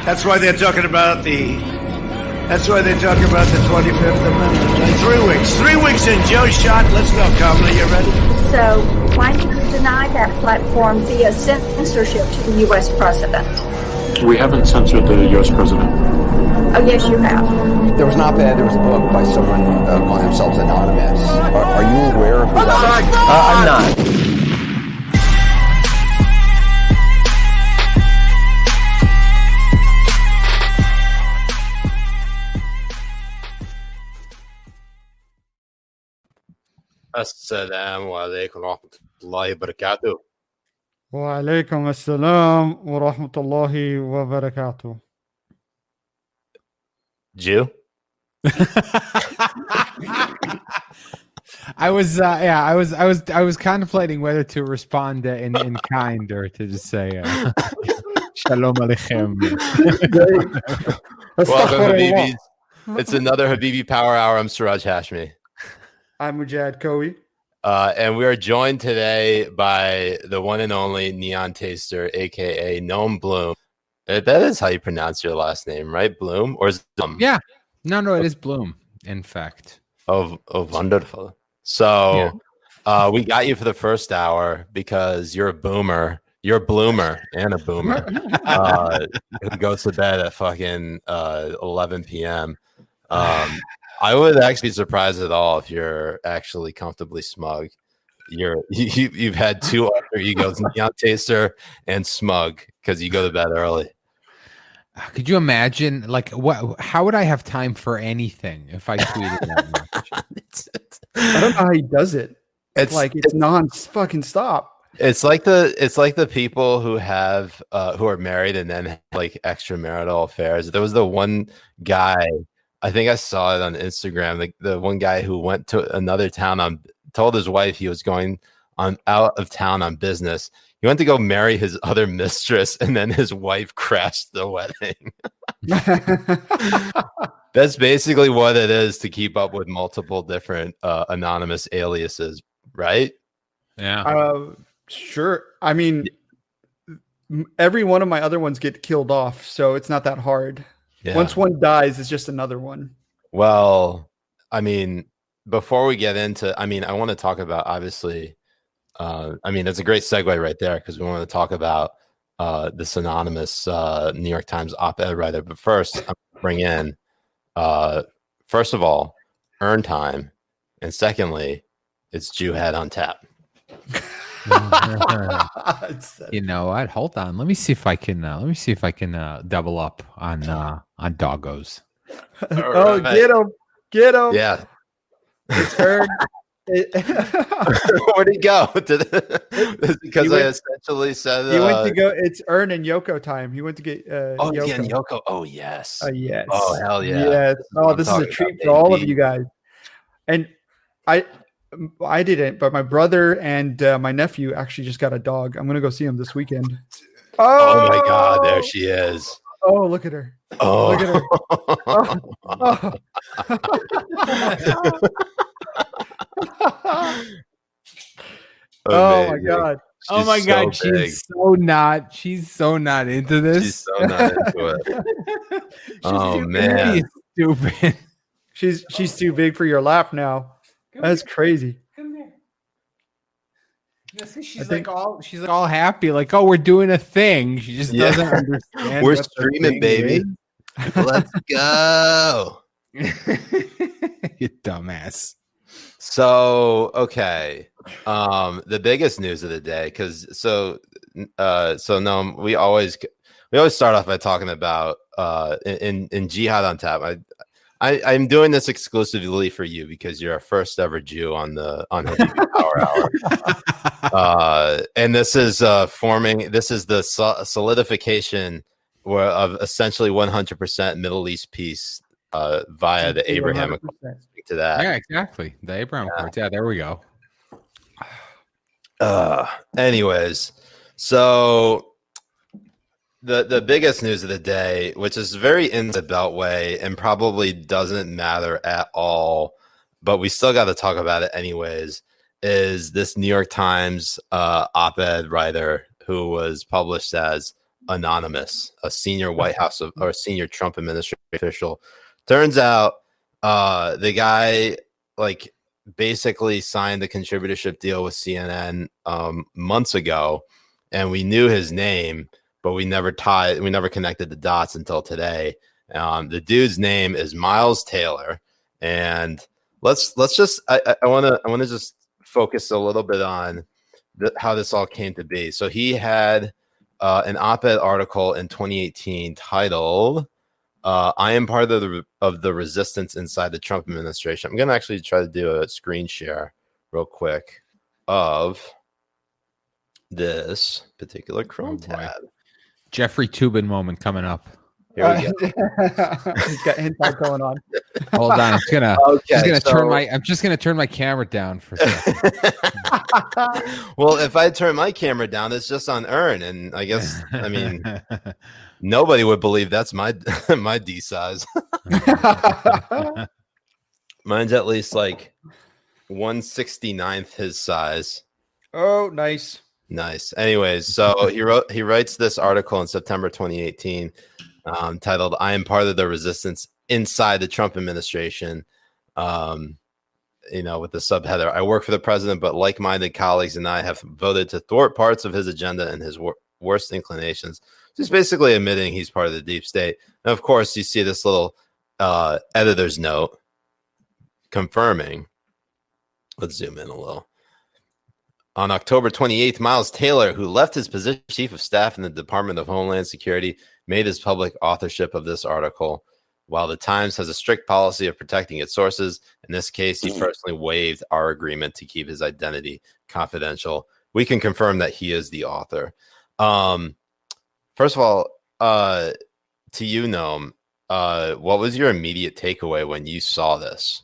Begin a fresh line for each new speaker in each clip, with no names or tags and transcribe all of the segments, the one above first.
That's why they're talking about the 25th Amendment. 3 weeks. 3 weeks in. Joe shot. Let's go, Kamala. You ready?
So why do you deny that platform via censorship to the U.S. president?
We haven't censored the U.S. president.
Oh, yes, you have.
There was an op-ed, there was a book by someone calling themselves anonymous. Are you aware of who that is?
I'm not.
Assalamu alaikum wa rahmatullahi wa barakatuh.
Wa alaikum assalam wa rahmatullahi wa barakatuh.
Jew?
I was contemplating whether to respond in kind or to just say Shalom Aleichem.
Welcome, Habibis. It's another Habibi Power Hour. I'm Siraj Hashmi.
I'm Mujahed Kobbe.
And we are joined today by the one and only Neontaster, a.k.a. Noam Blum. That is how you pronounce your last name, right? Blum? Or is it Blum?
Yeah. No, it is Blum, in fact.
Oh, wonderful. So we got you for the first hour because you're a boomer. You're a bloomer and a boomer. Who goes to bed at fucking 11 p.m. I would actually be surprised at all if you're actually comfortably smug. You've had two alter egos, Neontaster and smug, because you go to bed early.
Could you imagine, like, how would I have time for anything if I tweeted that much?
I don't know how he does it. It's non-fucking stop.
It's like the people who have who are married and then have, like, extramarital affairs. There was the one guy, I think I saw it on Instagram. The one guy who went to another town told his wife he was going out of town on business. He went to go marry his other mistress, and then his wife crashed the wedding. That's basically what it is to keep up with multiple different anonymous aliases, right?
Yeah.
Sure. I mean, every one of my other ones get killed off, so it's not that hard. Yeah. Once one dies, it's just another one.
Well, I mean, before we get into, I want to talk about, obviously, it's a great segue right there because we want to talk about this anonymous New York Times op-ed writer. But first, I'm going to bring in, first of all, Earn Time. And secondly, it's Jihad on tap.
You know what? Hold on. Let me see if I can double up on doggos.
Oh, right. Get him.
Yeah.
It's Earn.
Where'd he go? Because I essentially said
he went to go. It's Earn and Yoko time. He went to get
Yoko.
Yeah, and
Yoko. Oh yes.
Yes.
Oh hell yeah.
Yes. Oh, this is a treat for all of you guys. And I didn't, but my brother and my nephew actually just got a dog. I'm gonna go see him this weekend.
Oh my God, there she is.
Oh, look at her.
Oh,
look at her. Oh my God.
Oh my God, she's so not into this.
She's so not into it. Oh man.
Stupid.
She's too big for your lap now. That's crazy.
Come here. She's all happy, like, oh, we're doing a thing. She just doesn't understand.
We're streaming, baby. Let's go.
You dumbass.
So okay, the biggest news of the day, so no, we always start off by talking about in Jihad on Tap. I'm doing this exclusively for you because you're our first ever Jew on Habibi Power Hour, and this is the solidification of essentially 100% Middle East peace via the Abrahamic. To that.
Yeah, exactly. The Abraham Accords. Yeah, there we go.
Anyways, so the biggest news of the day, which is very in the beltway and probably doesn't matter at all, but we still got to talk about it anyways, is this New York Times op-ed writer who was published as anonymous, a senior White House or a senior Trump administration official. Turns out the guy like basically signed the contributorship deal with CNN months ago, and we knew his name, but we never connected the dots until today. The dude's name is Miles Taylor, and let's just I want to just focus a little bit on how this all came to be. So he had an op-ed article in 2018 titled "I am part of the resistance inside the Trump administration." I'm gonna actually try to do a screen share real quick of this particular Chrome tab.
Jeffrey Toobin moment coming up.
Here we go.
He's got inside going on.
Hold on, I'm just gonna turn my camera down for a second.
Well, if I turn my camera down, it's just on Earn, and I guess nobody would believe that's my D size. Mine's at least like 1/69th his size.
Oh, nice.
Anyways, so he writes this article in September 2018, titled "I am part of the resistance inside the Trump administration." With the subheader, "I work for the president, but like-minded colleagues and I have voted to thwart parts of his agenda and his worst inclinations." Just basically admitting he's part of the deep state. And of course, you see this little editor's note confirming. Let's zoom in a little. On October 28th, Miles Taylor, who left his position as chief of staff in the Department of Homeland Security, made his public authorship of this article. While the Times has a strict policy of protecting its sources, in this case, he personally waived our agreement to keep his identity confidential. We can confirm that he is the author. First of all, to you, Noam, what was your immediate takeaway when you saw this?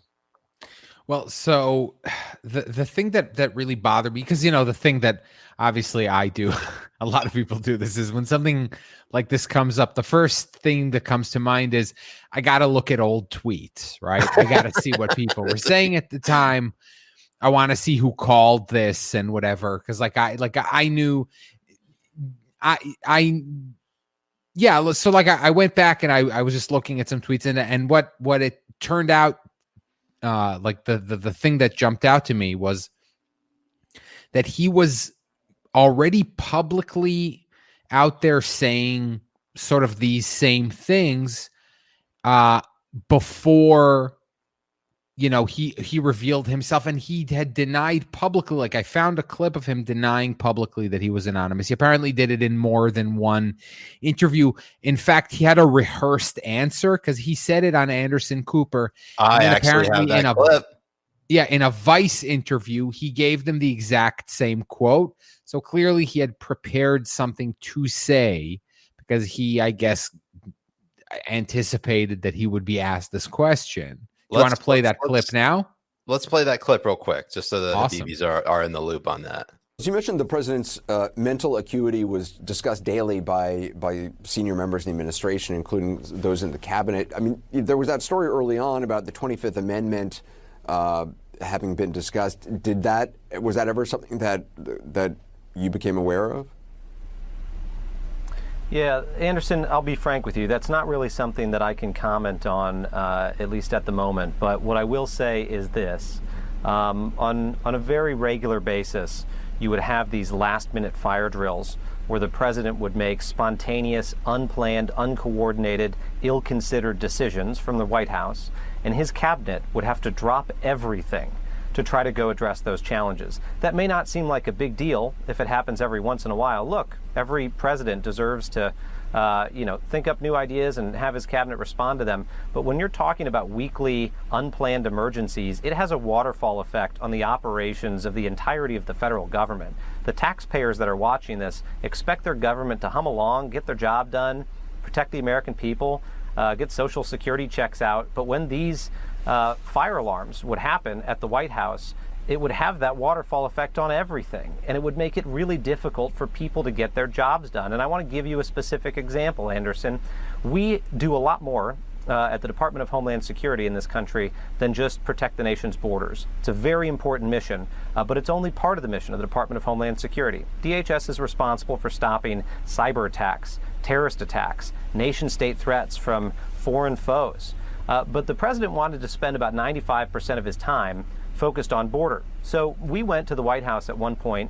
Well, so the thing that really bothered me, because the thing that obviously I do, a lot of people do this, is when something like this comes up, the first thing that comes to mind is I got to look at old tweets, right? I got to see what people were saying at the time. I want to see who called this and whatever, because I knew So I went back and I was just looking at some tweets and what it turned out. The thing that jumped out to me was that he was already publicly out there saying sort of these same things before he revealed himself, and he had denied publicly. Like, I found a clip of him denying publicly that he was anonymous. He apparently did it in more than one interview. In fact, he had a rehearsed answer because he said it on Anderson Cooper.
I actually have that clip.
Yeah, in a Vice interview, he gave them the exact same quote. So clearly he had prepared something to say because he, I guess, anticipated that he would be asked this question. You want to play that clip now?
Let's play that clip real quick, just so the
Awesome.
Habibis are in the loop on that.
As you mentioned, the president's mental acuity was discussed daily by senior members in the administration, including those in the cabinet. I mean, there was that story early on about the 25th Amendment having been discussed. Was that ever something that you became aware of?
Yeah, Anderson, I'll be frank with you. That's not really something that I can comment on, at least at the moment. But what I will say is this. On a very regular basis, you would have these last-minute fire drills where the president would make spontaneous, unplanned, uncoordinated, ill-considered decisions from the White House, and his cabinet would have to drop everything to try to go address those challenges. That may not seem like a big deal if it happens every once in a while. Look, every president deserves to think up new ideas and have his cabinet respond to them. But when you're talking about weekly unplanned emergencies, it has a waterfall effect on the operations of the entirety of the federal government. The taxpayers that are watching this expect their government to hum along, get their job done, protect the American people, get Social Security checks out. But when these fire alarms would happen at the White House, it would have that waterfall effect on everything, and it would make it really difficult for people to get their jobs done. And I want to give you a specific example, Anderson. We do a lot more at the Department of Homeland Security in this country than just protect the nation's borders. It's a very important mission, but it's only part of the mission of the Department of Homeland Security. DHS is responsible for stopping cyber attacks, terrorist attacks, nation-state threats from foreign foes. But the president wanted to spend about 95% of his time focused on border. So we went to the White House at one point,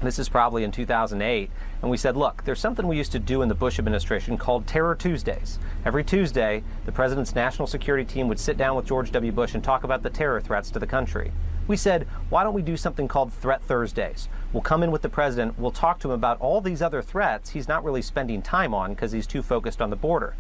this is probably in 2008, and we said, look, there's something we used to do in the Bush administration called Terror Tuesdays. Every Tuesday, the president's national security team would sit down with George W. Bush and talk about the terror threats to the country. We said, why don't we do something called Threat Thursdays? We'll come in with the president, we'll talk to him about all these other threats he's not really spending time on because he's too focused on the border.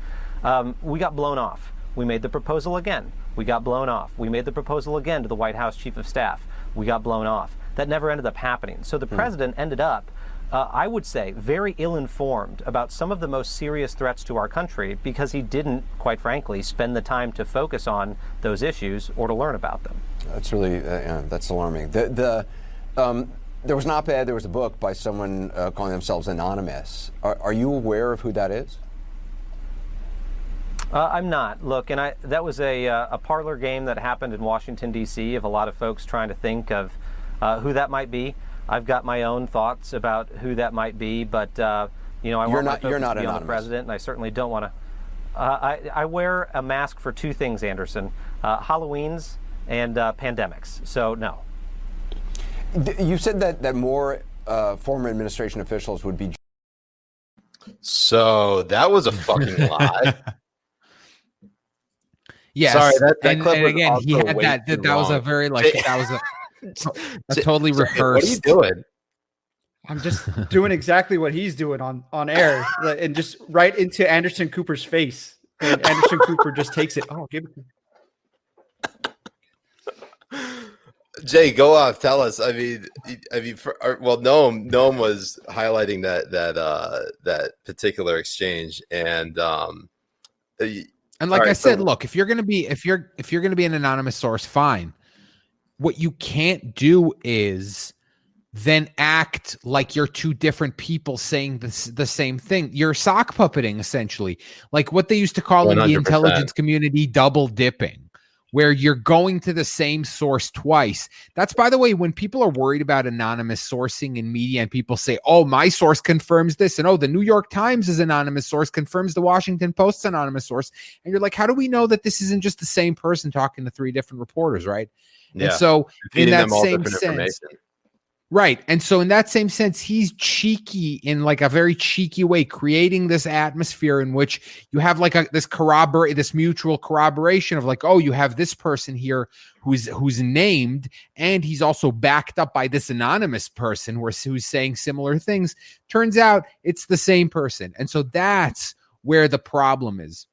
We got blown off. We made the proposal again. We got blown off. We made the proposal again to the White House Chief of Staff. We got blown off. That never ended up happening. So the president ended up, I would say, very ill-informed about some of the most serious threats to our country because he didn't, quite frankly, spend the time to focus on those issues or to learn about them.
That's really, that's alarming. There was an op-ed, there was a book by someone calling themselves Anonymous. Are you aware of who that is?
I'm not. Look, and that was a parlor game that happened in Washington, D.C. of a lot of folks trying to think of who that might be. I've got my own thoughts about who that might be, but I want my focus to be on the president, and I certainly don't want to. I wear a mask for two things, Anderson: Halloweens and pandemics. So no.
You said that more former administration officials would be.
So that was a fucking lie.
Yes.
Sorry, that
and
clip was
again, he had that was a very that was a totally rehearsed.
What are you doing?
I'm just doing exactly what he's doing on air, and just right into Anderson Cooper's face. And Anderson Cooper just takes it. Oh, give it.
Jay, go off. Tell us. I mean, Noam was highlighting that particular exchange, and
like I said, look, if you're gonna be an anonymous source, fine. What you can't do is then act like you're two different people saying the same thing. You're sock puppeting, essentially, like what they used to call 100%. In the intelligence community double dipping, where you're going to the same source twice. That's, by the way, when people are worried about anonymous sourcing in media and people say, oh, my source confirms this, and oh, the New York Times is anonymous source, confirms the Washington Post's anonymous source. And you're like, how do we know that this isn't just the same person talking to three different reporters, right? Yeah. And so in that same sense, right. And so in that same sense, he's cheeky in like a very cheeky way, creating this atmosphere in which you have like this mutual corroboration of like, oh, you have this person here who's named, and he's also backed up by this anonymous person who's saying similar things. Turns out it's the same person. And so that's where the problem is.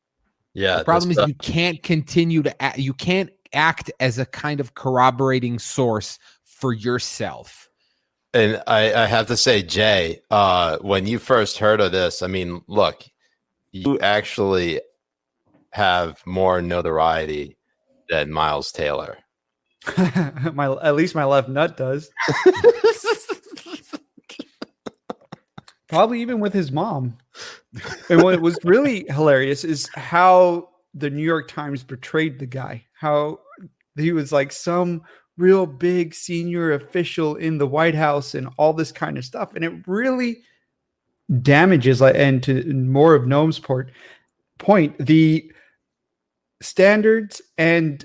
Yeah.
The problem is you can't continue to you can't act as a kind of corroborating source for yourself.
And I have to say, Jay, when you first heard of this, I mean, look, you actually have more notoriety than Miles Taylor.
At least my left nut does. Probably even with his mom. And what was really hilarious is how the New York Times portrayed the guy, how he was like some real big senior official in the White House and all this kind of stuff. And it really damages, and to more of Noam's point, the standards and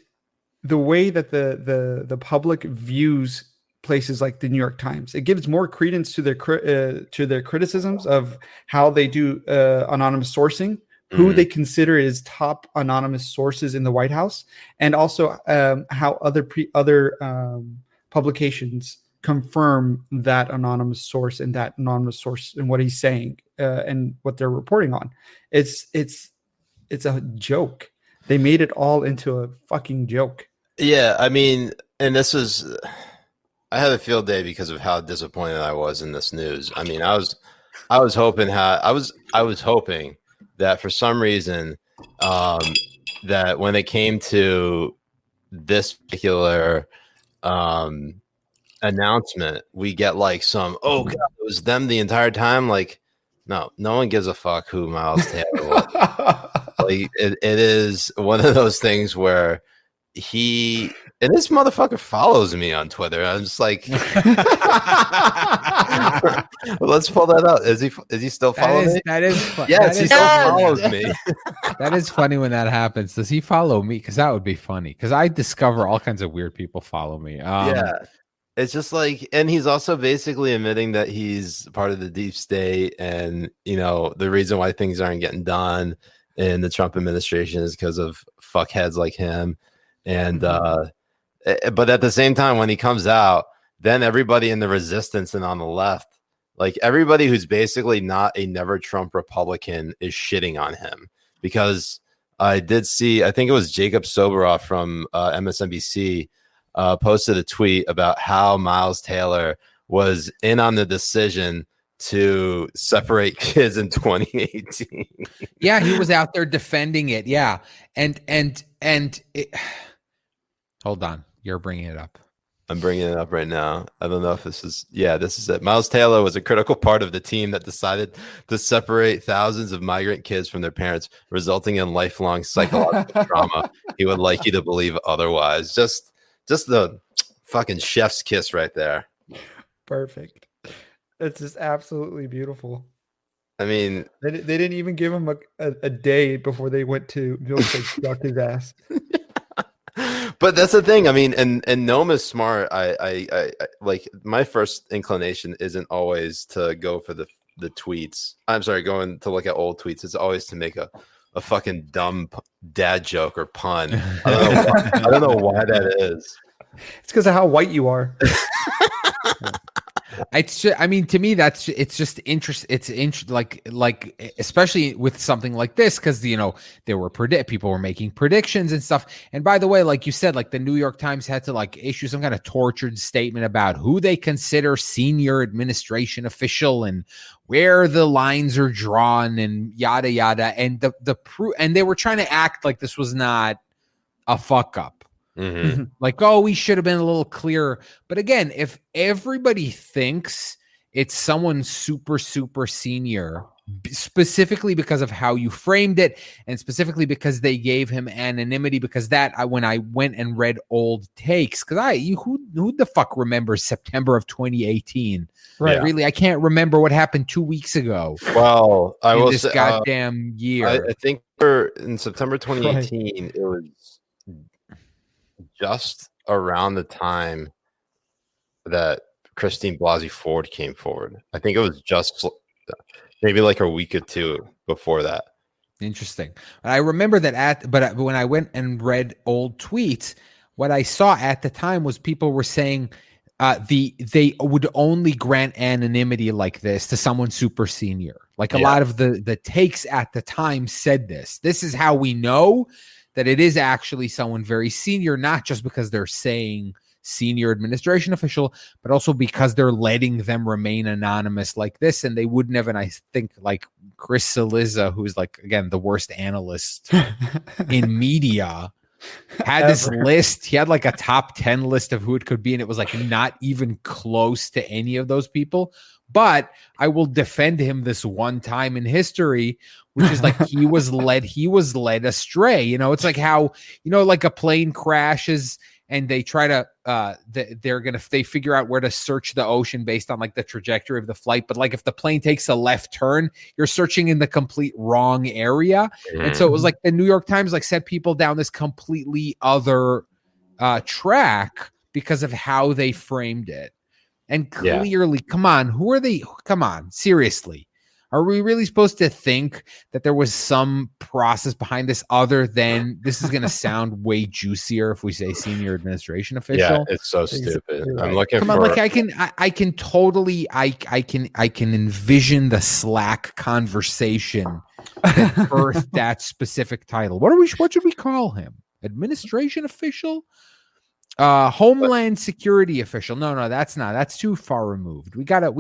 the way that the public views places like the New York Times. It gives more credence to their criticisms of how they do anonymous sourcing, who they consider as top anonymous sources in the White House, and also how other publications confirm that anonymous source and what he's saying and what they're reporting on. It's a joke. They made it all into a fucking joke.
Yeah, I mean, and this is, I had a field day because of how disappointed I was in this news. I mean, I was hoping that for some reason, that when it came to this particular announcement, we get like some, oh God, it was them the entire time. Like, no one gives a fuck who Miles Taylor was. Like it is one of those things where this motherfucker follows me on Twitter. I'm just like, let's pull that up. Is he still following me?
That is fun.
Yes, he still follows me.
That is funny when that happens. Does he follow me? Because that would be funny. Because I discover all kinds of weird people follow me.
Yeah. It's just like, and he's also basically admitting that he's part of the deep state, and the reason why things aren't getting done in the Trump administration is because of fuckheads like him. And but at the same time, when he comes out, then everybody in the resistance and on the left, like everybody who's basically not a never Trump Republican, is shitting on him. Because I did see, I think it was Jacob Soboroff from MSNBC posted a tweet about how Miles Taylor was in on the decision to separate kids in 2018.
Yeah, he was out there defending it. Yeah, and it, hold on, you're bringing it up.
I'm bringing it up right now. I don't know if this is it. Miles Taylor was a critical part of the team that decided to separate thousands of migrant kids from their parents, resulting in lifelong psychological trauma. He would like you to believe otherwise. Just the fucking chef's kiss right there.
Perfect. It's just absolutely beautiful.
I mean,
they didn't even give him a day before they went to duck his ass.
But that's the thing. I mean, and Noam is smart. I like, my first inclination isn't always to go for the tweets. I'm sorry, going to look at old tweets. It's always to make a fucking dumb dad joke or pun. I don't know why that is.
It's because of how white you are.
It's just, I mean, to me, it's just interest. It's like especially with something like this, because there were people were making predictions and stuff. And by the way, like you said, like the New York Times had to like issue some kind of tortured statement about who they consider senior administration official and where the lines are drawn and yada yada. And and they were trying to act like this was not a fuck up.
Mm-hmm.
Like, oh, we should have been a little clearer. But again, if everybody thinks it's someone super, super senior, specifically because of how you framed it, and specifically because they gave him anonymity, because when I went and read old takes, because who the fuck remembers September of 2018? Right.
Yeah.
Really, I can't remember what happened 2 weeks ago.
Well, I will
this
say,
goddamn year.
I think in September 2018, it was just around the time that Christine Blasey Ford came forward. I think it was just maybe like a week or two before that.
Interesting. I remember that but when I went and read old tweets, what I saw at the time was people were saying they would only grant anonymity like this to someone super senior. Like a lot of the takes at the time said this. This is how we know that it is actually someone very senior, not just because they're saying senior administration official, but also because they're letting them remain anonymous like this. And they wouldn't have, and I think like Chris Cillizza, who's like, again, the worst analyst in media, had this list. He had like a top 10 list of who it could be, and it was like not even close to any of those people. But I will defend him this one time in history, which is like he was led astray. It's like how, like a plane crashes and they try to they figure out where to search the ocean based on like the trajectory of the flight. But like if the plane takes a left turn, you're searching in the complete wrong area. And so it was like the New York Times like set people down this completely other track because of how they framed it. And clearly, come on, who are they? Come on, seriously. Are we really supposed to think that there was some process behind this other than this is going to sound way juicier if we say senior administration official?
Yeah, it's so stupid. I'm looking
Come on, like I can totally envision the Slack conversation that birthed that specific title. What should we call him? Administration official? Homeland security official. No, that's too far removed. We gotta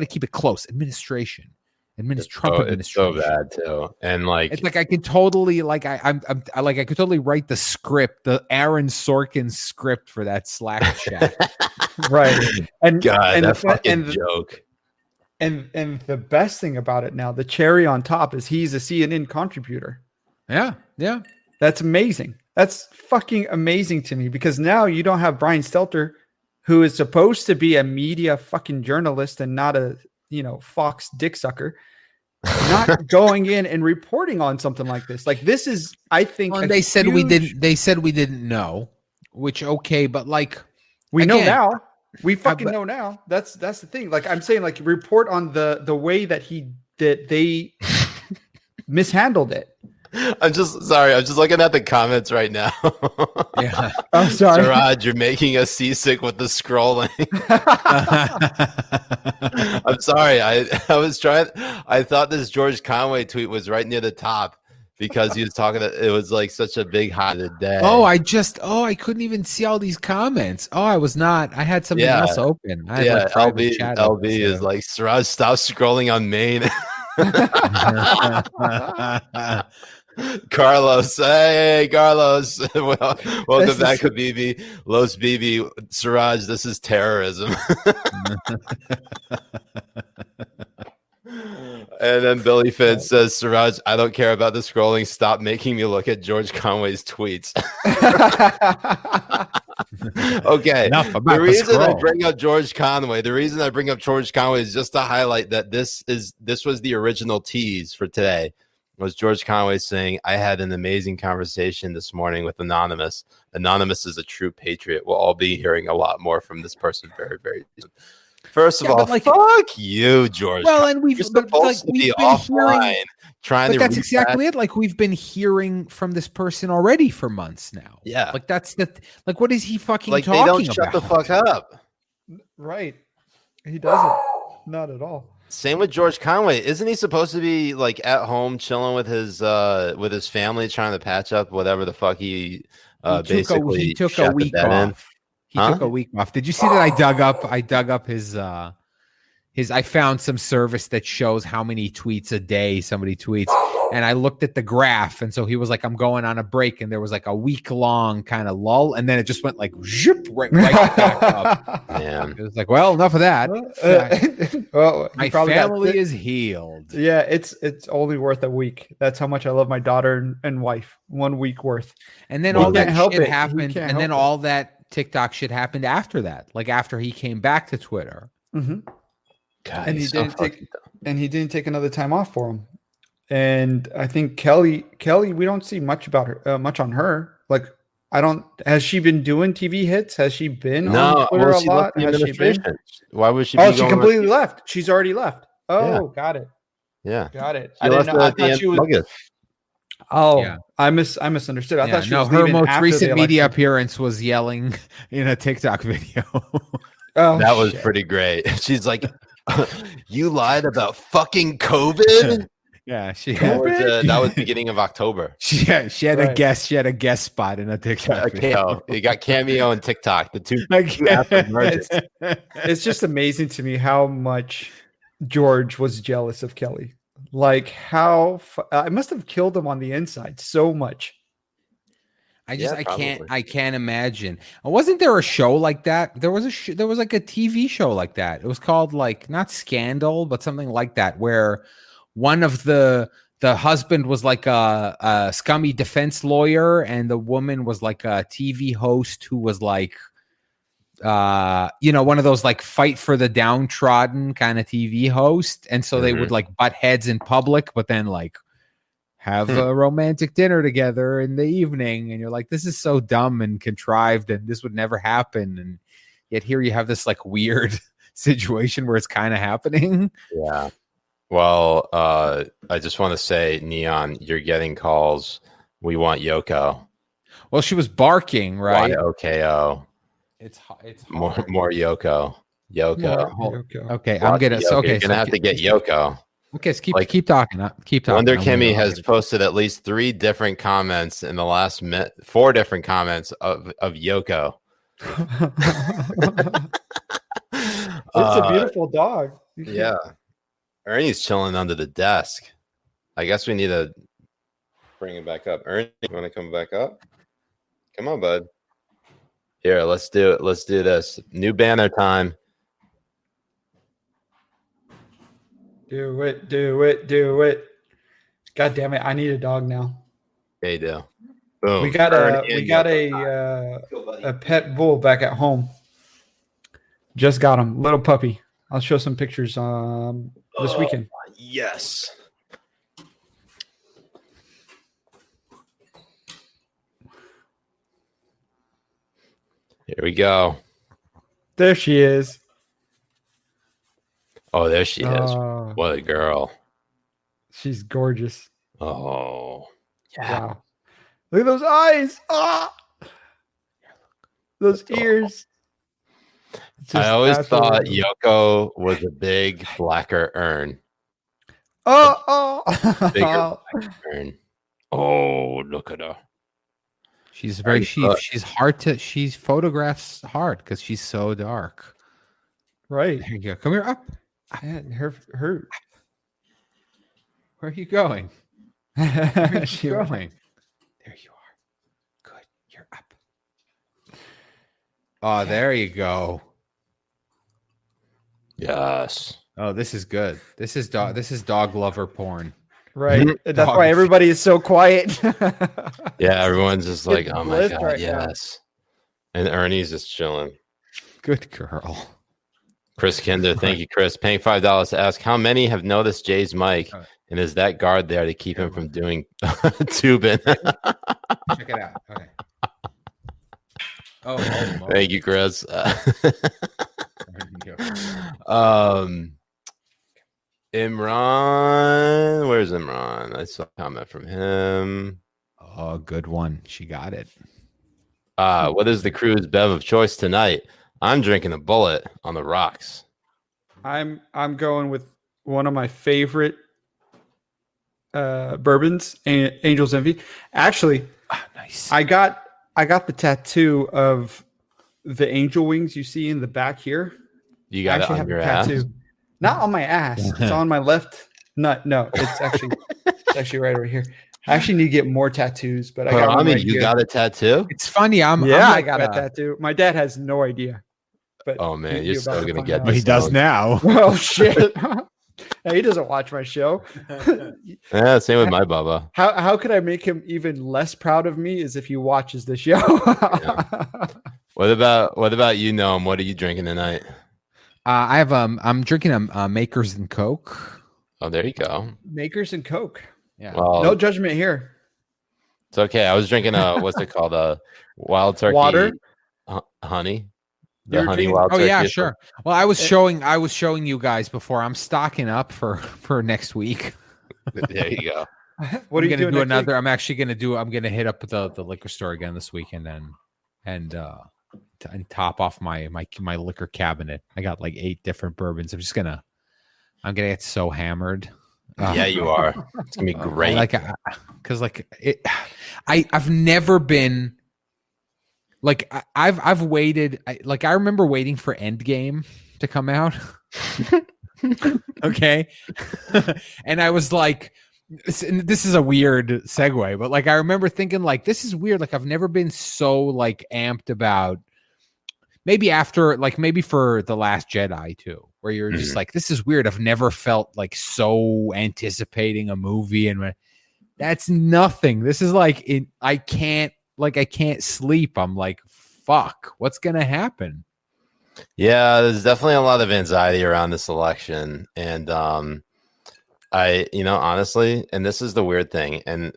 keep it close. Administration. Trump administration.
It's so bad too. And like
it's like I could totally I could totally write the script, the Aaron Sorkin script for that Slack chat.
Right. And
God, that fucking joke.
And the best thing about it now, the cherry on top is he's a CNN contributor.
Yeah, yeah.
That's amazing. That's fucking amazing to me because now you don't have Brian Stelter, who is supposed to be a media fucking journalist and not a, Fox dick sucker, not going in and reporting on something like this. Like this is, I think,
Well, and they said we didn't. They said we didn't know, which okay, but like
we know
again,
now. We fucking know now. That's the thing. Like I'm saying, like report on the way that they mishandled it.
I'm just sorry. I'm just looking at the comments right now.
Yeah.
I'm sorry.
Siraj, you're making us seasick with the scrolling. I'm sorry. I was trying. I thought this George Conway tweet was right near the top because he was talking. It was like such a big hot of the day.
I couldn't even see all these comments. I was not. I had something else open. I had
LB is like, Siraj, stop scrolling on Maine. Carlos, hey Carlos, welcome back, Habibi, Los Bibi, Siraj. This is terrorism. And then Billy Fitz says, Siraj, I don't care about the scrolling. Stop making me look at George Conway's tweets. Okay. The reason I bring up George Conway is just to highlight that this was the original tease for today. Was George Conway saying, I had an amazing conversation this morning with Anonymous. Anonymous is a true patriot. We'll all be hearing a lot more from this person very, very soon. First of all, fuck you, George.
Well, and
you're supposed to be offline trying to.
That's exactly it. Like we've been hearing from this person already for months now.
Yeah.
Like that's like what is he fucking
like
talking
they don't
about?
shut the fuck up.
Right. He doesn't. Not at all.
Same with George Conway. Isn't he supposed to be like at home chilling with his family, trying to patch up whatever the fuck he basically
took a week off. He took a week off. Did you see that I dug up his I found some service that shows how many tweets a day somebody tweets. And I looked at the graph. And so he was like, I'm going on a break. And there was like a week long kind of lull. And then it just went like zip, right back up.
Man.
It was like, well, enough of that.
Well,
my family is healed.
Yeah, it's only worth a week. That's how much I love my daughter and wife. 1 week worth.
And then all that shit happened. And then all that TikTok shit happened after that. Like after he came back to Twitter.
Mm-hmm.
God,
and he didn't take another time off for him. And I think Kelly, we don't see much about her, much on her. Like, has she been doing TV hits? Has she been on Twitter a lot? Has she been?
Why was she?
She completely left. She's already left. Oh, yeah. Got it.
Yeah,
got it.
I didn't know. I thought she was.
Oh, yeah. I misunderstood. I thought she was
her most recent media appearance was yelling in a TikTok video.
That was pretty great. She's like, "You lied about fucking COVID."
Yeah,
that was beginning of October.
She had a guest. She had a guest spot in a TikTok video.
You got Cameo and TikTok. The two.
It's just amazing to me how much George was jealous of Kelly. Like how I must have killed him on the inside so much.
I can't imagine. Wasn't there a show like that? There was like a TV show like that. It was called like not Scandal, but something like that, where one of the husband was like a scummy defense lawyer, and the woman was like a TV host who was like, one of those like fight for the downtrodden kind of TV host. And so they would like butt heads in public, but then like have a romantic dinner together in the evening. And you're like, this is so dumb and contrived, and this would never happen. And yet here you have this like weird situation where it's kind of happening.
Yeah. Well, I just want to say, Neon, you're getting calls. We want Yoko.
Well, she was barking, right?
YOKO.
It's
more Yoko.
Yoko. Okay, I'm gonna.
Yoko. Okay, you're gonna have to get Yoko.
Okay, so keep talking. Keep talking.
Wonder Kimmy has posted at least 3 different comments in the last 4 different comments of Yoko.
It's a beautiful dog.
Yeah. Ernie's chilling under the desk. I guess we need to bring him back up. Ernie, you want to come back up? Come on, bud. Here, let's do it. Let's do this. New banner time.
Do it. God damn it. I need a dog now.
Yeah, you do. Boom.
We got a pet bull back at home. Just got him, little puppy. I'll show some pictures this weekend.
Yes. Here we go.
There she is.
Oh, there she is.
Oh.
What a girl.
She's gorgeous.
Oh, yeah.
Wow. Look at those eyes. Ah! Those ears.
I always thought Yoko was a big blacker urn.
Oh.
Bigger black urn. Oh, look at her.
She's very she's hard to photographs hard because she's so dark.
Right.
There you go. Come here up.
Yeah, her.
Where are you going? Where are you going? There you are. Good. You're up. Oh, there you go.
Yes.
Oh, this is good. This is dog lover porn.
Right. That's why everybody is so quiet.
Yeah, everyone's just like, oh my God,
right
yes. And Ernie's just chilling.
Good girl.
Chris Kinder, thank you, Chris. Paying $5 to ask, how many have noticed Jay's mic? And is that guard there to keep him from doing tubing?
Check it out. Okay. Oh,
thank you, Chris. Imran, where's Imran? I saw a comment from him.
Oh, good one. She got it.
What is the crew's bev of choice tonight? I'm drinking a Bullet on the rocks.
I'm going with one of my favorite bourbons, Angel's Envy. Actually,
nice.
I got the tattoo of the angel wings you see in the back here.
You got it on your ass?
Not on my ass. It's on my left nut. No, it's actually right over here. I actually need to get more tattoos, but I got one right here.
Got a tattoo?
It's funny.
I got a tattoo. My dad has no idea. But
oh man, you're still gonna get
this. He does now.
Oh shit. He doesn't watch my show.
Yeah, same with my Bubba.
How could I make him even less proud of me is if he watches the show.
Yeah. What about you, Noam? What are you drinking tonight?
I'm drinking a Makers and Coke.
Oh, there you go.
Makers and Coke.
Yeah.
Well,
no judgment here.
It's okay. I was drinking what's it called? A wild turkey
water,
honey.
The honey
wild turkey.
Oh yeah, sure. Well, I was showing you guys before. I'm stocking up for next week.
There you go.
What are you
gonna
doing
do another? Week? I'm gonna hit up the liquor store again this weekend and top off my liquor cabinet. I got like 8 different bourbons. I'm gonna get so hammered.
Yeah, you are. It's gonna be great.
I've never been like I've waited. I remember waiting for Endgame to come out. Okay, and I was like, this is a weird segue, but like I remember thinking like this is weird. Like I've never been so like amped about. Maybe for The Last Jedi too, where you're just like, this is weird. I've never felt like so anticipating a movie, and that's nothing. This is like I can't sleep. I'm like, fuck, what's gonna happen?
Yeah, there's definitely a lot of anxiety around this election, and honestly, and this is the weird thing. And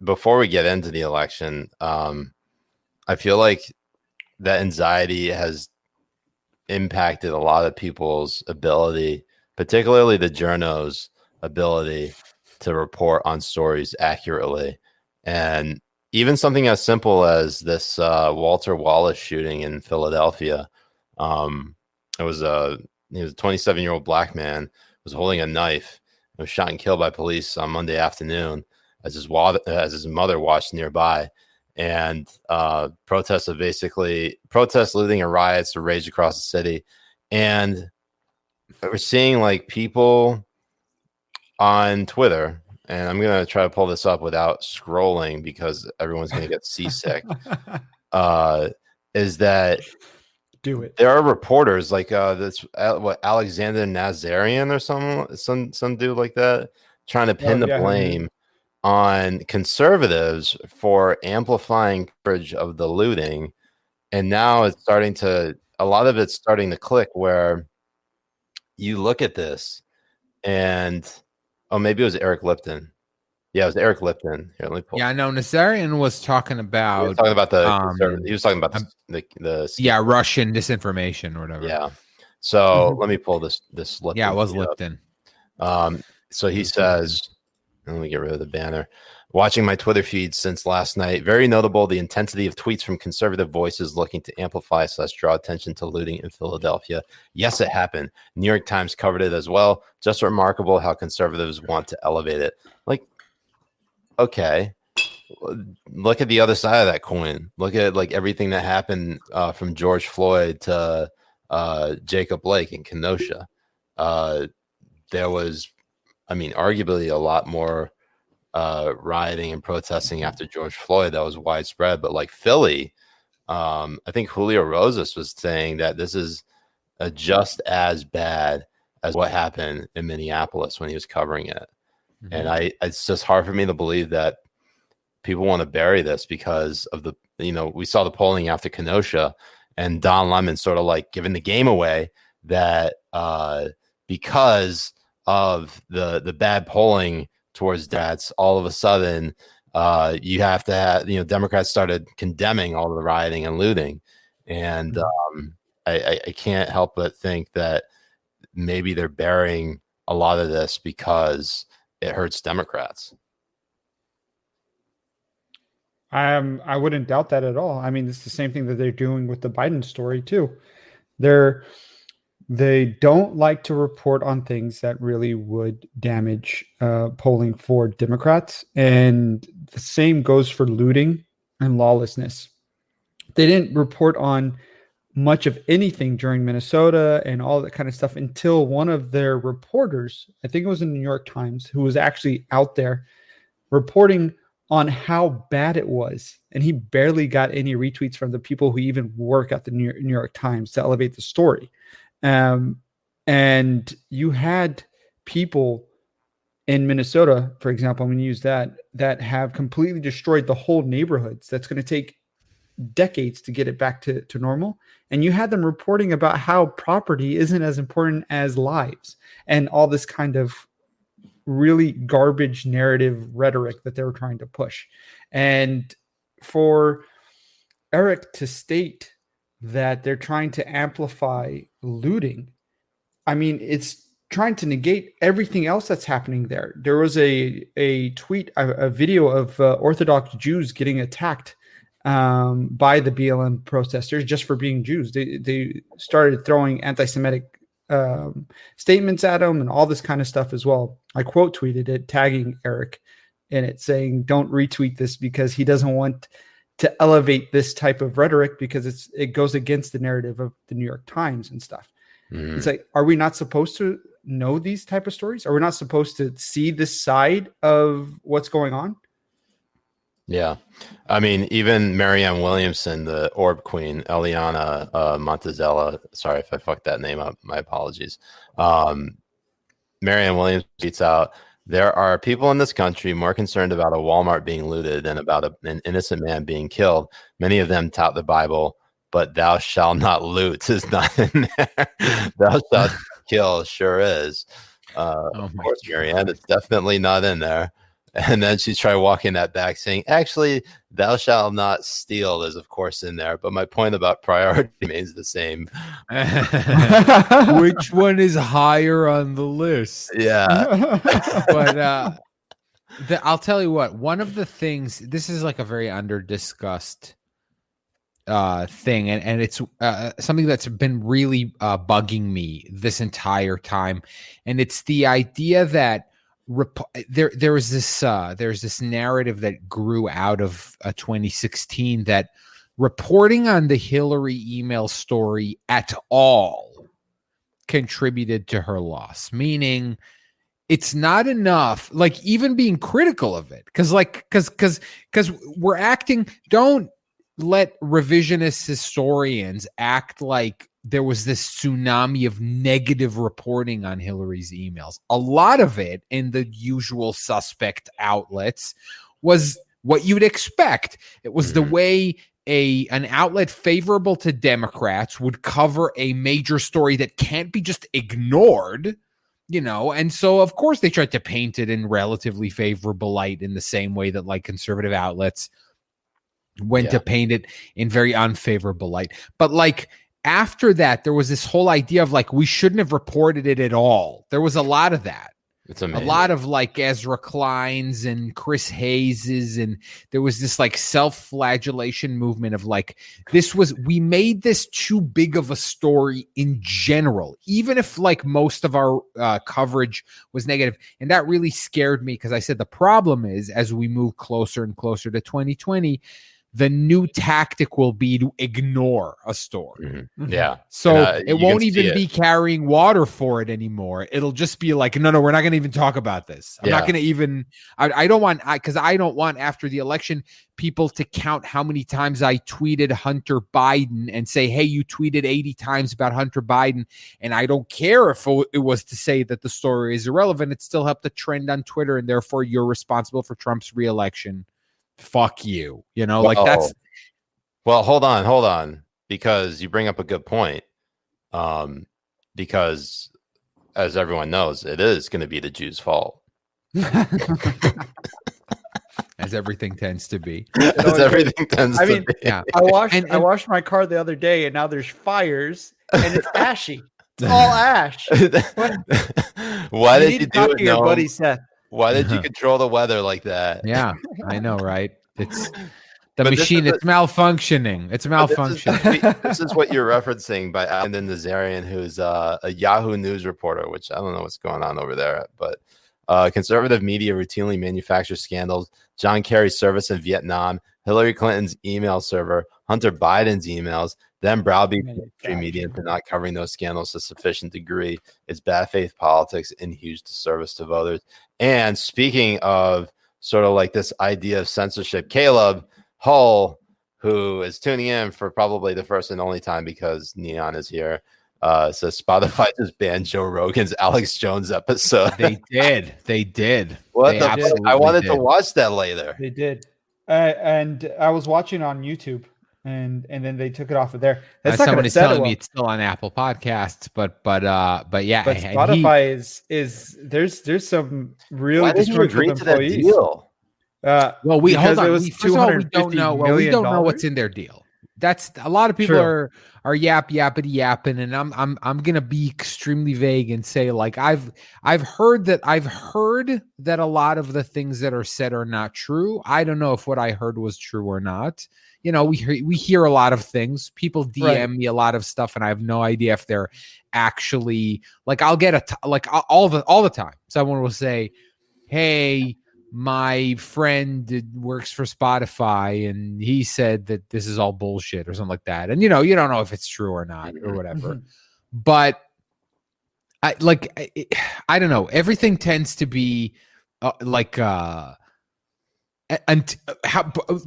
before we get into the election, I feel like that anxiety has impacted a lot of people's ability, particularly the journos' ability to report on stories accurately. And even something as simple as this Walter Wallace shooting in Philadelphia. He was a 27-year-old black man, was holding a knife, and was shot and killed by police on Monday afternoon as his mother watched nearby. And protests looting and riots raged across the city. And we're seeing like people on Twitter, and I'm going to try to pull this up without scrolling because everyone's going to get seasick, is that
do it.
There are reporters like this, Alexander Nazarian or some dude like that, trying to pin the blame on conservatives for amplifying coverage of the looting. And now it's a lot of it's starting to click, where you look at this and, maybe it was Eric Lipton. Yeah, it was Eric Lipton. Here, let me pull.
Yeah, I know Nazarian was talking about.
He was talking about the
Russian disinformation or whatever.
Yeah. So let me pull this Lipton.
Yeah, it was Lipton.
So he says, let me get rid of the banner. Watching my Twitter feed since last night, very notable the intensity of tweets from conservative voices looking to amplify / draw attention to looting in Philadelphia. Yes, it happened. New York Times covered it as well. Just remarkable how conservatives want to elevate it. Like, okay, look at the other side of that coin. Look at like everything that happened from George Floyd to Jacob Blake in Kenosha. There was, arguably a lot more rioting and protesting after George Floyd that was widespread, but like Philly, I think Julio Rosas was saying that this is just as bad as what happened in Minneapolis when he was covering it. Mm-hmm. And it's just hard for me to believe that people want to bury this because of we saw the polling after Kenosha, and Don Lemon sort of like giving the game away that because of the bad polling towards Democrats, all of a sudden you have to have, Democrats started condemning all of the rioting and looting. And I can't help but think that maybe they're burying a lot of this because it hurts Democrats.
I wouldn't doubt that at all. It's the same thing that they're doing with the Biden story too. They don't like to report on things that really would damage polling for Democrats. And the same goes for looting and lawlessness. They didn't report on much of anything during Minnesota and all that kind of stuff until one of their reporters, I think it was in the New York Times, who was actually out there reporting on how bad it was. And he barely got any retweets from the people who even work at the New York Times to elevate the story. And you had people in Minnesota, for example, I'm going to use that have completely destroyed the whole neighborhoods. That's going to take decades to get it back to normal. And you had them reporting about how property isn't as important as lives and all this kind of really garbage narrative rhetoric that they were trying to push. And for Eric to state that they're trying to amplify looting, it's trying to negate everything else that's happening there. There was a tweet, a video of Orthodox Jews getting attacked by the BLM protesters just for being Jews. They started throwing anti-Semitic statements at them and all this kind of stuff as well. I quote tweeted it, tagging Eric in it, saying, "Don't retweet this because he doesn't want to elevate this type of rhetoric because it goes against the narrative of the New York Times and stuff." Mm. It's like, are we not supposed to know these type of stories? Are we not supposed to see this side of what's going on?
Yeah. Even Marianne Williamson, the Orb Queen, Eliana Montezella, sorry if I fucked that name up, my apologies. Marianne Williams tweets out, "There are people in this country more concerned about a Walmart being looted than about an innocent man being killed. Many of them tout the Bible, but thou shalt not loot is not in there. Thou shalt kill sure is." Of course, Marianne, it's definitely not in there. And then she tried walking that back, saying, "Actually, thou shalt not steal is, of course, in there. But my point about priority remains the same."
Which one is higher on the list?
Yeah.
But I'll tell you what, one of the things, this is like a very under-discussed thing, and it's something that's been really bugging me this entire time. And it's the idea that there's this narrative that grew out of 2016 that reporting on the Hillary email story at all contributed to her loss, meaning it's not enough, like even being critical of it, because we're acting, don't let revisionist historians act like there was this tsunami of negative reporting on Hillary's emails. A lot of it in the usual suspect outlets was what you'd expect. It was the way an outlet favorable to Democrats would cover a major story that can't be just ignored, and so of course they tried to paint it in relatively favorable light in the same way that like conservative outlets went to paint it in very unfavorable light. But like after that, there was this whole idea of like we shouldn't have reported it at all. There was a lot of that.
It's amazing.
A lot of like Ezra Klein's and Chris Hayes's, and there was this like self-flagellation movement of like we made this too big of a story in general, even if like most of our coverage was negative. And that really scared me because I said the problem is as we move closer and closer to 2020, the new tactic will be to ignore a story.
Mm-hmm. Yeah.
So it won't even be carrying water for it anymore. It'll just be like, no, we're not going to even talk about this. I'm not going to even, I don't want after the election, people to count how many times I tweeted Hunter Biden and say, hey, you tweeted 80 times about Hunter Biden. And I don't care if it was to say that the story is irrelevant. It still helped the trend on Twitter. And therefore you're responsible for Trump's reelection. Fuck you, like that's.
Well, hold on, because you bring up a good point. Because as everyone knows, it is going to be the Jews' fault.
As everything tends to be.
Yeah. I washed my car the other day, and now there's fires, and it's ashy. It's all ash.
Why did you do it,
your buddy Seth?
Why did you control the weather like that?
Yeah, I know, right? It's the machine. It's malfunctioning. It's malfunctioning.
This is what you're referencing by Anand Nazarian, who's a Yahoo News reporter, which I don't know what's going on over there. But conservative media routinely manufactures scandals. John Kerry's service in Vietnam, Hillary Clinton's email server, Hunter Biden's emails, then browbeat mainstream media for not covering those scandals to sufficient degree. It's bad faith politics and huge disservice to voters. And speaking of sort of like this idea of censorship, Caleb Hull, who is tuning in for probably the first and only time because Neon is here, says Spotify just banned Joe Rogan's Alex Jones episode.
They did.
I wanted to watch that later.
They did. And I was watching on YouTube. And then they took it off of there.
Someone is telling me it's still on Apple Podcasts, but yeah.
But Spotify is there's some real disgruntled employees.
Deal?
Well, we hold on. First of all, we don't know. Well, we don't know what's in their deal. That's a lot of people are yappity yapping, and I'm gonna be extremely vague and say like I've heard that a lot of the things that are said are not true. I don't know if what I heard was true or not. We hear a lot of things. People DM me a lot of stuff, and I have no idea if they're actually like. I'll get all the time. Someone will say, "Hey, my friend works for Spotify, and he said that this is all bullshit," or something like that. And you don't know if it's true or not or whatever. But I don't know. Everything tends to be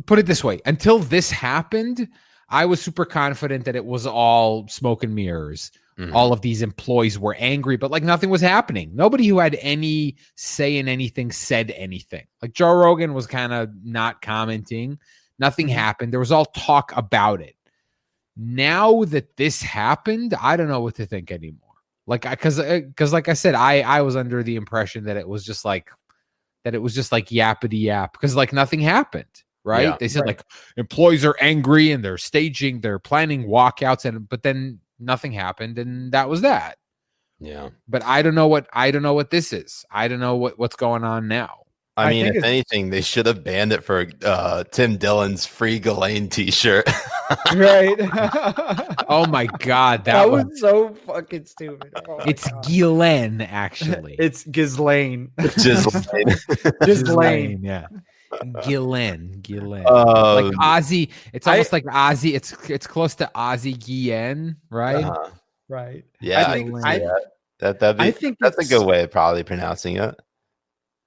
put it this way, until this happened, I was super confident that it was all smoke and mirrors. All of these employees were angry, but like nothing was happening. Nobody who had any say in anything said anything. Like Joe Rogan was kind of not commenting. Nothing happened. There was all talk about it. Now that this happened, I don't know what to think anymore. Because like I said, I was under the impression that it was just like yappity yap because like nothing happened, right? Yeah, they said like employees are angry and they're planning walkouts, but then nothing happened, and that was that.
Yeah,
but I don't know what this is. I don't know what's going on now.
I mean, if anything, they should have banned it for Tim Dillon's Free Ghislaine t-shirt.
Right.
Oh my God.
That was so fucking stupid. Oh
it's Ghislaine, actually.
It's Ghislaine.
Ghislaine, yeah. Ghislaine. Like Ozzy. It's almost like Ozzy. It's close to Ozzy Guillen, right?
Right.
Yeah. I think that's a good way of probably pronouncing it.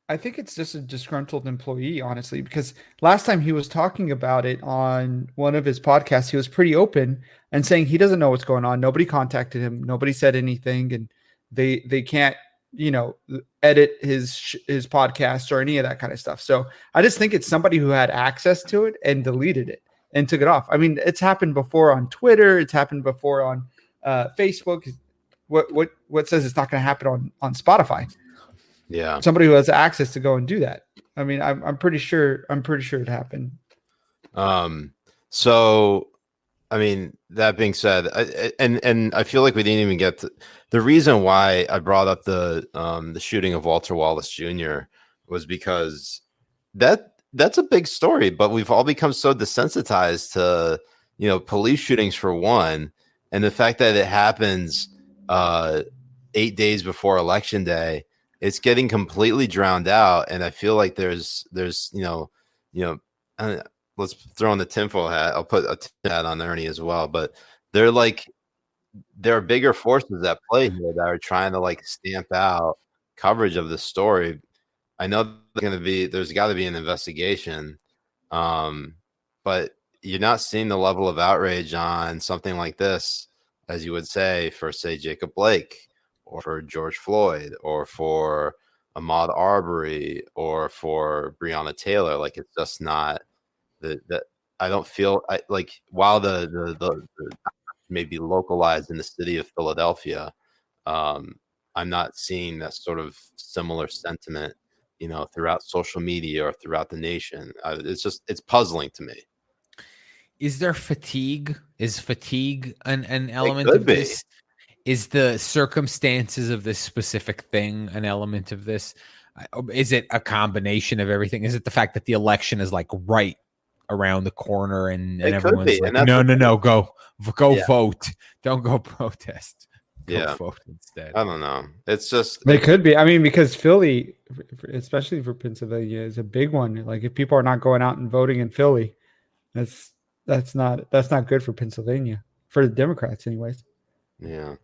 I think it's just a disgruntled employee, honestly, because last time he was talking about it on one of his podcasts, he was pretty open and saying he doesn't know what's going on. Nobody contacted him. Nobody said anything, and they can't, edit his podcast or any of that kind of stuff. So I just think it's somebody who had access to it and deleted it and took it off. I mean, it's happened before on Twitter. It's happened before on Facebook. What says it's not going to happen on Spotify?
Yeah,
Somebody who has access to go and do that. I mean, I'm pretty sure it happened.
So, I mean, that being said, I feel like we didn't even get to the reason why I brought up the shooting of Walter Wallace Jr. was because that's a big story, but we've all become so desensitized to police shootings for one, and the fact that it happens 8 days before Election Day. It's getting completely drowned out, and I feel like there's let's throw on the tinfoil hat. I'll put a tin hat on Ernie as well, but there are bigger forces at play here that are trying to stamp out coverage of the story. I know there's got to be an investigation, but you're not seeing the level of outrage on something like this, as you would say, for say Jacob Blake, or for George Floyd, or for Ahmaud Arbery, or for Breonna Taylor. It's just not that. I don't feel while the may be localized in the city of Philadelphia, I'm not seeing that sort of similar sentiment, throughout social media or throughout the nation. It's puzzling to me.
Is there fatigue? Is fatigue an element of this? Is the circumstances of this specific thing an element of this? Is it a combination of everything? Is it the fact that the election is right around the corner and everyone's no, go
Yeah.
vote. Don't go protest. Go vote instead.
I don't know. It's just
They could be. I mean, because Philly, especially for Pennsylvania, is a big one. If people are not going out and voting in Philly, that's not good for Pennsylvania, for the Democrats, anyways.
Yeah.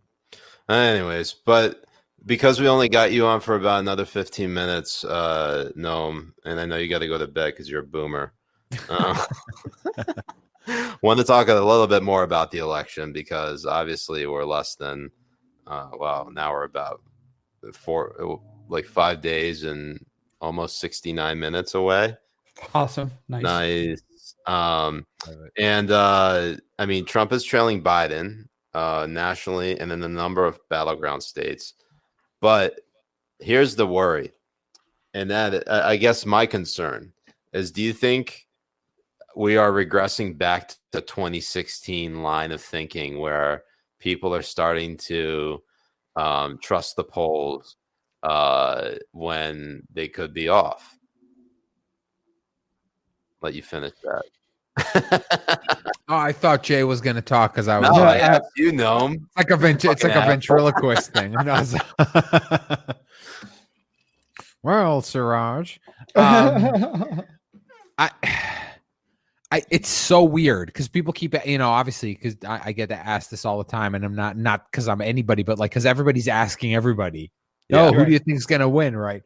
Anyways, but because we only got you on for about another 15 minutes, Noam, and I know you got to go to bed because you're a boomer. Want to talk a little bit more about the election, because obviously we're less than now we're about 5 days and almost 69 minutes away.
Awesome. Nice.
And I mean, Trump is trailing Biden nationally and in a number of battleground states. But here's the worry, and that I guess my concern is, do you think we are regressing back to the 2016 line of thinking where people are starting to trust the polls when they could be off? Let you finish that.
Oh, I thought Jay was going to talk because I was
I asked you, Noam.
It's like a ventriloquist thing. Well, Siraj, it's so weird because people keep, obviously, because I get to ask this all the time, and I'm not because I'm anybody, but because everybody's asking everybody, who do you think is going to win, right?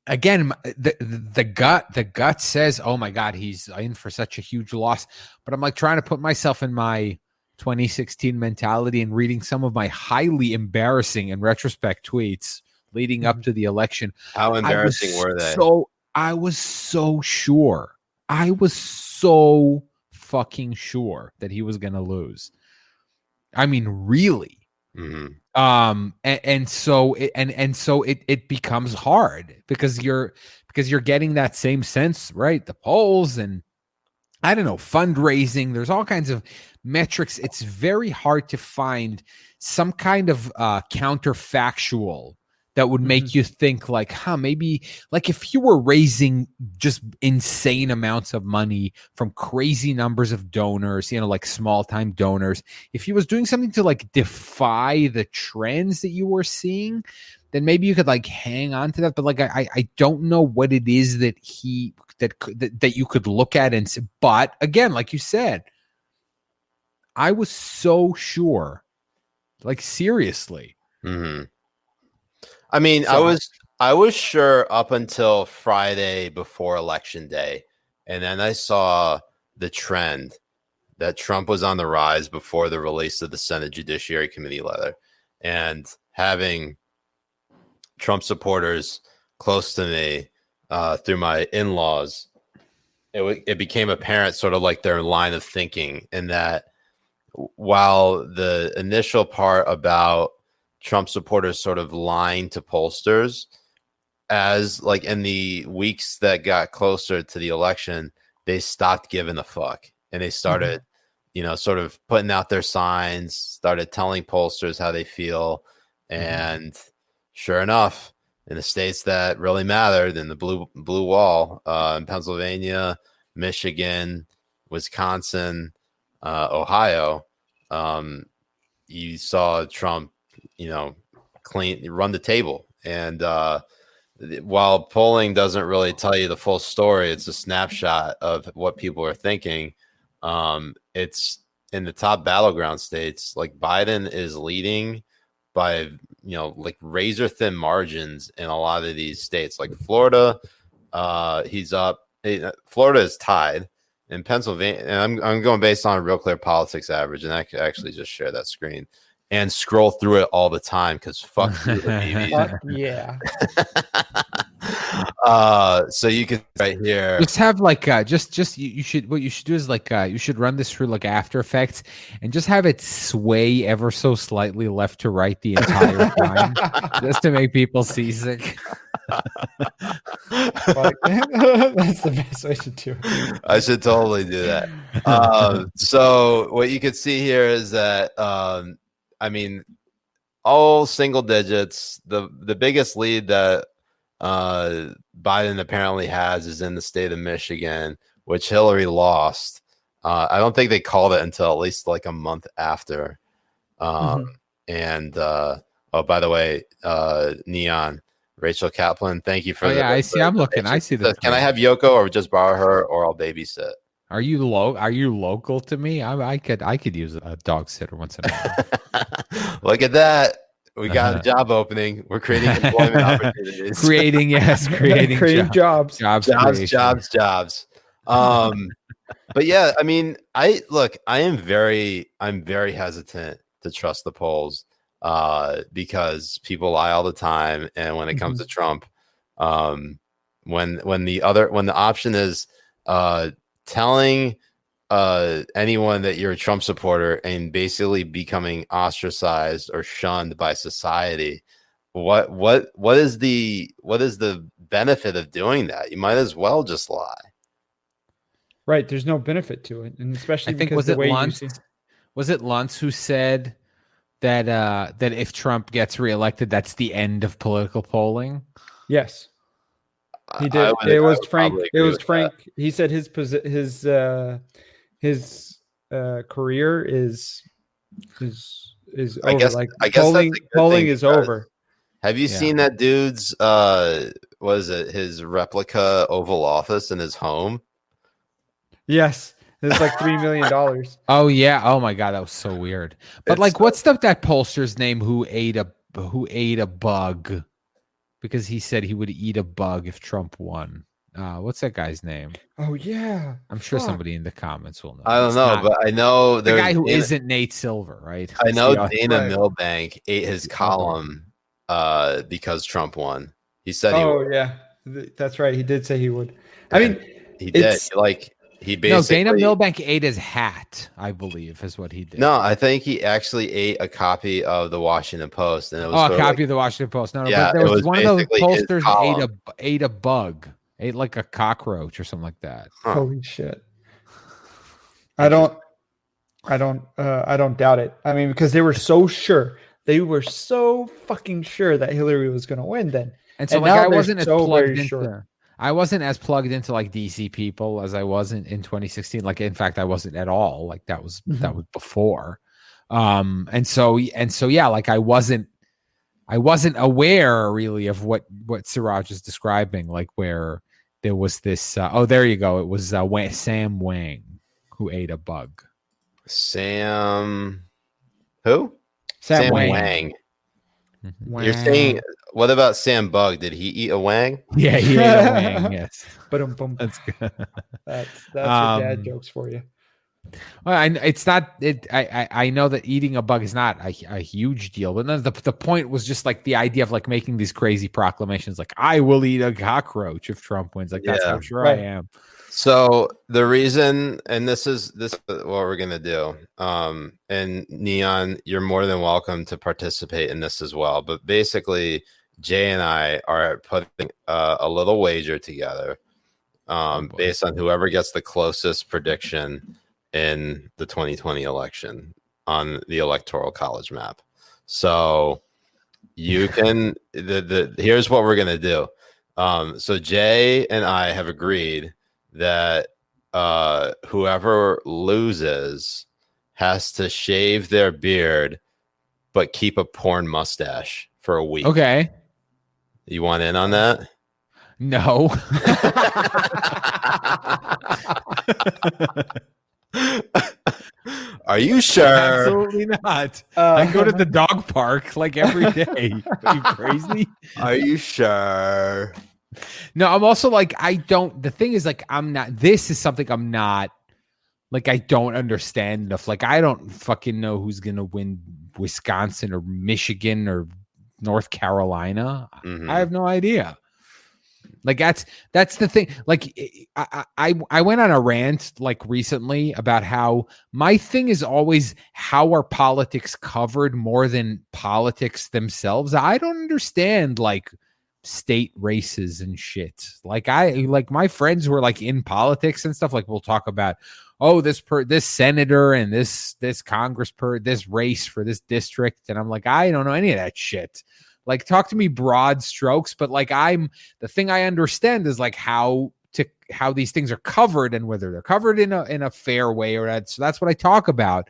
Again, the gut says, oh my God, he's in for such a huge loss. But I'm trying to put myself in my 2016 mentality and reading some of my highly embarrassing, in retrospect, tweets leading up to the election.
How embarrassing were they?
I was so sure. I was so fucking sure that he was going to lose. I mean, really.
Mm-hmm.
And so it becomes hard because you're getting that same sense, right? The polls and I don't know, fundraising, there's all kinds of metrics. It's very hard to find some kind of counterfactual that would make you think maybe if you were raising just insane amounts of money from crazy numbers of donors, small time donors, if he was doing something to defy the trends that you were seeing, then maybe you could hang on to that. But I don't know what it is that that you could look at and say. But again, like you said, I was so sure, seriously.
Mm-hmm. I mean, I I was sure up until Friday before Election Day, and then I saw the trend that Trump was on the rise before the release of the Senate Judiciary Committee letter, and having Trump supporters close to me through my in-laws, it became apparent sort of like their line of thinking, in that while the initial part about Trump supporters sort of lying to pollsters, as like in the weeks that got closer to the election, they stopped giving a fuck, and they started, sort of putting out their signs, started telling pollsters how they feel. And sure enough, in the states that really mattered, in the blue wall, in Pennsylvania, Michigan, Wisconsin, Ohio, you saw Trump, run the table. And while polling doesn't really tell you the full story, it's a snapshot of what people are thinking. It's in the top battleground states, like Biden is leading by, like razor thin margins in a lot of these states, like Florida. He's up. Florida is tied. In Pennsylvania, and I'm going based on a Real Clear Politics average, and I could actually just share that screen and scroll through it all the time, because fuck you, Habibis.
Yeah.
So you can right here
just have like you should do is like you should run this through like After Effects and just have it sway ever so slightly left to right the entire time, just to make people seasick.
That's the best way to do it.
I should totally do that. So what you can see here is that all single digits. The biggest lead that Biden apparently has is in the state of Michigan, which Hillary lost. I don't think they called it until at least like a month after. And by the way, Neon, Rachel Kaplan, thank you for
I see. I'm looking. I see this.
Can I have Yoko or just borrow her, or I'll babysit?
Are you local to me? I could use a dog sitter once in a while.
Look at that. We got a job opening. We're creating employment opportunities.
creating jobs.
Jobs. But yeah, I'm very hesitant to trust the polls, because people lie all the time. And when it comes to Trump, when the option is telling anyone that you're a Trump supporter and basically becoming ostracized or shunned by society, what is the benefit of doing that? You might as well just lie.
Right. There's no benefit to it, and especially
I think
because
was it Luntz who said that if Trump gets reelected, that's the end of political polling?
Yes. He did. It was Frank. He said his career is over. I guess polling is over.
Have you seen that dude's his replica Oval Office in his home?
Yes, it's like $3 million.
Oh yeah. Oh my God, that was so weird. But what's that pollster's name who ate a bug? Because he said he would eat a bug if Trump won. What's that guy's name?
Oh yeah,
I'm sure somebody in the comments will know.
I don't know, but I know
the guy who isn't Nate Silver, right?
I know Dana Milbank ate his column because Trump won. He said he would.
Yeah, that's right. He did say he would.
He did. He basically
Dana Milbank ate his hat, I believe, is what he did.
No, I think he actually ate a copy of the Washington Post, and it was
a copy of the Washington Post. No,
yeah,
but there was one of those posters
ate
a bug, ate like a cockroach or something like that.
Huh.
Holy shit! I don't doubt it. I mean, because they were so sure. They were so fucking sure that Hillary was going to win then.
And so I wasn't as plugged into. I wasn't as plugged into like DC people as I was in 2016. Like, in fact, I wasn't at all. Like that was before. And so yeah, like I wasn't aware really of what Siraj is describing, like where there was this. There you go. It was Sam Wang who ate a bug.
Sam, who?
Sam
Wang. You're saying, what about Sam Bug? Did he eat a wang?
Yeah, he ate a wang, yes.
Ba-dum-bum.
That's good.
That's your dad jokes for you.
Well, it's not. I know that eating a bug is not a huge deal, but then the point was just like the idea of like making these crazy proclamations, like I will eat a cockroach if Trump wins. Like that's how sure I am.
So the reason, and this is what we're gonna do. And Neon, you're more than welcome to participate in this as well. But basically, Jay and I are putting a little wager together, based on whoever gets the closest prediction in the 2020 election on the Electoral College map. So you can here's what we're gonna do. So Jay and I have agreed that whoever loses has to shave their beard but keep a porn mustache for a week.
Okay.
You want in on that?
No.
Are you sure?
Absolutely not. I go to the dog park like every day. Are you crazy?
Are you sure?
No, I'm also like, the thing is like, this is something I'm not, like, I don't understand enough. Like, I don't fucking know who's going to win Wisconsin or Michigan or North Carolina.
Mm-hmm.
I have no idea. Like, that's the thing. Like, I went on a rant like recently about how my thing is always how are politics covered more than politics themselves. I don't understand like state races and shit. Like my friends who are like in politics and stuff, like we'll talk about, oh, this senator and this this race for this district. And I'm like, I don't know any of that shit. Like, talk to me broad strokes, but like the thing I understand is like how these things are covered and whether they're covered in a fair way or not. So that's what I talk about.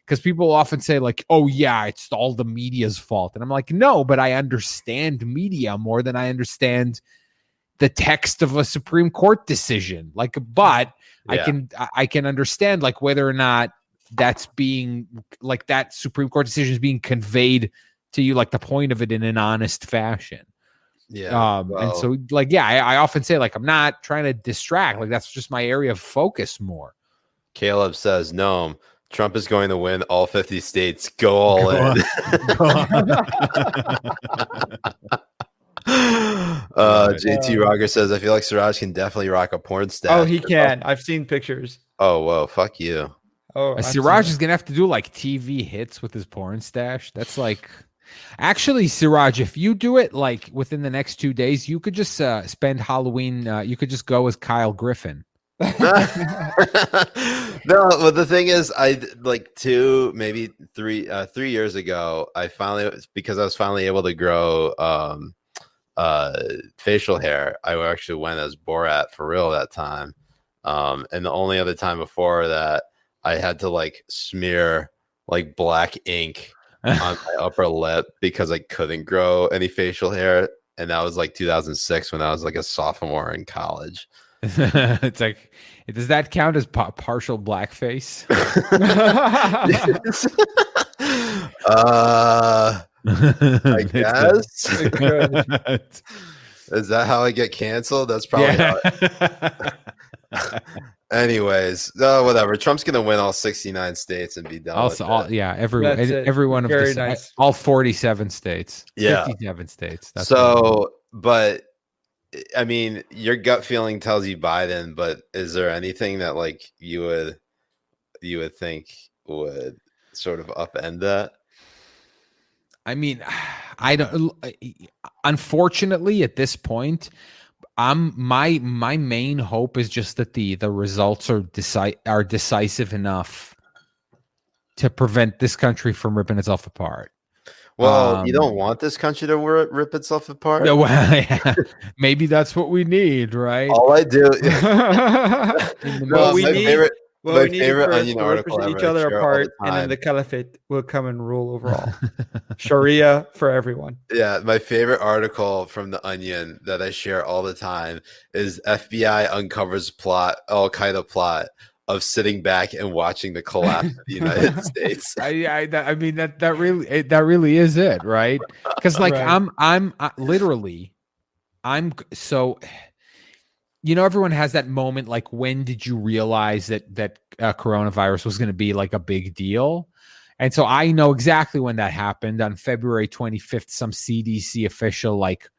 Because people often say like, oh yeah, it's all the media's fault. And I'm like, no, but I understand media more than I understand the text of a Supreme Court decision. Like, but yeah. I can understand like whether or not that's being like that Supreme Court decision is being conveyed to you, like the point of it in an honest fashion.
Yeah.
And so like, yeah, I often say like, I'm not trying to distract. Like that's just my area of focus more.
Caleb says, no, Trump is going to win all 50 states. Go all in. JT Roger says, I feel like Siraj can definitely rock a porn stash.
Oh, he can. I've seen pictures.
Oh, whoa. Fuck you.
Oh,
Siraj is going to have to do like TV hits with his porn stash. That's like, actually, Siraj, if you do it like within the next 2 days, you could just spend Halloween. You could just go as Kyle Griffin.
No, but the thing is, I like 2, maybe 3 years ago, because I was finally able to grow facial hair. I actually went as Borat for real that time. And the only other time before that, I had to like smear like black ink on my upper lip because I couldn't grow any facial hair. And that was like 2006 when I was like a sophomore in college.
It's like, does that count as partial blackface?
I guess. Is that how I get canceled? That's probably how Anyways, whatever. Trump's gonna win all 69 states and be done.
Also, every one of
Very
the
nice.
all 47 states.
Yeah,
57 states. That's
so, but I mean, your gut feeling tells you Biden, but is there anything that like you would think would sort of upend that?
I mean, I don't. Unfortunately, at this point, my main hope is just that the results are decisive enough to prevent this country from ripping itself apart.
Well, you don't want this country to rip itself apart.
No, well, yeah. Maybe that's what we need, right?
All I do.
We need
onion article
each other apart, and then the caliphate will come and rule over all. Sharia for everyone.
Yeah, my favorite article from the Onion that I share all the time is FBI uncovers Al Qaeda plot of sitting back and watching the collapse of the United States.
I mean that really is it, right? Because like
Right.
I'm so, you know, everyone has that moment, like, when did you realize that coronavirus was going to be like a big deal? And so I know exactly when that happened. On February 25th, some CDC official, like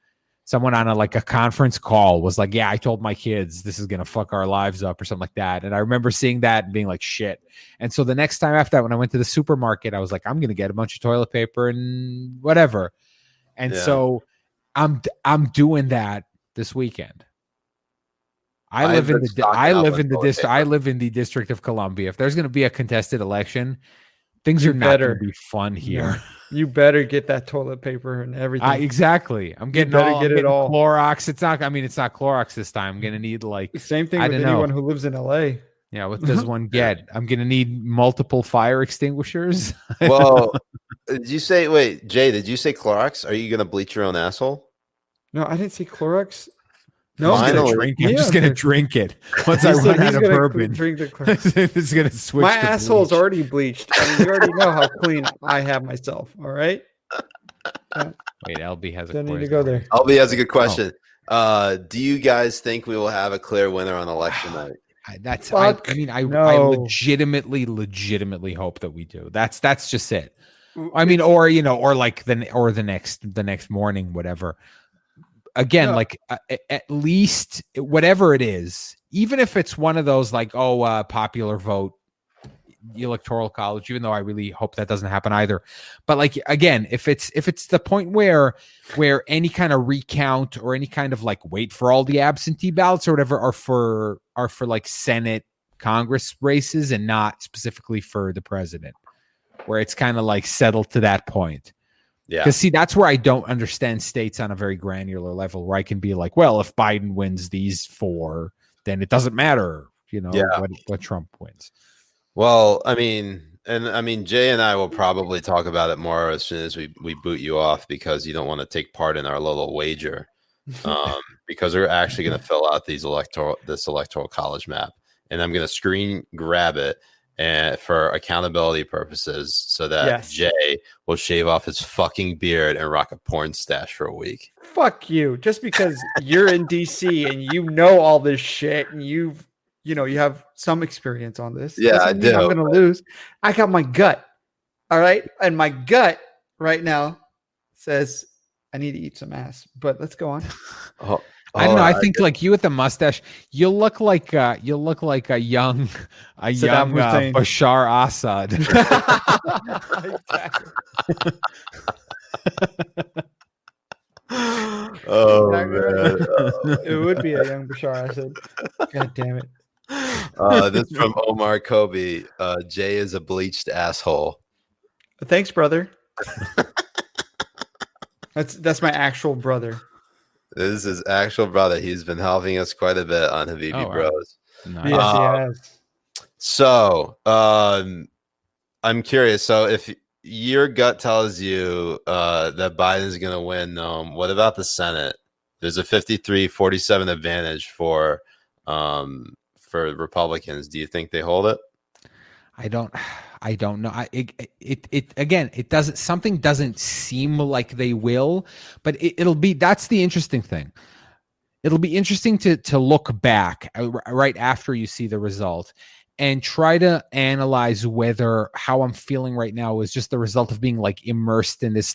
someone on a conference call, was like, yeah, I told my kids this is going to fuck our lives up or something like that. And I remember seeing that and being like, shit. And so the next time after that, when I went to the supermarket, I was like, I'm going to get a bunch of toilet paper and whatever. And so I'm doing that this weekend. I live in the District of Columbia. If there's going to be a contested election, things are not going to be fun here.
No. You better get that toilet paper and everything.
Exactly. I'm getting it all. Clorox. It's not Clorox this time. I'm going to need
same thing with anyone who lives in LA.
Yeah. What does one get? I'm going to need multiple fire extinguishers.
Well, did you say, wait, Jay, did you say Clorox? Are you going to bleach your own asshole?
No, I didn't say Clorox. No,
I'm just going to drink it. Once I run out of bourbon,
drink the Clorox.
It's going to switch.
My asshole's already bleached. I mean, you already know how clean I have myself. All right.
Wait, LB has a
Don't
question.
need to go there.
LB has a good question. Do you guys think we will have a clear winner on election night?
I legitimately hope that we do. That's just it. I mean, or the next morning, whatever. Again, at least whatever it is, even if it's one of those popular vote, electoral college, even though I really hope that doesn't happen either. But again, if it's the point where any kind of recount or any kind of wait for all the absentee ballots or whatever are for Senate, Congress races and not specifically for the president, where it's kind of settled to that point.
Yeah.
Because see, that's where I don't understand states on a very granular level, where I can be like, well, if Biden wins these 4, then it doesn't matter, what Trump wins.
Well, I mean, Jay and I will probably talk about it more as soon as we boot you off, because you don't want to take part in our little wager, because we're actually going to fill out this electoral college map, and I'm going to screen grab it and for accountability purposes, so that Jay will shave off his fucking beard and rock a porn stash for a week.
Fuck you! Just because you're in DC and you know all this shit and you have some experience on this.
Yeah, I do.
I'm going to lose. I got my gut. All right, and my gut right now says I need to eat some ass. But let's go on.
I don't know. I think you with the mustache, you'll look like a young Bashar Assad.
Oh man,
it would be a young Bashar Assad. God damn it.
This from Omar Kobe. Jay is a bleached asshole.
Thanks, brother. That's my actual brother.
This is his actual brother. He's been helping us quite a bit on Habibi Bros.
Nice.
Yes, he has.
So, I'm curious. So, if your gut tells you that Biden's going to win, what about the Senate? There's a 53-47 advantage for Republicans. Do you think they hold it?
I don't know. Something doesn't seem like they will, but that's the interesting thing. It'll be interesting to look back right after you see the result and try to analyze whether how I'm feeling right now is just the result of being immersed in this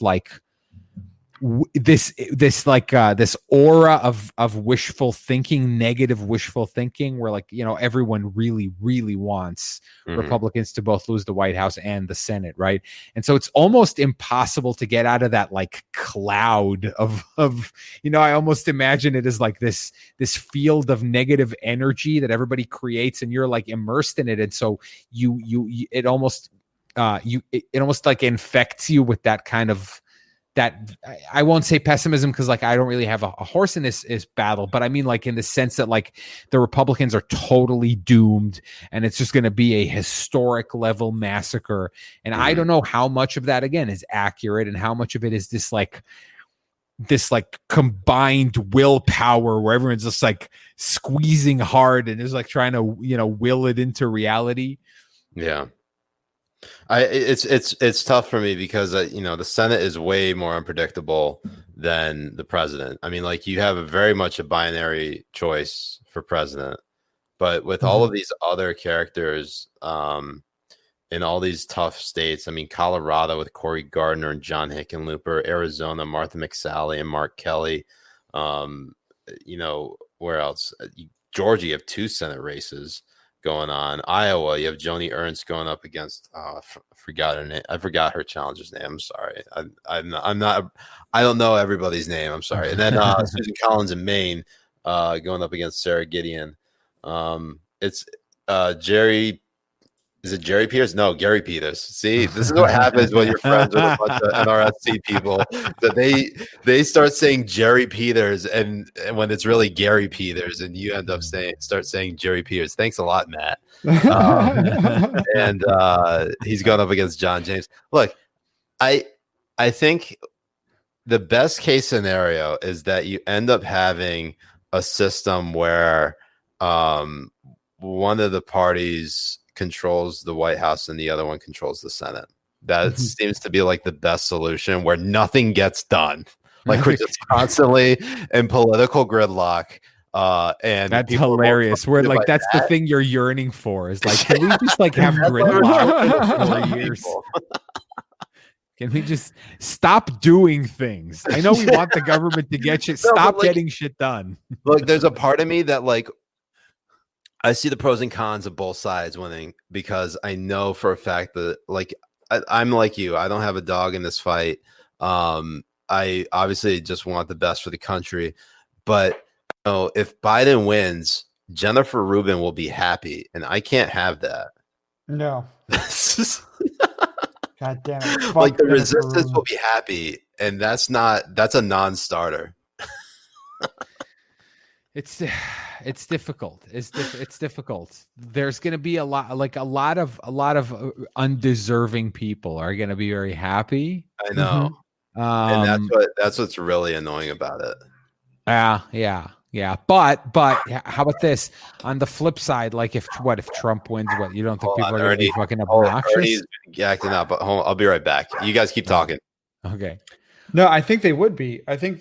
this aura of wishful thinking, negative wishful thinking, where everyone really wants Republicans to both lose the White House and the Senate, right? And so it's almost impossible to get out of that cloud of I almost imagine it as this field of negative energy that everybody creates, and you're immersed in it, and so it almost infects you with that kind of. That I won't say pessimism, because I don't really have a horse in this battle, but I mean in the sense that the Republicans are totally doomed and it's just going to be a historic level massacre. And I don't know how much of that again is accurate and how much of it is this this like combined willpower where everyone's just like squeezing hard and is like trying to, you know, will it into reality.
Yeah. It's tough for me because you know, the Senate is way more unpredictable than the president. I mean, like, you have very much a binary choice for president, but with all of these other characters in all these tough states, I mean, Colorado with Cory Gardner and John Hickenlooper, Arizona, Martha McSally and Mark Kelly, you know, where else? Georgia, you have 2 Senate races going on. Iowa, you have Joni Ernst going up against I forgot her name. I forgot her challenger's name. I'm sorry. I don't know everybody's name. I'm sorry. And then Susan Collins in Maine going up against Sarah Gideon. It's Jerry. Is it Jerry Peters? No, Gary Peters. See, this is what happens when you're friends with a bunch of NRSC people. That they start saying Jerry Peters, and when it's really Gary Peters, and you end up start saying Jerry Peters. Thanks a lot, Matt. And he's going up against John James. Look, I think the best case scenario is that you end up having a system where one of the parties controls the White House and the other one controls the Senate. That seems to be like the best solution, where nothing gets done. Like, we're just constantly in political gridlock. And
that's hilarious. Where like that's the thing you're yearning for, is like, can we just like have gridlock for 4 years? Can we just stop doing things? I know we want the government to get shit. Stop getting shit done.
Look, there's a part of me that, like, I see the pros and cons of both sides winning, because I know for a fact that, like, I'm like you. I don't have a dog in this fight. I obviously just want the best for the country. But, you know, if Biden wins, Jennifer Rubin will be happy, and I can't have that.
No. God damn it. Fuck
Like, the
Jennifer
resistance
Rubin.
will be happy, and that's a non-starter.
It's difficult. It's difficult. There's going to be a lot of undeserving people are going to be very happy.
I know. And that's what's really annoying about it.
Yeah. But how about this? On the flip side, like, if Trump wins, you don't think people are going to be fucking obnoxious?
Ernie's acting up, but I'll be right back. You guys keep talking.
Okay.
No, I think they would be. I think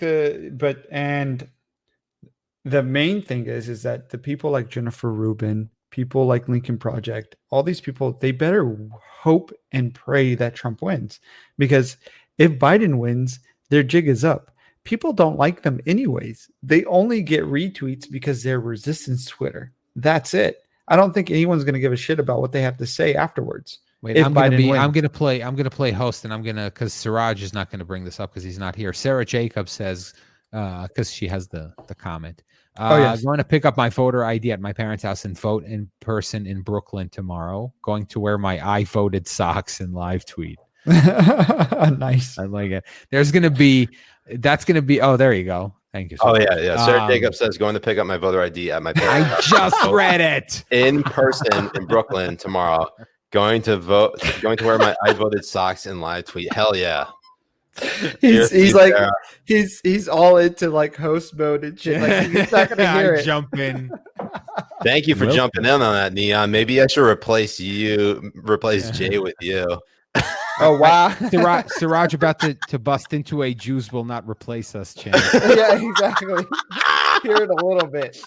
the main thing is that the people like Jennifer Rubin, people like Lincoln Project, all these people, they better hope and pray that Trump wins, because if Biden wins, their jig is up. People don't like them anyways. They only get retweets because they're resistance Twitter. That's it. I don't think anyone's going to give a shit about what they have to say afterwards.
Wait, I'm gonna play host, and because Siraj is not gonna bring this up because he's not here. Sarah Jacob says, because she has the comment. I'm going to pick up my voter ID at my parents' house and vote in person in Brooklyn tomorrow. Going to wear my I voted socks and live tweet.
Nice.
I like it. That's going to be. Oh, there you go. Thank you.
Oh yeah. Sarah Jacob says, going to pick up my voter ID at my parents' house.
I just read it.
In person in Brooklyn tomorrow. Going to wear my I voted socks and live tweet. Hell yeah.
He's like he's all into like host mode and shit. Like, he's not gonna hear it.
Jump in.
Thank you for jumping in on that, Neon. Maybe I should replace Jay with you.
Oh wow.
Siraj about to bust into a Jews will not replace us channel.
Yeah, exactly. Hear it a little bit.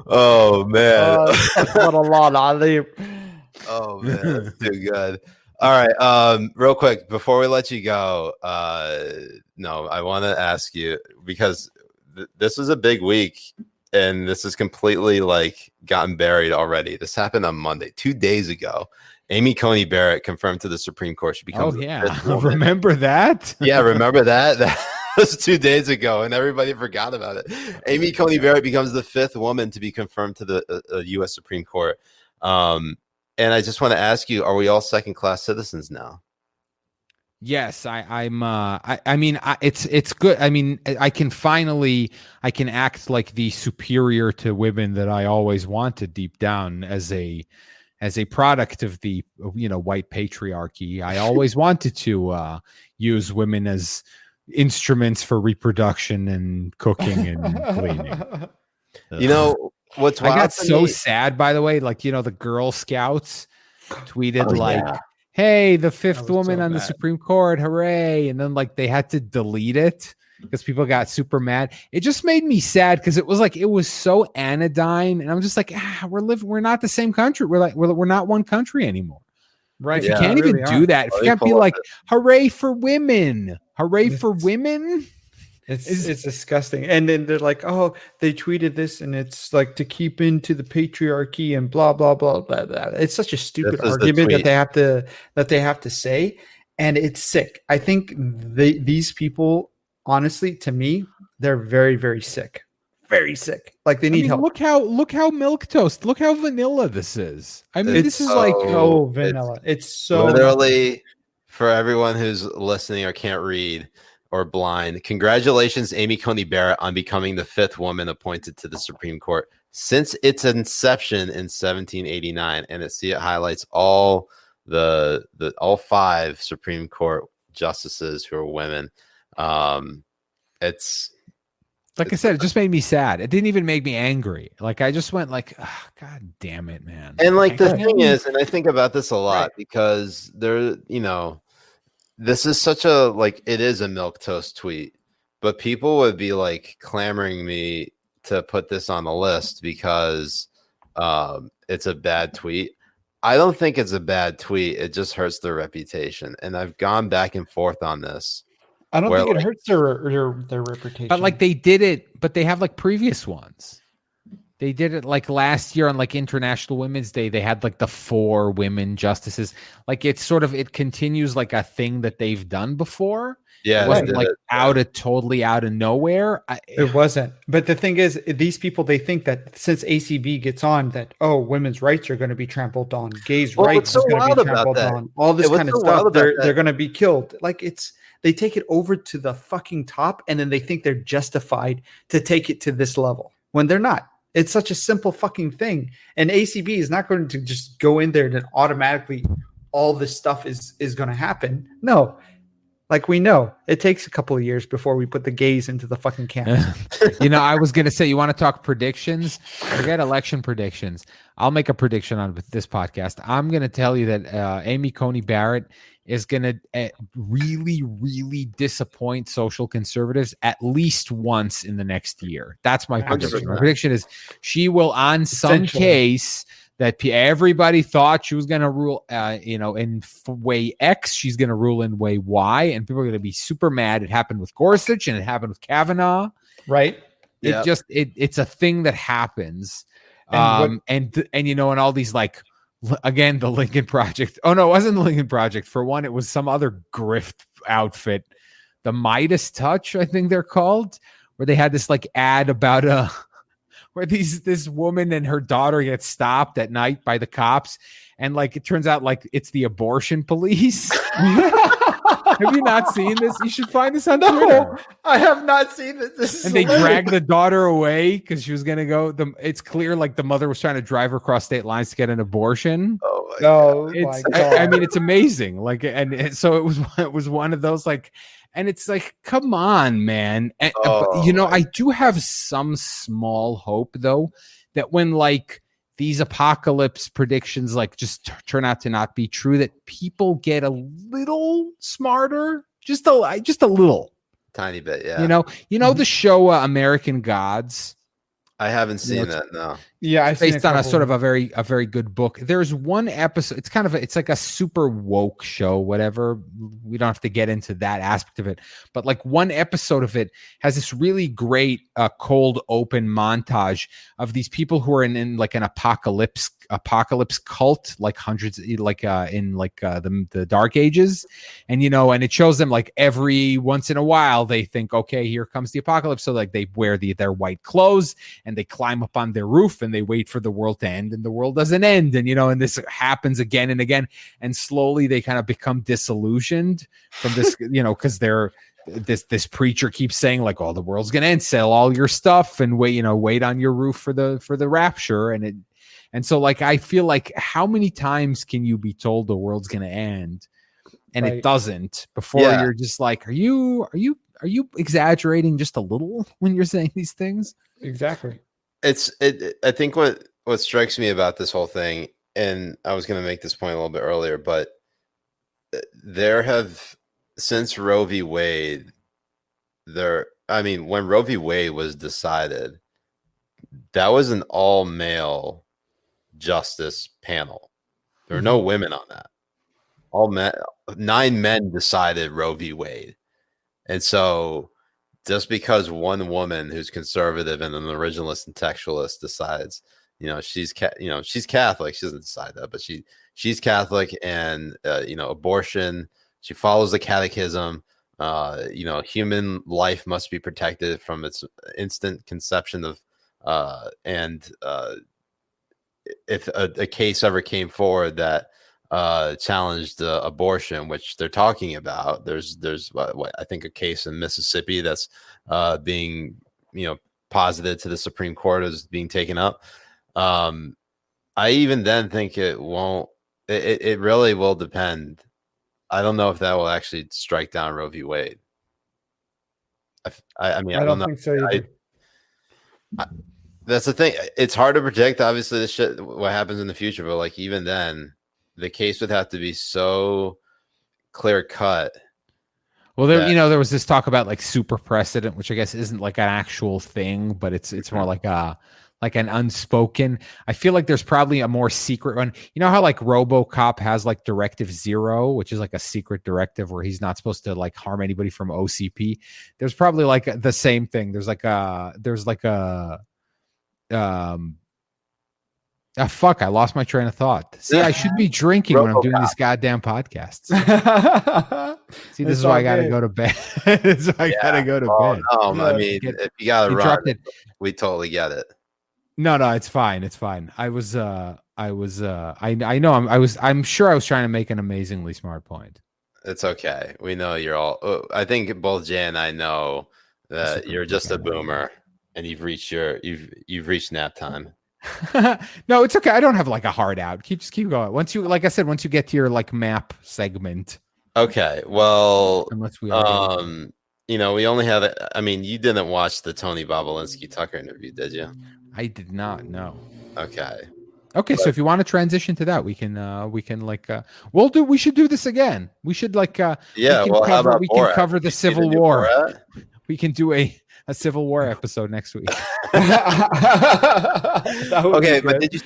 Oh man.
What a lot I leave.
Oh man, that's too good. All right. Real quick before we let you go, no, I want to ask you, because this is a big week, and this is completely like gotten buried already. This happened on Monday, 2 days ago. Amy Coney Barrett confirmed to the Supreme Court she becomes.
Oh yeah, remember that?
Yeah, remember that? That was 2 days ago, and everybody forgot about it. Amy Coney Barrett becomes the 5th woman to be confirmed to the U.S. Supreme Court. And I just want to ask you: are we all second-class citizens now?
Yes, I'm. I mean, it's good. I mean, I can act like the superior to women that I always wanted deep down as a as a product of the white patriarchy, I always wanted to use women as instruments for reproduction and cooking and cleaning.
What's
I
wild
got
to
so
me-
sad, by the way. Like, the Girl Scouts tweeted hey, the fifth woman on the Supreme Court, hooray. And then they had to delete it because people got super mad. It just made me sad because it was so anodyne. And I'm just like, we're not the same country. We're not one country anymore.
Right.
If you can't even do that, if you can't be like, hooray for women, hooray for women.
It's disgusting. And then they're like, oh, they tweeted this and it's like to keep into the patriarchy and blah, blah, blah, blah, blah. It's such a stupid argument that they have to say. And it's sick. I think these people, honestly, to me, they're very, very sick. Very sick. Like they need help.
Look how milquetoast. Look how vanilla this is. I mean, this is
so vanilla. It's so
literally for everyone who's listening or can't read or blind. Congratulations, Amy Coney Barrett, on becoming the fifth woman appointed to the Supreme Court since its inception in 1789. And it highlights all all five Supreme Court justices who are women. It's
like I said, it just made me sad. It didn't even make me angry. Like I just went like, oh, God damn it, man.
And the thing is, and I think about this a lot because this is such a it is a milquetoast tweet, but people would be clamoring me to put this on the list because it's a bad tweet. I don't think it's a bad tweet. It just hurts their reputation. And I've gone back and forth on this.
I don't think it hurts their reputation.
But they did it, but they have previous ones. They did it last year on International Women's Day. They had the 4 women justices. It continues a thing that they've done before.
Yeah,
it wasn't totally out of nowhere.
It wasn't. But the thing is, these people, they think that since ACB gets on, that women's rights are going to be trampled on, gays' rights are going to be trampled on, all this kind of stuff. They're going to be killed. They take it over to the fucking top, and then they think they're justified to take it to this level when they're not. It's such a simple fucking thing. And ACB is not going to just go in there and then automatically all this stuff is going to happen. No. We know it takes a couple of years before we put the gays into the fucking camp.
I was going to say, you want to talk predictions? Forget election predictions. I'll make a prediction on this podcast. I'm going to tell you that Amy Coney Barrett is going to really, really disappoint social conservatives at least once in the next year. That's my prediction. My prediction is she will, on some case that everybody thought she was going to rule, in way X, she's going to rule in way Y, and people are going to be super mad. It happened with Gorsuch and it happened with Kavanaugh.
Right.
It's a thing that happens. And all these again, the Lincoln Project. Oh no, it wasn't the Lincoln Project. For one, it was some other grift outfit, the Midas Touch, I think they're called, where they had this ad about where this woman and her daughter get stopped at night by the cops, and it turns out it's the abortion police. Have you not seen this? You should find this on Twitter.
I have not seen this.
And they drag the daughter away because she was going to go. It's clear the mother was trying to drive her across state lines to get an abortion.
Oh my
God.
I mean, it's amazing. So it was one of those and it's come on, man. And, I do have some small hope though that when these apocalypse predictions just turn out to not be true, that people get a little smarter, just a little
tiny bit. Yeah.
The show American Gods.
I haven't seen that. No.
Yeah, I've
based on a sort of a very good book. There's one episode. It's like a super woke show. Whatever. We don't have to get into that aspect of it. But one episode of it has this really great cold open montage of these people who are in an apocalypse cult, hundreds, in the Dark Ages, and and it shows them every once in a while they think, okay, here comes the apocalypse. So they wear their white clothes and they climb up on their roof and they wait for the world to end, and the world doesn't end. And, and this happens again and again. And slowly they kind of become disillusioned from this, because they're, this preacher keeps saying oh, the world's going to end, sell all your stuff and wait on your roof for the rapture. And And so like I feel like how many times can you be told the world's going to end and it doesn't before you're just like, are you exaggerating just a little when you're saying these things?
Exactly.
I think what strikes me about this whole thing, and I was going to make this point a little bit earlier, but there have, since Roe v. Wade, when Roe v. Wade was decided, that was an all-male justice panel. There were no women on that. All men, 9 men decided Roe v. Wade. And so just because one woman who's conservative and an originalist and textualist decides, she's Catholic, she doesn't decide that, but she's Catholic, and abortion, she follows the catechism, human life must be protected from its instant conception of and if a case ever came forward that challenged abortion, which they're talking about, there's what I think a case in Mississippi that's being posited to the Supreme Court as being taken up. I even then think it won't. It really will depend. I don't know if that will actually strike down Roe v. Wade. I don't know.
Think so either.
That's the thing. It's hard to predict, obviously, this shit, what happens in the future, but like even then, the case would have to be so clear cut.
Well, there was this talk about like super precedent, which I guess isn't like an actual thing, but it's more like an unspoken. I feel like there's probably a more secret one. You know how like RoboCop has like Directive 0, which is like a secret directive where he's not supposed to like harm anybody from OCP. There's probably like the same thing. There's like a fuck, I lost my train of thought. See, I should be drinking when I'm doing these goddamn podcasts. See, this is why I gotta go to bed. This is why I gotta go to bed.
I mean, if you gotta run, we totally get it.
No, it's fine. It's fine. I'm sure I was trying to make an amazingly smart point.
It's okay. We know you're all, I think both Jay and I know that you're just a boomer and you've reached nap time.
No, it's okay. I don't have like a hard out. Just keep going. Once you get to your like map segment.
Okay. Well,
unless we
we only have you didn't watch the Tony Bobolinsky Tucker interview, did you?
I did not know.
Okay.
So if you want to transition to that, we should do this again. We should we can cover the Civil War. We can do a Civil War episode next week.
Okay, but did you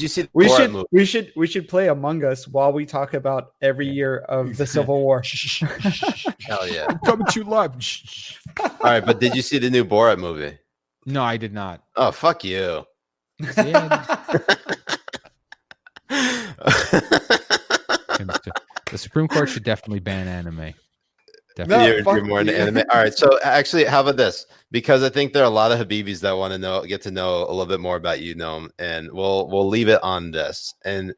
see the movie?
We should play Among Us while we talk about every year of the Civil War.
Hell yeah.
I'm coming to you live.
All right, but did you see the new Borat movie?
No, I did not.
Oh, fuck you.
The Supreme Court should definitely ban anime.
Definitely. You're more into anime. All right. So actually, how about this? Because I think there are a lot of Habibis that want to get to know a little bit more about you, Noam, and we'll leave it on this. And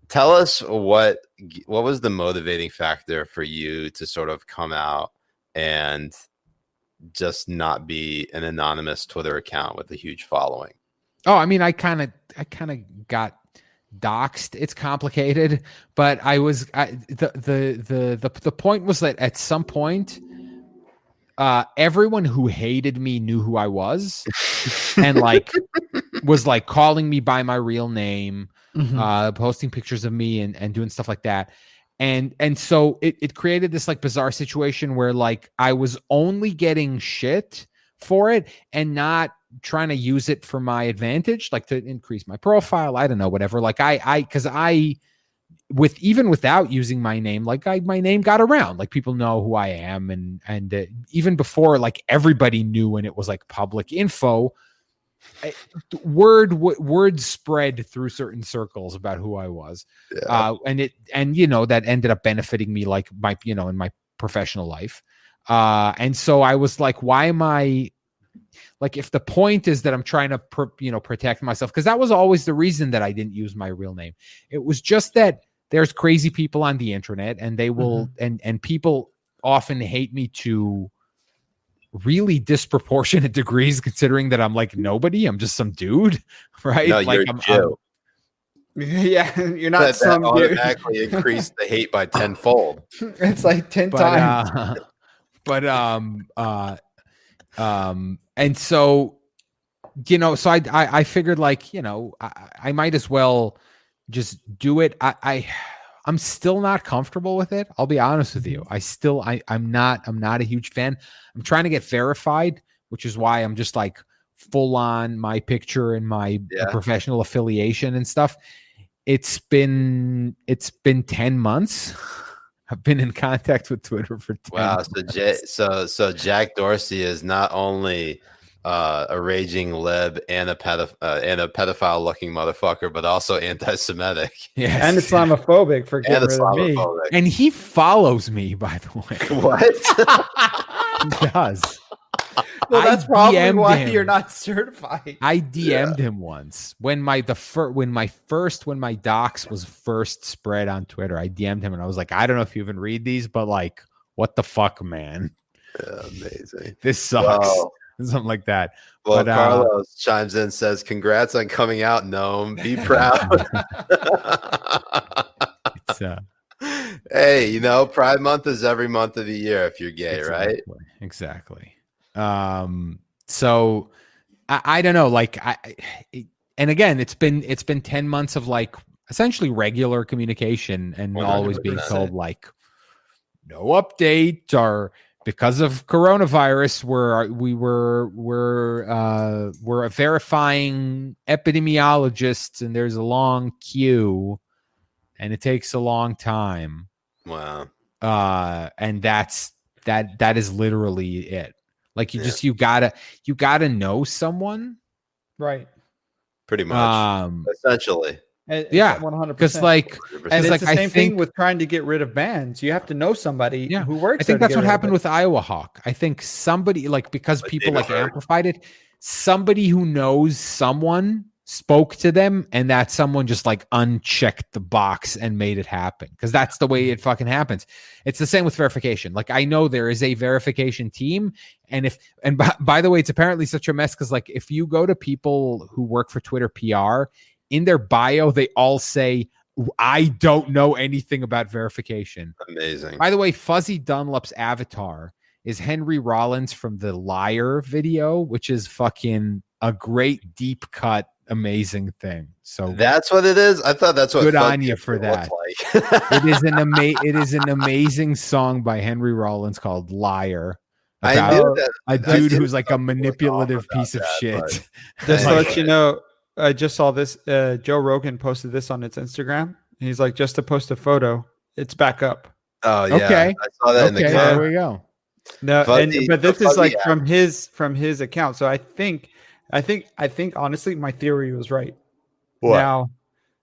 tell us what was the motivating factor for you to sort of come out and just not be an anonymous Twitter account with a huge following?
Oh, I mean, I kind of got doxed. It's complicated, but the point was that at some point, everyone who hated me knew who I was, and like was like calling me by my real name, posting pictures of me and doing stuff like that. And so it created this like bizarre situation where like I was only getting shit for it and not trying to use it for my advantage, like to increase my profile. I don't know, whatever. Like even without using my name, like my name got around, like people know who I am. And even before like everybody knew when it was like public info, word spread through certain circles about who I was. Yeah. And that ended up benefiting me like in my professional life. And so I was like, why am I like, if the point is that I'm trying to protect myself, because that was always the reason that I didn't use my real name. It was just that there's crazy people on the internet and they will, and people often hate me to really disproportionate degrees, considering that I'm like nobody. I'm just some dude, right?
No,
like
you're Joe.
Yeah, you're not
that
some dude.
automatically increased the hate by tenfold.
It's like 10 times.
And so, so I figured like, I might as well just do it. I'm still not comfortable with it. I'll be honest with you. I'm not a huge fan. I'm trying to get verified, which is why I'm just like full on my picture and my professional affiliation and stuff. It's been 10 months. I've been in contact with Twitter for 10 months.
So Jack Dorsey is not only a raging lib and a pedophile looking motherfucker, but also anti-Semitic.
Yes.
And Islamophobic for getting rid of me.
And he follows me, by the way.
What?
He does.
Well, that's probably why you're not certified.
I DM'd him once when my docs was first spread on Twitter. I DM'd him and I was like, I don't know if you even read these, but like, what the fuck, man?
Yeah, amazing.
This sucks. Wow. Something like that.
Well, Carlos chimes in and says, "Congrats on coming out, Noam. Be proud." Hey, Pride Month is every month of the year if you're gay, right?
Exactly. So I don't know, like and again, it's been 10 months of like essentially regular communication and 100%. Always being told like no update or because of coronavirus, we're verifying epidemiologists and there's a long queue and it takes a long time.
Wow.
And that is literally it. Like you gotta know someone,
right?
Pretty much, essentially.
Yeah,
100%.
Because it's
the same thing with trying to get rid of bans. You have to know somebody who works.
I think that's what happened with Iowa Hawk. I think somebody because people amplified it. Somebody who knows someone spoke to them, and that someone just like unchecked the box and made it happen. Because that's the way it fucking happens. It's the same with verification. Like I know there is a verification team, and by the way, it's apparently such a mess because like if you go to people who work for Twitter PR. In their bio, they all say, I don't know anything about verification.
Amazing.
By the way, Fuzzy Dunlop's avatar is Henry Rollins from the Liar video, which is fucking a great deep cut, amazing thing. So
that's what it is. I thought that's what.
Good on you for that. Like. It is an amazing song by Henry Rollins called Liar.
I knew that.
A dude who's like a manipulative piece of shit.
Just to let you know. I just saw this. Joe Rogan posted this on its Instagram. He's like, just to post a photo, it's back up.
Oh yeah,
okay.
I saw that in the comment.
There we go.
No, but this is like from his account. So I think honestly, my theory was right.
What?
Now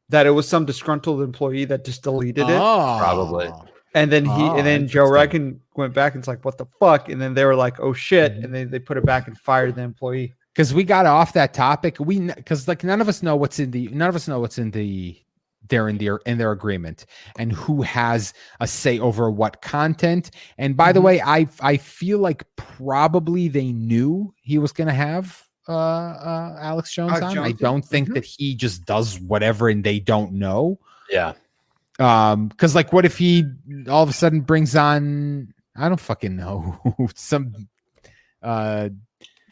that it was some disgruntled employee that just deleted it,
probably.
And then Joe Rogan went back and it's like, what the fuck? And then they were like, oh shit, and then they put it back and fired the employee.
Because we got off that topic, because like none of us know what's in their agreement and who has a say over what content. And by the way, I feel like probably they knew he was going to have Alex Jones on. I don't think that he just does whatever and they don't know.
Yeah.
Because like, what if he all of a sudden brings on? I don't fucking know some.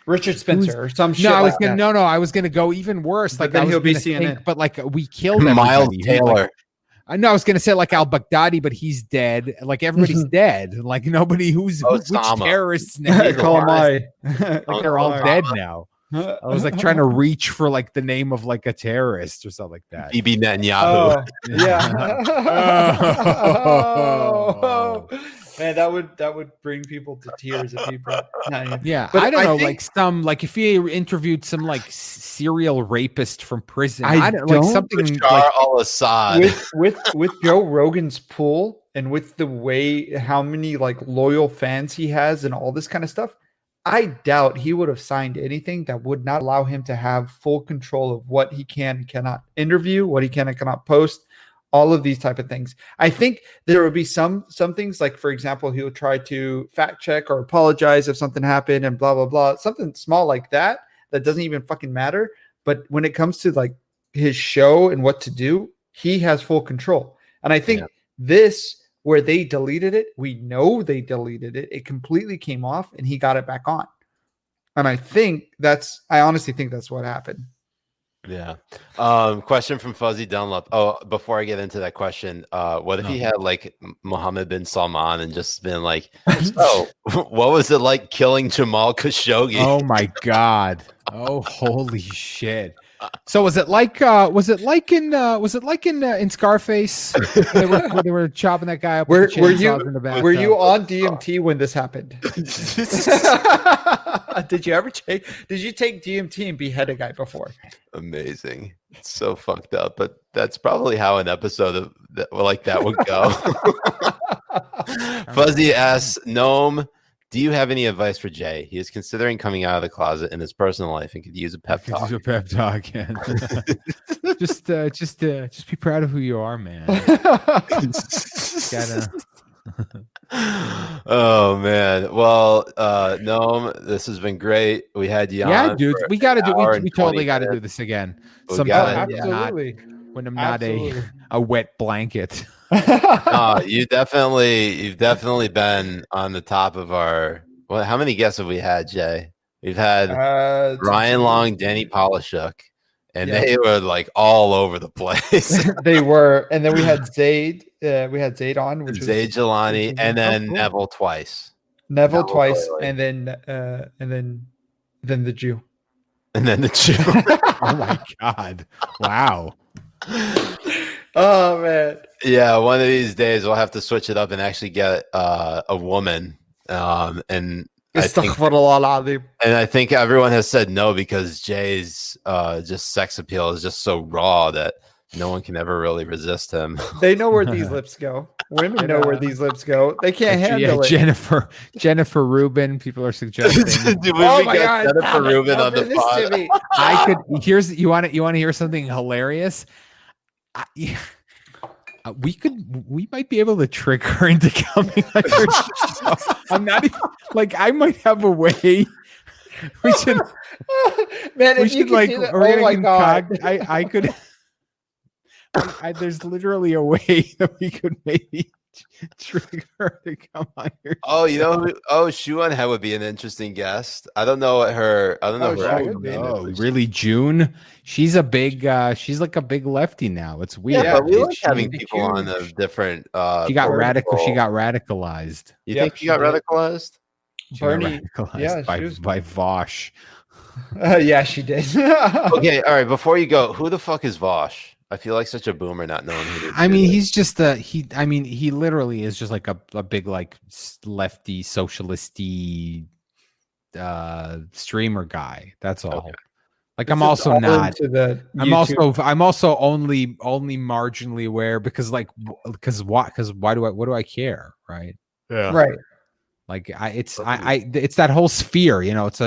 Richard Spencer or some shit.
I was gonna go even worse.
But then he'll be CNN.
But like we killed
Miles Taylor.
I know I was gonna say like Al Baghdadi, but he's dead. Like everybody's dead. Like nobody which terrorists now.
Like
they're all dead now. I was like trying to reach for like the name of like a terrorist or something like that.
Bibi Netanyahu.
Man, that would bring people to tears if people.
Yeah, but I don't know. Like if you interviewed some like serial rapist from prison, I don't like something
Bashar al-Assad
with Joe Rogan's pool and with the way how many like loyal fans he has and all this kind of stuff. I doubt he would have signed anything that would not allow him to have full control of what he can and cannot interview, what he can and cannot post. All of these type of things. I think there will be some things like, for example, he'll try to fact check or apologize if something happened and blah, blah, blah. Something small like that doesn't even fucking matter. But when it comes to like his show and what to do, he has full control. And I think this, where they deleted it, we know they deleted it. It completely came off and he got it back on. And I honestly think that's what happened.
Yeah. Question from Fuzzy Dunlop. Oh, before I get into that question, what if he had like Mohammed bin Salman and just been like, so what was it like killing Jamal Khashoggi?
Oh my God. Oh, holy shit. So was it like in Scarface where they were chopping that guy up?
Were
with the
you
chainsaws in the bathtub?
were you on DMT when this happened? Did you take DMT and behead a guy before?
Amazing. It's so fucked up, but that's probably how an episode of that would go. Fuzzy asks, Noam, do you have any advice for Jay? He is considering coming out of the closet in his personal life and could use a pep talk.
Use a pep talk. Yeah. just be proud of who you are, man.
Oh man. Well, Noam, this has been great. We had you on.
Dude, we totally got to do this again.
Absolutely.
When I'm not a wet blanket.
You've definitely been on the top of our. Well, how many guests have we had, Jay? We've had Ryan Long, Danny Polishuk, and they were like all over the place.
They were, and then we had Zaid. We had Zaid on, which
Zaid
was
Jelani, and then Neville twice.
Neville twice, and then the Jew.
And then the Jew.
Oh my God! Wow.
Oh man.
Yeah, one of these days we'll have to switch it up and actually get a woman. And I think everyone has said no because Jay's just sex appeal is just so raw that no one can ever really resist him.
They know where these lips go. Women know where these lips go. They can't handle it.
Jennifer Rubin. People are suggesting.
Dude, my God, Jennifer Rubin on the pod.
I could. You want to hear something hilarious? We might be able to trick her into coming on your show. I'm not even like I might have a way. We should,
man. If you could do oh my God!
I could. There's literally a way that we could maybe trick her to come on your show.
Oh, you know, Shuan He would be an interesting guest. I don't know what her. I don't know her actual name is.
Really, June? She's a big. She's like a big lefty now. It's weird.
Yeah, but we like having people on of different.
She got radical. She got radicalized.
You think she got radicalized?
Bernie,
by Vosh.
Yeah, she did.
Okay, all right. Before you go, who the fuck is Vosh? I feel like such a boomer not knowing who.
He's just he literally is just like a big like lefty socialisty streamer guy. That's all. Okay. Like I'm also not. I'm also only marginally aware because what do I care, right?
Yeah.
Right.
Like it's that whole sphere, you know. It's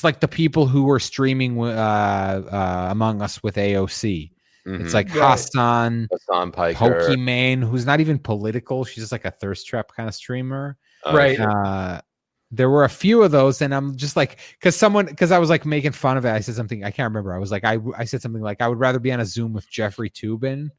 like the people who were streaming Among Us with AOC. Mm-hmm. It's like Hassan
Piker,
Pokimane, who's not even political. She's just like a thirst trap kind of streamer.
Right.
There were a few of those, and I'm just like, because I was like making fun of it. I said something, I can't remember. I was like, I said something like, I would rather be on a Zoom with Jeffrey Toobin.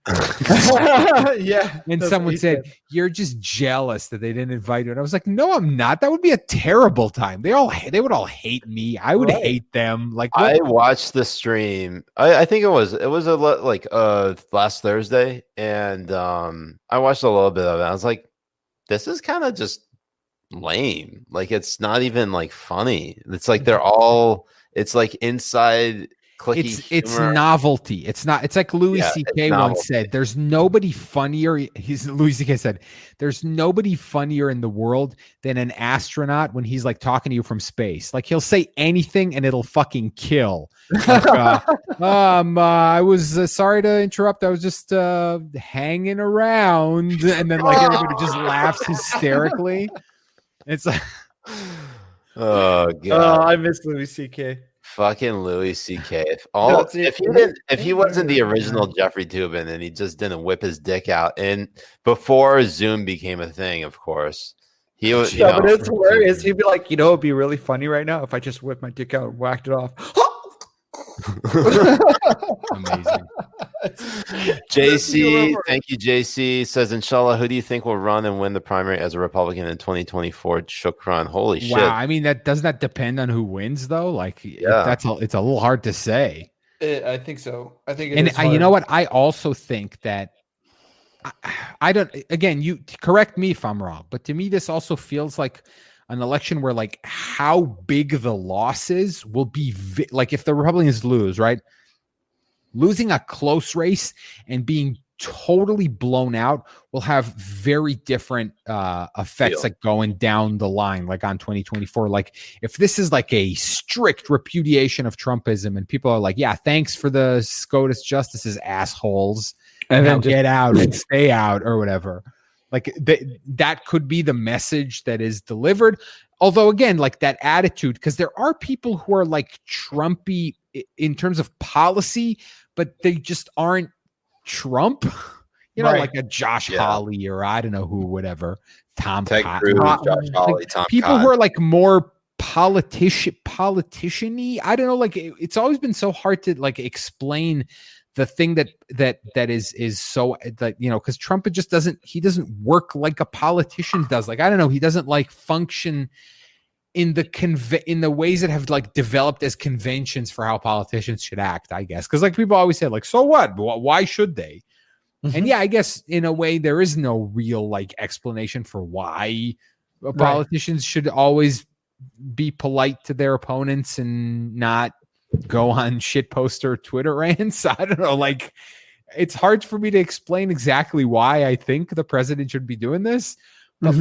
Yeah.
And someone said, you're just jealous that they didn't invite you. And I was like, no, I'm not. That would be a terrible time. They would all hate me. I would hate them. Like,
I watched the stream. I think it was last Thursday, and I watched a little bit of it. I was like, this is kind of just lame. Like, it's not even like funny. It's like it's like inside clicky
it's novelty. It's not. It's like Louis C.K. once said, there's nobody funnier. Louis C.K. said, there's nobody funnier in the world than an astronaut when he's like talking to you from space. Like, he'll say anything and it'll fucking kill. Like, I was sorry to interrupt. I was just hanging around, and then like everybody just laughs hysterically. It's like,
oh God,
I miss Louis C.K.
Fucking Louis C.K. If he wasn't the original Jeffrey Toobin and he just didn't whip his dick out, and before Zoom became a thing, of course, he was.
But it's hilarious. He'd be like, it'd be really funny right now if I just whipped my dick out and whacked it off.
Amazing.
JC, thank you, JC. Says, Inshallah, who do you think will run and win the primary as a Republican in 2024? Shukran. Holy shit.
Wow. I mean, doesn't that depend on who wins, though? Like,
Yeah.
it's a little hard to say.
I think so. I think
You know what? I also think that I don't. Again, you correct me if I'm wrong, but to me, this also feels like an election where, like, how big the losses will be. Like, if the Republicans lose, right? Losing a close race and being totally blown out will have very different effects, like going down the line, like on 2024. Like, if this is like a strict repudiation of Trumpism and people are like, yeah, thanks for the SCOTUS justices, assholes, and then get out and stay out or whatever. Like, that could be the message that is delivered. Although, again, like that attitude, because there are people who are like Trumpy in terms of policy, but they just aren't Trump, like a Josh Hawley or I don't know who, whatever, Tom
Ted
Cotton.
Cruz, Josh Hawley, Tom
People
Cotton.
who are like more politician-y. I don't know, like it's always been so hard to like explain the thing that is so that, because Trump just doesn't work like a politician does. Like, I don't know, he doesn't like function in the ways that have like developed as conventions for how politicians should act, I guess. Because like people always say, like, so what? Why should they? Mm-hmm. And yeah, I guess in a way there is no real like explanation for why politicians should always be polite to their opponents and not go on shitpost or Twitter rants. I don't know. Like, it's hard for me to explain exactly why I think the president should be doing this. But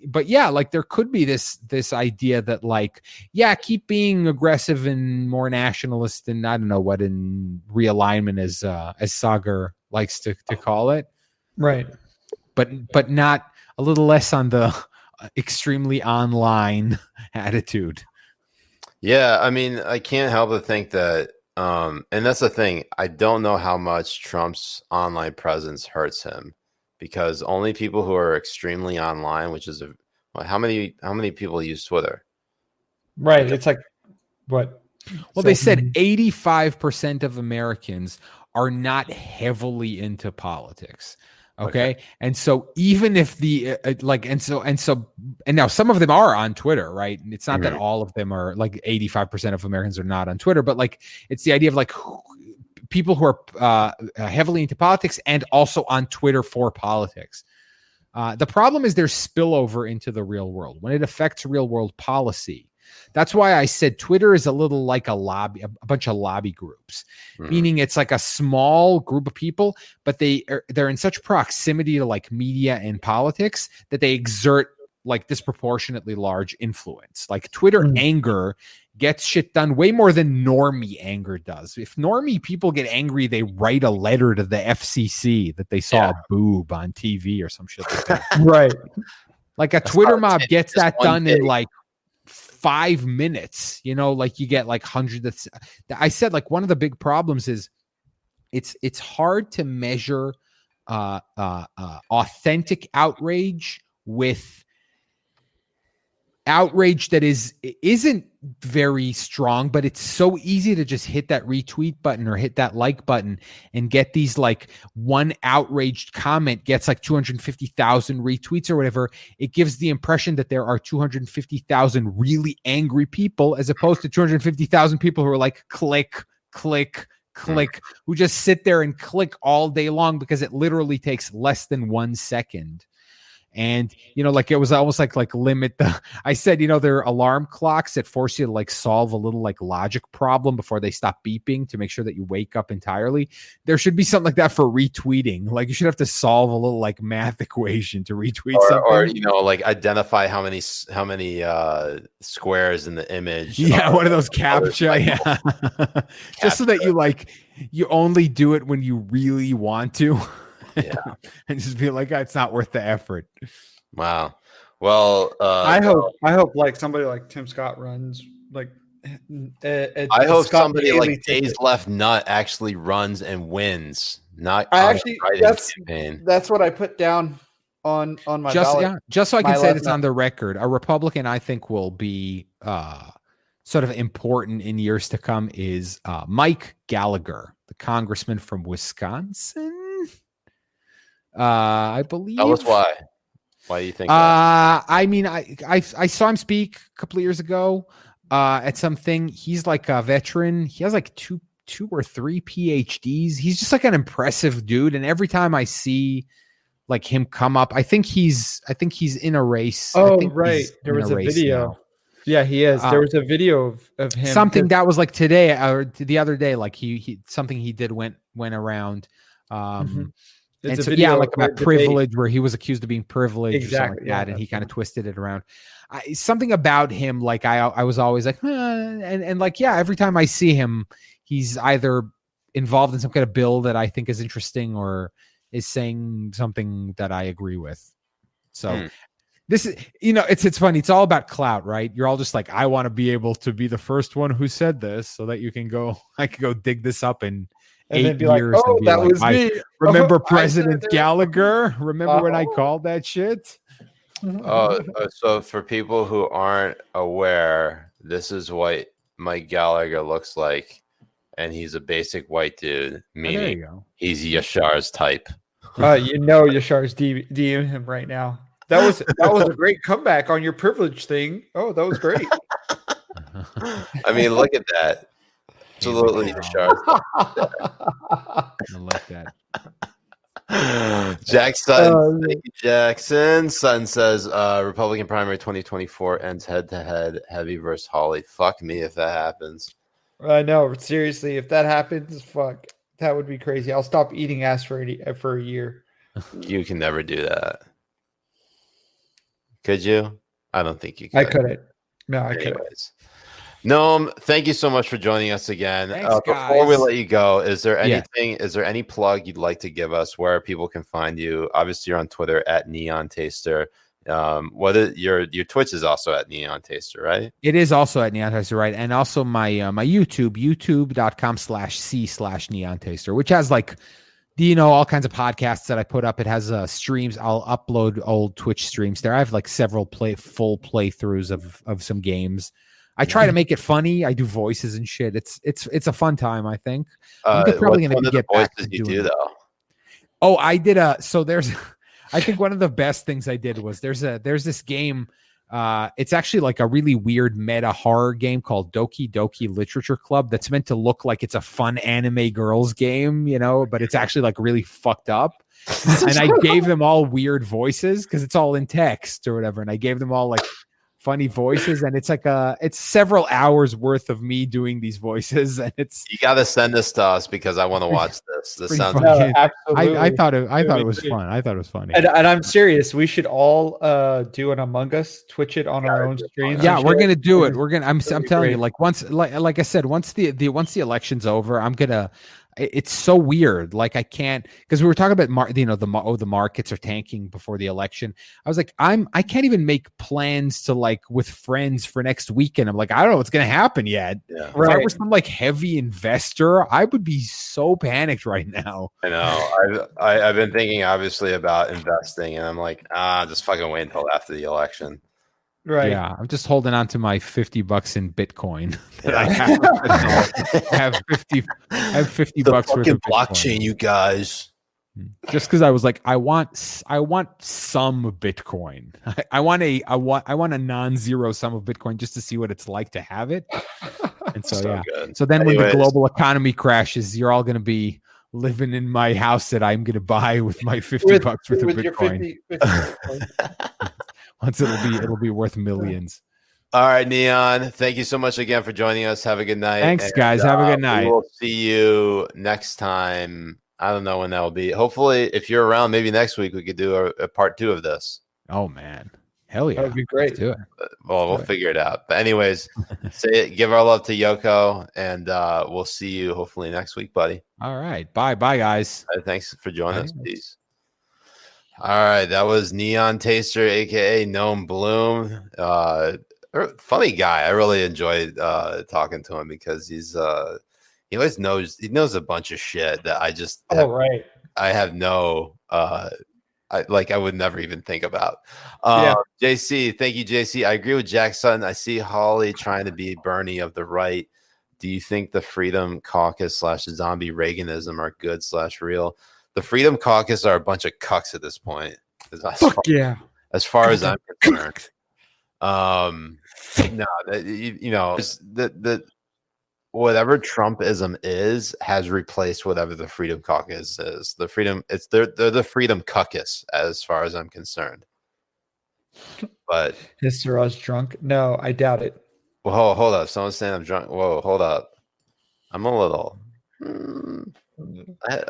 but yeah, like there could be this idea that like, yeah, keep being aggressive and more nationalist and I don't know what in realignment as Sagar likes to call it.
Right.
But not a little less on the extremely online attitude.
Yeah, I mean, I can't help but think that, and that's the thing. I don't know how much Trump's online presence hurts him, because only people who are extremely online, which is how many people use Twitter?
Right. It's like what?
Well, they said 85% of Americans are not heavily into politics. Okay. And so even if the and now some of them are on Twitter, right? And it's not that all of them are, like 85% of Americans are not on Twitter, but like it's the idea of like people who are heavily into politics and also on Twitter for politics. The problem is there's spillover into the real world when it affects real world policy. That's why I said Twitter is a little like a lobby, a bunch of lobby groups, meaning it's like a small group of people, but they're in such proximity to like media and politics that they exert like disproportionately large influence. Like Twitter anger gets shit done way more than normie anger does. If normie people get angry, they write a letter to the FCC that they saw a boob on TV or some shit like that.
Right.
Like a Twitter mob gets that done in like 5 minutes, like you get like hundreds of. I said like one of the big problems is it's hard to measure authentic outrage with outrage that isn't very strong, but it's so easy to just hit that retweet button or hit that like button and get these like one outraged comment gets like 250,000 retweets or whatever. It gives the impression that there are 250,000 really angry people as opposed to 250,000 people who are like click, who just sit there and click all day long because it literally takes less than 1 second. And, like it was almost like limit I said, there are alarm clocks that force you to like solve a little like logic problem before they stop beeping to make sure that you wake up entirely. There should be something like that for retweeting. Like you should have to solve a little like math equation to retweet something.
Or, like identify how many squares in the image.
Yeah. One of those captcha. Yeah. Just so that you only do it when you really want to. Yeah. And just be like, it's not worth the effort.
Wow. Well,
I hope like somebody like Tim Scott runs like.
I hope somebody like Days Left Nut actually runs and wins. Not campaign.
That's what I put down on my ballot.
Just so I can say it's on the record. A Republican, I think, will be sort of important in years to come is Mike Gallagher, the congressman from Wisconsin. I believe.
Tell us why. Why do you think that?
I mean, I saw him speak a couple of years ago at something. He's like a veteran. He has like two or three PhDs. He's just like an impressive dude. And every time I see like him come up, I think he's in a race.
Oh, right. There was a video.
Now.
Yeah, he is. There was a video of him.
Something that was like today or the other day, like he something he did went around. And so, yeah, like about privilege, where he was accused of being privileged, exactly, or something like that, and he kind of twisted it around. Something about him, like I was always like, and like, yeah, every time I see him, he's either involved in some kind of bill that I think is interesting, or is saying something that I agree with. So this is, it's funny. It's all about clout, right? You're all just like, I want to be able to be the first one who said this, so that I can go dig this up and then be
like, oh, that was me.
Remember President Gallagher? Remember when I called that shit?
So for people who aren't aware, this is what Mike Gallagher looks like, and he's a basic white dude, meaning he's Yashar's type.
Yashar's DM him right now. That was a great comeback on your privilege thing. Oh, that was great.
I mean, look at that. Absolutely, Yashar.
I like that.
Jackson, thank you, Jackson. Sutton says Republican primary 2024 ends head-to-head, Heavy versus Hawley. Fuck me if that happens.
I know, seriously, if that happens, fuck, that would be crazy. I'll stop eating ass for a year.
You can never do that. Could you? I don't think you could.
I couldn't. No, I couldn't.
Noam, thank you so much for joining us again.
Thanks,
before we let you go, is there anything? Is there any plug you'd like to give us where people can find you? Obviously, you're on Twitter at Neontaster. Your Twitch is also at Neontaster, right?
It is also at Neontaster, right? And also my my youtube.com/c/Neontaster, which has like all kinds of podcasts that I put up. It has streams. I'll upload old Twitch streams there. I have like several full playthroughs of some games. I try to make it funny. I do voices and shit. It's a fun time, I think. I'm probably going to get back to doing it.
Though?
Oh, I did there's I think one of the best things I did was there's this game. It's actually like a really weird meta horror game called Doki Doki Literature Club that's meant to look like it's a fun anime girls game, but it's actually like really fucked up. And I gave them all weird voices because it's all in text or whatever. And I gave them all like funny voices, and it's like it's several hours worth of me doing these voices, and you
got to send this to us because I want to watch this. This sounds
absolutely. I thought it was fun. I thought it was funny,
and I'm serious. We should all do an Among Us, Twitch it on our own streams.
Yeah, we're gonna do it. I'm telling you, like once, like I said, once the election's over, I'm gonna. It's so weird. Like I can't, because we were talking about the markets are tanking before the election. I was like, I can't even make plans to like with friends for next weekend. I'm like, I don't know what's gonna happen yet. Yeah. If I were some like heavy investor, I would be so panicked right now.
I know. I've been thinking obviously about investing, and I'm like, just fucking wait until after the election.
Right.
Yeah, I'm just holding on to my $50 in Bitcoin. That I have 50 bucks worth of
blockchain, you guys.
Just because I was like, I want some Bitcoin. I want a non-zero sum of Bitcoin just to see what it's like to have it. And so yeah. Good. So then when the global economy crashes, you're all going to be living in my house that I'm going to buy with my $50 worth of Bitcoin. Once it'll be worth millions.
All right, Neon. Thank you so much again for joining us. Have a good night.
Thanks, guys. Have a good night.
We'll see you next time. I don't know when that will be. Hopefully, if you're around, maybe next week we could do a part 2 of this.
Oh man, hell yeah,
that'd be great.
Let's do it.
Well, we'll figure it out. But anyways, give our love to Yoko, and we'll see you hopefully next week, buddy.
All right, bye, guys.
Thanks for joining us. Peace. All right, that was Neontaster, aka Noam Blum. Funny guy. I really enjoyed talking to him because he always knows a bunch of shit that I just
right.
I have no I would never even think about.
Yeah.
JC, thank you, JC. I agree with Jack Sutton. I see Hawley trying to be Bernie of the right. Do you think the Freedom Caucus / zombie Reaganism are good / real? The Freedom Caucus are a bunch of cucks at this point. As far as I'm concerned. No, the whatever Trumpism has replaced whatever the Freedom Caucus is. They're the Freedom Caucus as far as I'm concerned. But
is Siraj drunk? No, I doubt it.
Whoa, hold up. Someone's saying I'm drunk. Whoa, hold up. I'm a little.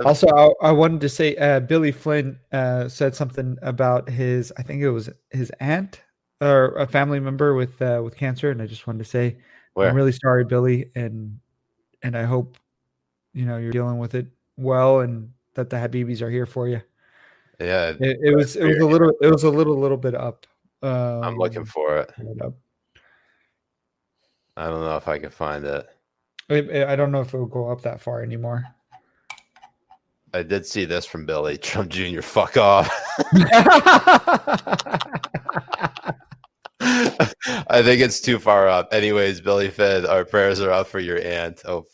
Also, I wanted to say Billy Flynn said something about I think it was his aunt or a family member with cancer, and I just wanted to say I'm really sorry, Billy, and I hope you're dealing with it well, and that the Habibis are here for you.
Yeah,
it was a little bit up.
I'm looking for it.
Up.
I don't know if I can find it.
I don't know if it will go up that far anymore.
I did see this from Billy Trump Jr. Fuck off. I think it's too far up. Anyways, Billy Fed, our prayers are up for your aunt. Hope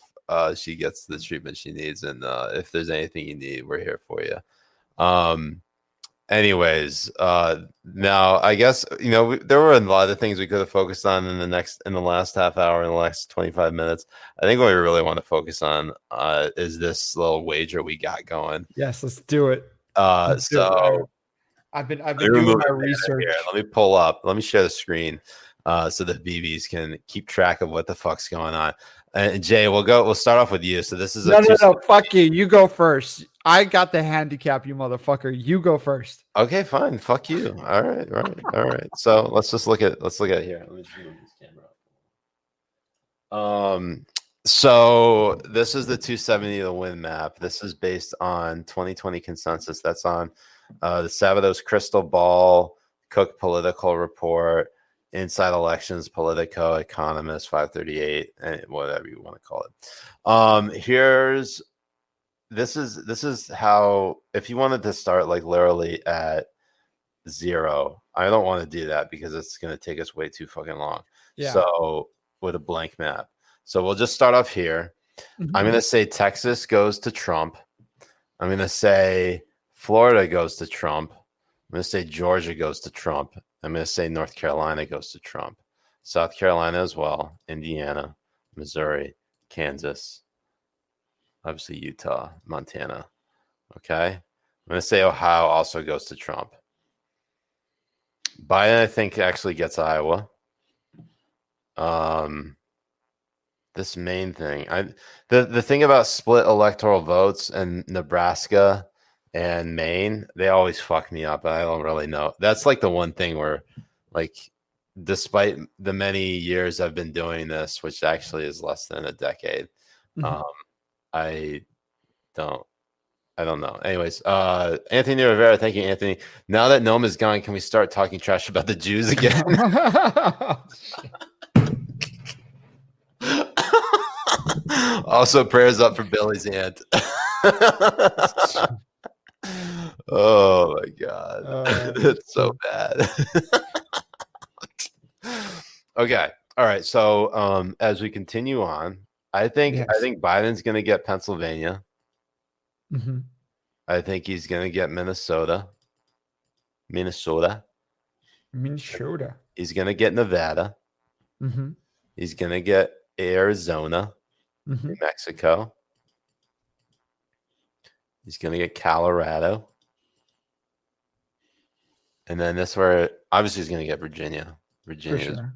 she gets the treatment she needs, and if there's anything you need, we're here for you. Anyways, now I guess there were a lot of things we could have focused on in the last half hour, in the last 25 minutes. I think what we really want to focus on is this little wager we got going.
Yes, let's do it.
I've been doing my research. Let me pull up. Let me share the screen so the BBs can keep track of what the fuck's going on. And Jay, we'll start off with you. So this is
no, fuck you. You go first. I got the handicap, you motherfucker. You go first.
Okay, fine. Fuck you. All right. So let's look at here. Let me just move this camera. So this is the 270 the win map. This is based on 2020 consensus. That's on the Sabados Crystal Ball, Cook Political Report, Inside Elections, Politico, Economist, 538, and whatever you want to call it. This is how, if you wanted to start like literally at 0, I don't want to do that because it's going to take us way too fucking long. Yeah. So with a blank map. So we'll just start off here. Mm-hmm. I'm going to say Texas goes to Trump. I'm going to say Florida goes to Trump. I'm going to say Georgia goes to Trump. I'm going to say North Carolina goes to Trump. South Carolina as well. Indiana, Missouri, Kansas. Obviously Utah, Montana. Okay. I'm going to say Ohio also goes to Trump. Biden, I think, actually gets Iowa. This main thing. The thing about split electoral votes in Nebraska and Maine, they always fuck me up. I don't really know. That's like the one thing where, like, despite the many years I've been doing this, which actually is less than a decade, I don't know. Anyways, Anthony Rivera, thank you, Anthony. Now that Noam is gone, can we start talking trash about the Jews again? Also, prayers up for Billy's aunt. Oh my god, it's so bad. Okay, all right. So, as we continue on, I think Biden's going to get Pennsylvania. Mm-hmm. I think he's going to get Minnesota. He's going to get Nevada. Mm-hmm. He's going to get Arizona, New Mexico. He's going to get Colorado. And then this where obviously he's going to get Virginia. Virginia.
Sure.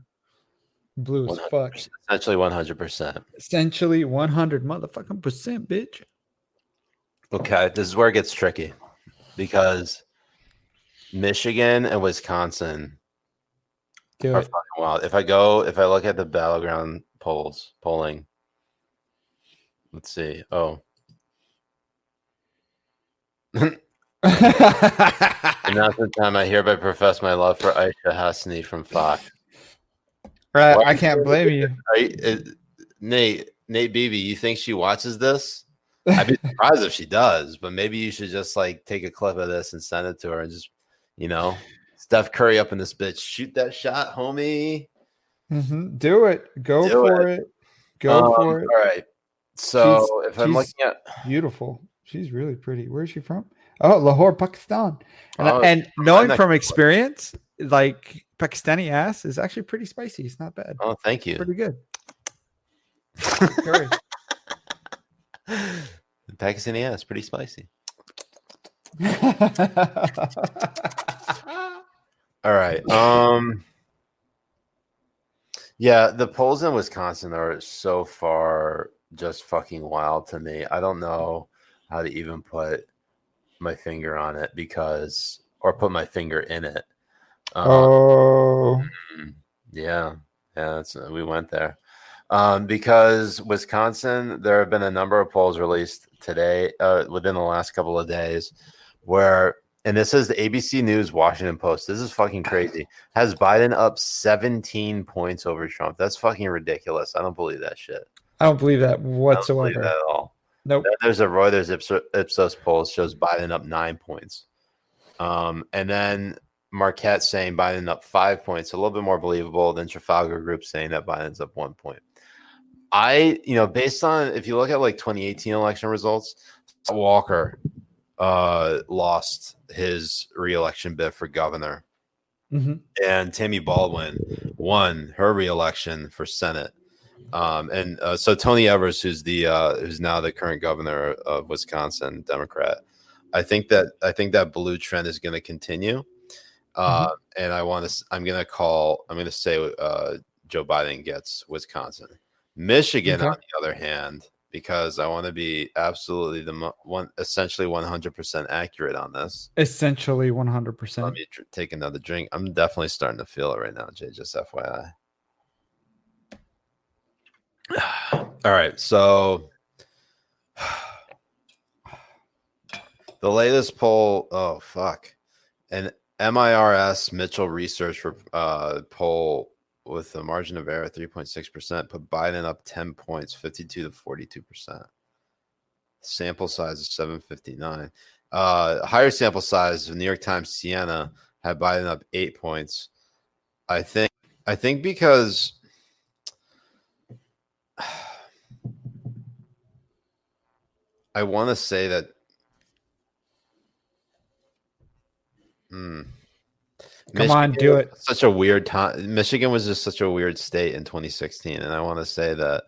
Blue as fuck.
Essentially 100%.
Essentially 100 motherfucking percent, bitch.
Okay, this is where it gets tricky because Michigan and Wisconsin are fucking wild. If I look at the battleground polling, let's see. Oh. Announcement time. I hereby profess my love for Aisha Hasni from Fox.
Right, I can't blame you.
Nate Beebe, you think she watches this? I'd be surprised if she does, but maybe you should just like take a clip of this and send it to her and just, Steph Curry up in this bitch. Shoot that shot, homie.
Do it. Go for it. Go for it.
All right. So if I'm looking at
beautiful, she's really pretty. Where is she from? Oh, Lahore, Pakistan. And knowing from experience, like Pakistani ass is actually pretty spicy. It's not bad.
Oh, thank you.
Pretty good.
Pakistani ass, pretty spicy. All right. Yeah, the polls in Wisconsin are so far just fucking wild to me. I don't know how to even put my finger on it or put my finger in it. Yeah, we went there. Because Wisconsin, there have been a number of polls released today, within the last couple of days, and this is the ABC News Washington Post. This is fucking crazy. Has Biden up 17 points over Trump. That's fucking ridiculous. I don't believe that shit.
I don't believe that whatsoever.
I don't believe that at all.
Nope.
Then there's a Reuters Ipsos poll shows Biden up 9 points. And then Marquette saying Biden up 5 points, a little bit more believable than Trafalgar Group saying that Biden's up 1 point. Based on, if you look at like 2018 election results, Walker lost his re-election bid for governor, and Tammy Baldwin won her re-election for Senate. So Tony Evers, who's now the current governor of Wisconsin, Democrat, I think that blue trend is going to continue. And I'm going to say Joe Biden gets Wisconsin. Michigan, on the other hand, because I want to be absolutely essentially 100% accurate on this.
Essentially 100%.
Let me take another drink. I'm definitely starting to feel it right now, Jay, just FYI. All right, so the latest poll, an MIRS Mitchell Research poll with a margin of error 3.6% put Biden up 10 points, 52 to 42%. Sample size is 759. Higher sample size, the New York Times Siena had Biden up 8 points. I think because I want to say that
Come on, do it.
Such a weird time. Michigan was just such a weird state in 2016, and I want to say that,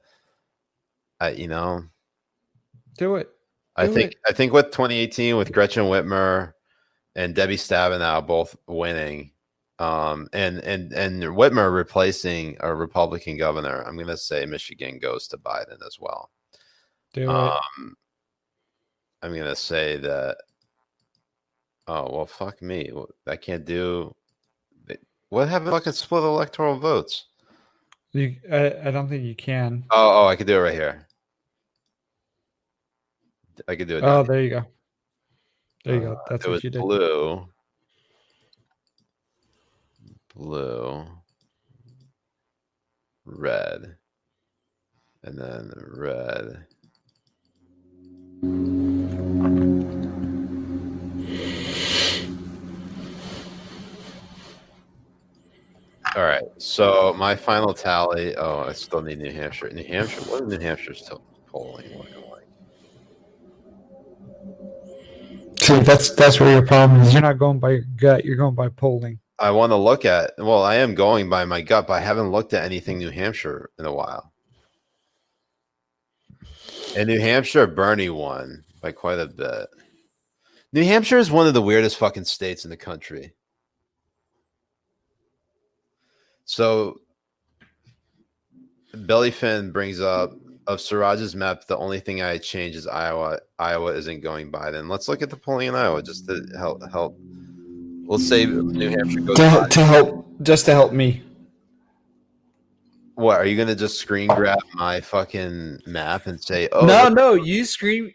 do it.
I think with 2018, with Gretchen Whitmer and Debbie Stabenow both winning, and Whitmer replacing a Republican governor, I'm going to say Michigan goes to Biden as well.
Do it.
I'm going to say that. Oh well, fuck me. I can't do. What happened? Fucking split electoral votes.
I don't think you can.
Oh, I could do it right here. I could do it.
Oh, there you go. There you go. That's what you did.
Blue, red, and then red. All right, so my final tally. Oh, I still need New Hampshire. New Hampshire. What is New Hampshire still polling looking like?
See, that's where your problem is. You're not going by your gut. You're going by polling.
I want to look at. Well, I am going by my gut, but I haven't looked at anything New Hampshire in a while. In New Hampshire, Bernie won by quite a bit. New Hampshire is one of the weirdest fucking states in the country. So, Billy Finn brings up, of Siraj's map, the only thing I change is Iowa. Iowa isn't going Biden. Let's look at the polling in Iowa just to help. Let's say New Hampshire goes
to help me.
What, are you going to just screen grab my fucking map and say, "Oh
no, you screen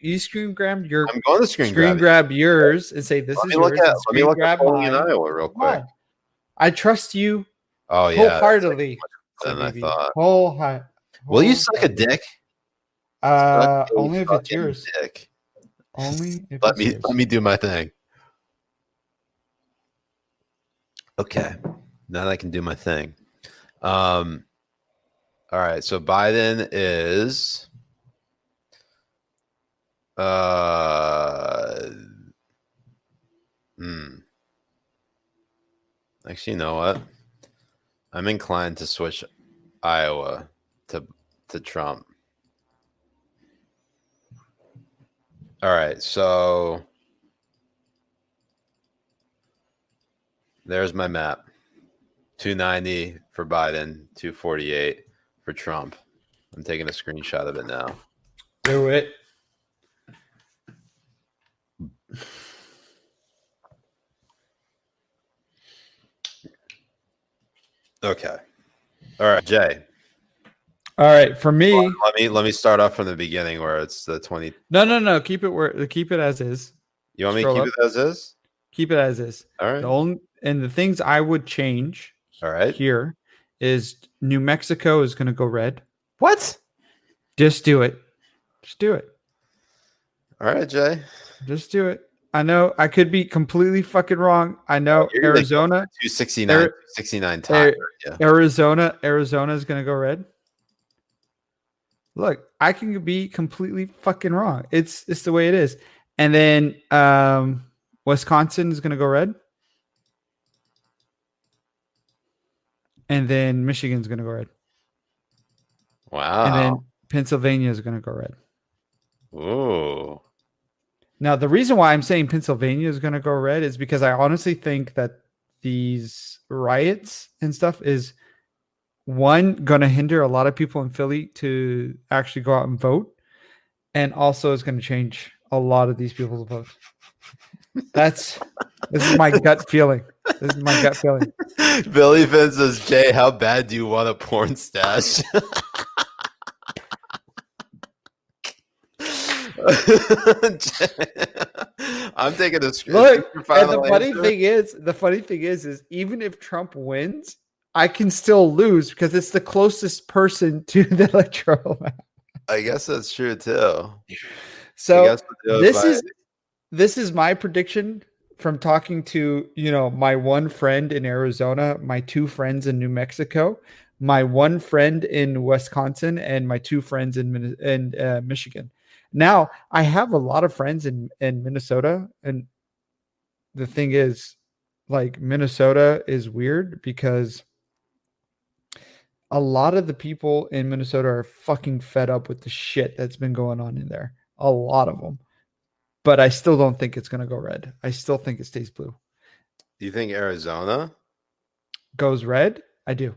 grab your."
I'm going to screen
grab yours and say, "This is yours."
Let me look at polling in Iowa real quick.
I trust you.
Oh yeah,
wholeheartedly.
Than I thought.
Wholeheartedly.
Will you suck a dick?
Only if it's yours.
Dick.
Only if
Let
it's
me
yours.
let me do my thing. Okay, now that I can do my thing. All right, so Biden is actually, you know what? I'm inclined to switch Iowa to Trump. All right, so there's my map. 290 for Biden, 248 for Trump. I'm taking a screenshot of it now.
Do it.
Okay. All right, Jay.
All right, for me.
Let me start off from the beginning where it's the 20.
No. Keep it as is.
You want me to keep it as is?
Keep it as is.
All right.
The things I would change.
All right.
Here is New Mexico is going to go red.
What?
Just do it. Just do it.
All right, Jay.
Just do it. I know I could be completely fucking wrong. I know Arizona
269 tie.
Arizona is going to go red. Look, I can be completely fucking wrong. It's the way it is. And then Wisconsin is going to go red. And then Michigan's going to go red.
Wow.
And then Pennsylvania is going to go red.
Ooh.
Now, the reason why I'm saying Pennsylvania is going to go red is because I honestly think that these riots and stuff is, one, going to hinder a lot of people in Philly to actually go out and vote. And also is going to change a lot of these people's votes. This is my gut feeling. This is my gut feeling.
Billy Finn says, Jay, how bad do you want a porn stash? I'm taking a screen.
Look, and the funny thing is even if Trump wins, I can still lose because it's the closest person to the electoral map.
I guess that's true too.
So this is my prediction from talking to, my one friend in Arizona, my two friends in New Mexico, my one friend in Wisconsin, and my two friends in Michigan. Now, I have a lot of friends in Minnesota, and the thing is, like, Minnesota is weird because a lot of the people in Minnesota are fucking fed up with the shit that's been going on in there. A lot of them. But I still don't think it's going to go red. I still think it stays blue.
Do you think Arizona
goes red? I do.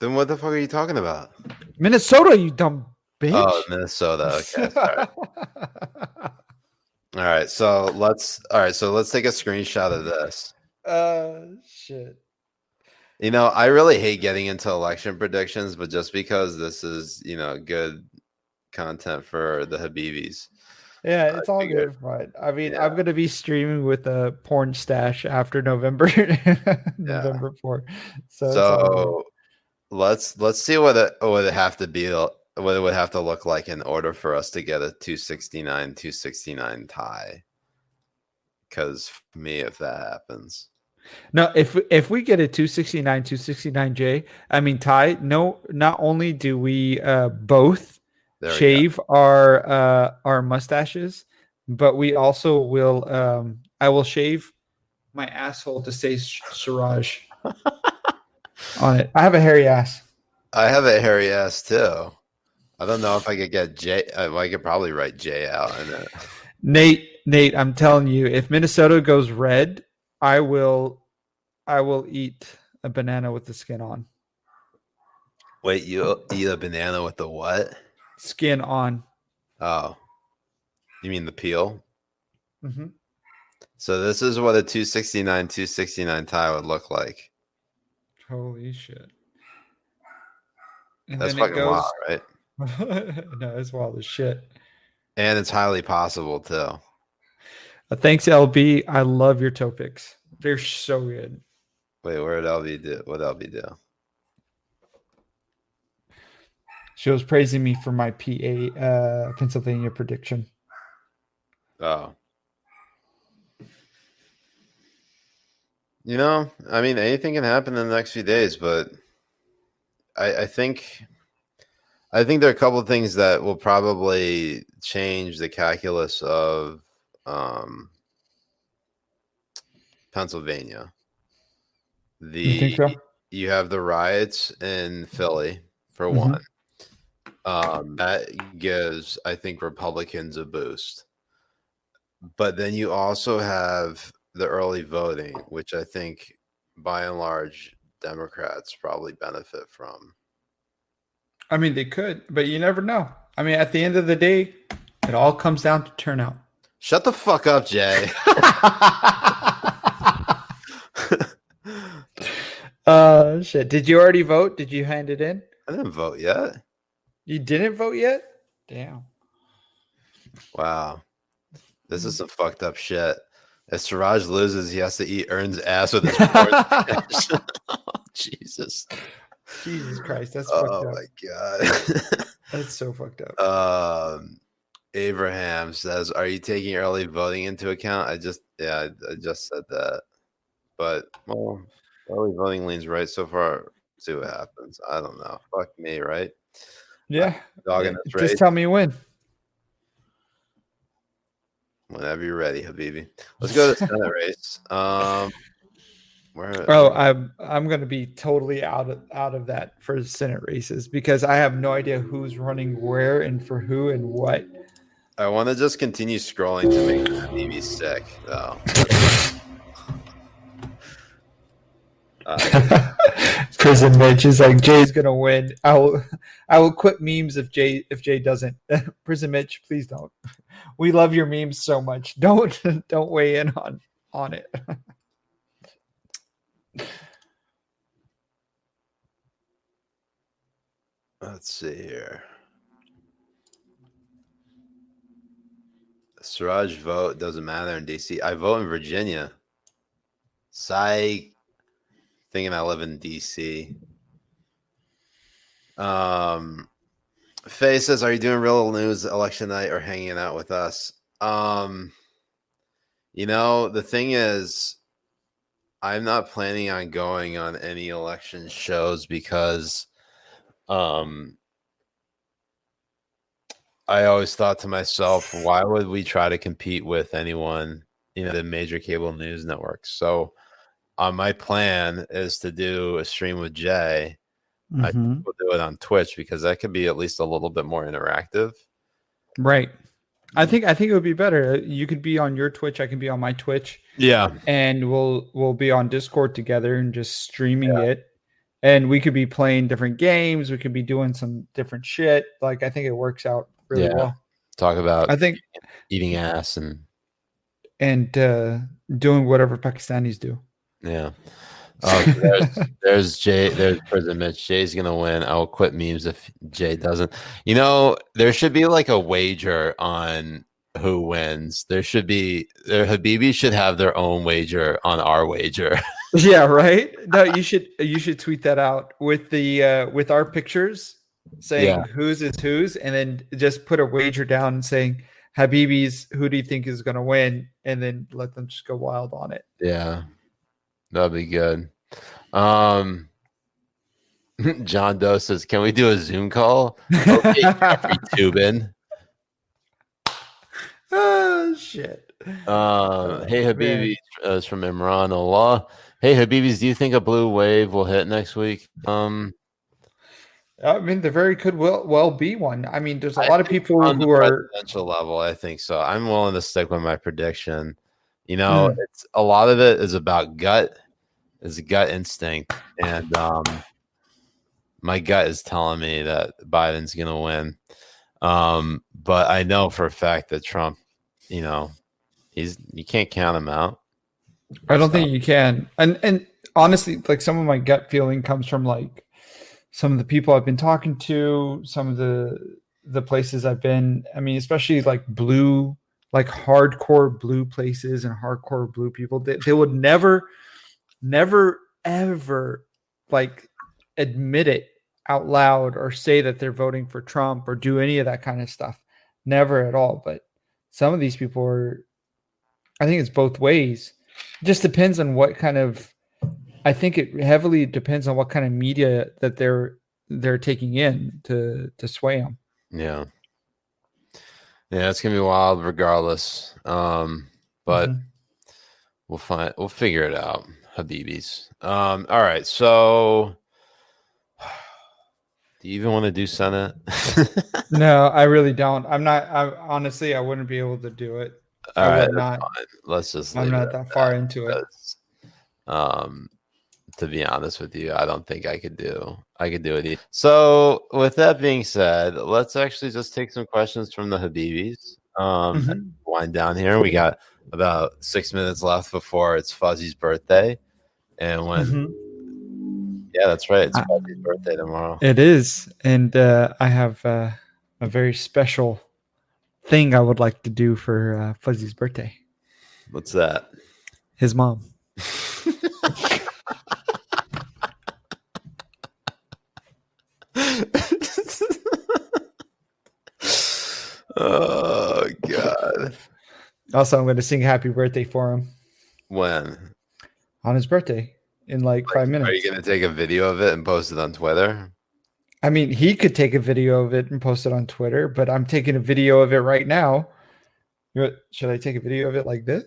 Then what the fuck are you talking about?
Minnesota, you dumb bitch.
Oh, Minnesota. Okay. Sorry. All right. So let's take a screenshot of this.
Shit.
I really hate getting into election predictions, but just because this is, good content for the Habibis.
Yeah, it's all good fun. I mean, I'm going to be streaming with a porn stash after November 4th. So
let's see what it would have to be, what it would have to look like in order for us to get a 269 tie. Because for me, if that happens.
No, if we get a 269J, I mean tie. No, not only do we both shave our mustaches, but we also will. I will shave my asshole to say Siraj on it. I have a hairy ass.
I have a hairy ass too. I don't know if I could get J. I could probably write J out in it.
Nate, I'm telling you, if Minnesota goes red, I will eat a banana with the skin on.
Wait, you eat a banana with the what?
Skin on.
Oh, you mean the peel?
Mm-hmm.
So this is what a 269 tie would look like.
Holy shit. And
that's fucking wild, right?
No, it's wild as shit.
And it's highly possible too.
Thanks, LB. I love your toe picks. They're so good.
Wait, where did LB do? What LB do?
She was praising me for my PA Pennsylvania prediction.
Oh. You know, I mean, anything can happen in the next few days, but I think there are a couple of things that will probably change the calculus of Pennsylvania.
You think so?
You have the riots in Philly for one. That gives, I think, Republicans a boost. But then you also have the early voting, which I think, by and large, Democrats probably benefit from.
I mean, they could, but you never know. I mean, at the end of the day, it all comes down to turnout.
Shut the fuck up, Jay.
Shit. Did you already vote? Did you hand it in?
I didn't vote yet.
You didn't vote yet? Damn.
Wow. This is some fucked up shit. If Siraj loses, he has to eat Ern's ass with his pork. Jesus.
Jesus Christ. That's fucked up.
Oh my God.
That's so fucked up.
Abraham says, are you taking early voting into account? I just said that. But, well, early voting leans right so far. See what happens. I don't know. Fuck me, right?
Yeah.
Dog in this race.
Just tell me when.
Whenever you're ready, Habibi. Let's go to the Senate race.
I'm going to be totally out of that for Senate races because I have no idea who's running where and for who and what.
I want to just continue scrolling to make Habibi sick, though.
Prison Mitch is like, Jay's gonna win. I will quit memes if Jay doesn't. Prison Mitch, please don't. We love your memes so much. Don't weigh in on it.
Let's see here. Siraj vote doesn't matter in DC. I vote in Virginia. Psych. Thinking I live in DC. Faye says, are you doing real news election night or hanging out with us? The thing is, I'm not planning on going on any election shows because I always thought to myself, why would we try to compete with anyone, the major cable news networks? So my plan is to do a stream with Jay. I think we'll do it on Twitch because that could be at least a little bit more interactive.
Right. I think it would be better. You could be on your Twitch. I can be on my Twitch.
Yeah.
And we'll be on Discord together and just streaming it. And we could be playing different games. We could be doing some different shit. Like, I think it works out really well.
Talk about,
I think,
eating ass and
doing whatever Pakistanis do.
Yeah. There's Jay. There's Prison Mitch. Jay's gonna win. I will quit memes if Jay doesn't. There should be like a wager on who wins. Habibi should have their own wager on our wager.
Yeah, right. No, you should tweet that out with with our pictures saying whose is whose, and then just put a wager down saying Habibi's. Who do you think is gonna win? And then let them just go wild on it.
Yeah. That'd be good. John Doe says, can we do a Zoom call? Okay, Jeffrey Tubin.
Oh, shit.
Hey, Habibi is from Imran Allah. Hey, Habibis, do you think a blue wave will hit next week?
I mean, there very could well be one. I mean, there's a lot of people
on
who
the
are
presidential level. I think so. I'm willing to stick with my prediction. It's a lot of it is about gut. It's a gut instinct, and my gut is telling me that Biden's going to win. But I know for a fact that Trump, you can't count him out.
I don't think you can. And honestly, like some of my gut feeling comes from like some of the people I've been talking to, some of the places I've been. I mean, especially like blue, like hardcore blue places and hardcore blue people. They would never, ever like admit it out loud or say that they're voting for Trump or do any of that kind of stuff. Never at all. But some of these people are, I think it's both ways. It just depends on what kind of, I think it heavily depends on what kind of media that they're taking in to sway them.
Yeah. Yeah, it's gonna be wild regardless. But we'll figure it out, Habibis. All right, so do you even want to do Senate?
No, I really don't. Honestly, I wouldn't be able to do it.
All right,
not.
fine. Let's just
I'm not that far into it.
To be honest with you, I don't think I could do it. So with that being said, let's actually just take some questions from the Habibis. And wind down here. We got about 6 minutes left before it's Fuzzy's birthday. And yeah, that's right. It's Fuzzy's birthday tomorrow.
It is. And I have a very special thing I would like to do for Fuzzy's birthday.
What's that?
His mom.
Oh God.
Also, I'm going to sing happy birthday for him.
When?
On his birthday in like 5 minutes.
Are you going to take a video of it and post it on Twitter?
I mean, he could take a video of it and post it on Twitter, but I'm taking a video of it right now. Should I take a video of it like this?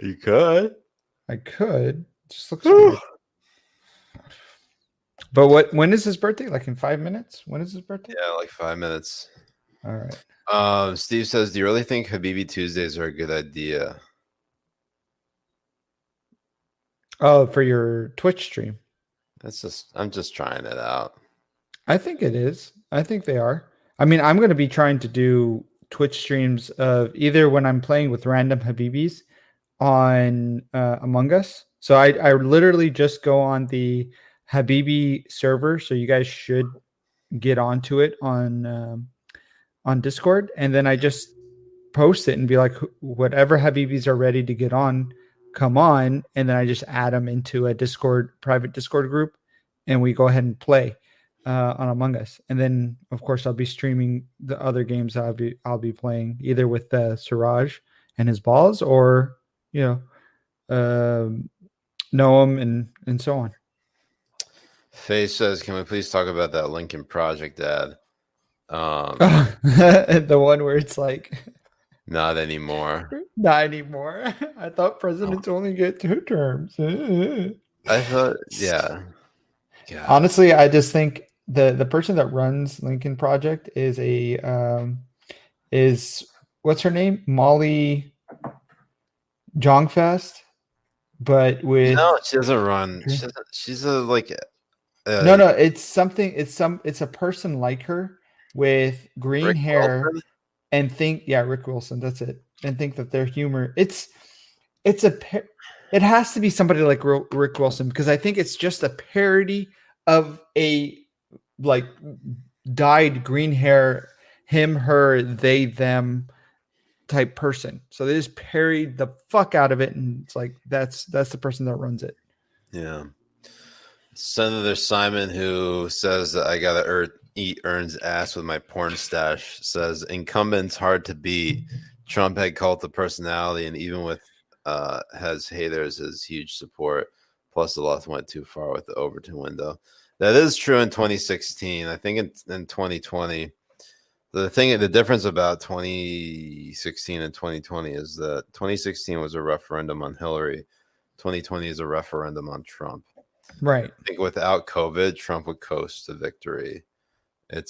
You could.
I could. It just looks weird. But when is his birthday? Like in 5 minutes? When is his birthday?
Yeah, like 5 minutes.
All right.
Steve says, do you really think Habibi Tuesdays are a good idea?
Oh, for your Twitch stream.
I'm just trying it out.
I think it is. I think they are. I mean, I'm going to be trying to do Twitch streams of either when I'm playing with random Habibis on Among Us. So I literally just go on the Habibi server. So you guys should get onto it on Discord. And then I just post it and be like, whatever Habibis are ready to get on, come on. And then I just add them into a private Discord group. And we go ahead and play on Among Us. And then, of course, I'll be streaming the other games I'll be playing either with Siraj and his balls or, Noam and so on.
Faye says, can we please talk about that Lincoln Project ad?
The one where it's like,
not anymore.
Not anymore. I thought presidents only get 2 terms.
I thought, yeah. God.
Honestly, I just think the person that runs Lincoln Project is what's her name? Molly Jongfest, but with
no, she doesn't run. She's no.
It's something. It's a person like her with green
Rick
hair
Wilson?
and Rick Wilson. That's it. And think that their humor. It has to be somebody like Rick Wilson because I think it's just a parody of a like dyed green hair, him, her, they, them type person. So they just parried the fuck out of it, and it's like that's the person that runs it.
Yeah. Senator Simon, who says that I gotta eat Ern's ass with my porn stash, says incumbents hard to beat. Trump had cult of personality, and even with has haters as huge support. Plus, the left went too far with the Overton window. That is true in 2016. I think in 2020, the difference about 2016 and 2020 is that 2016 was a referendum on Hillary. 2020 is a referendum on Trump.
Right.
I think without COVID, Trump would coast to victory. I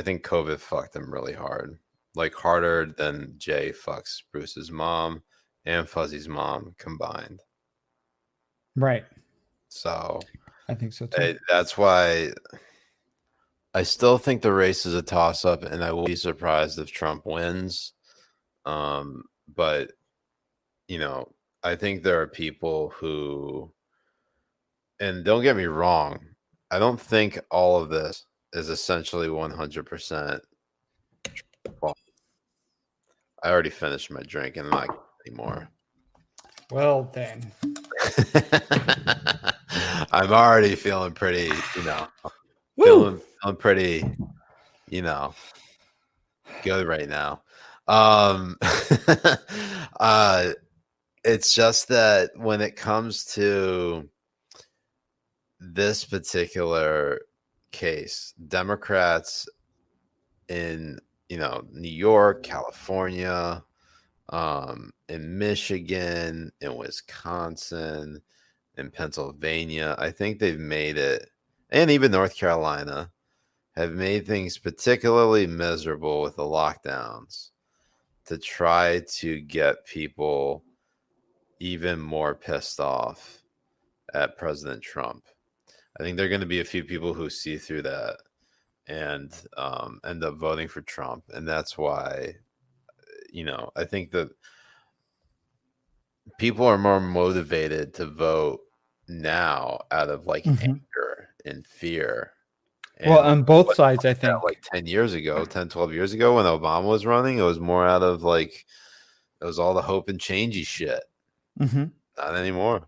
think COVID fucked him really hard, like harder than Jay fucks Bruce's mom and Fuzzy's mom combined.
Right.
So
I think so too.
That's why I still think the race is a toss-up, and I will be surprised if Trump wins. But I think there are people who, and don't get me wrong, I don't think all of this is essentially 100%. I already finished my drink and I'm not anymore.
Well, then.
I'm already feeling pretty, feeling pretty, good right now. It's just that when it comes to this particular case, Democrats in New York, California, in Michigan, in Wisconsin, in Pennsylvania, I think they've made it, and even North Carolina, have made things particularly miserable with the lockdowns to try to get people even more pissed off at President Trump. I think there are going to be a few people who see through that and end up voting for Trump. And that's why, I think that people are more motivated to vote now out of anger and fear.
Well, on both sides, I think.
10 years ago, 10, 12 years ago when Obama was running, it was more out of it was all the hope and changey shit.
Mm-hmm.
Not anymore.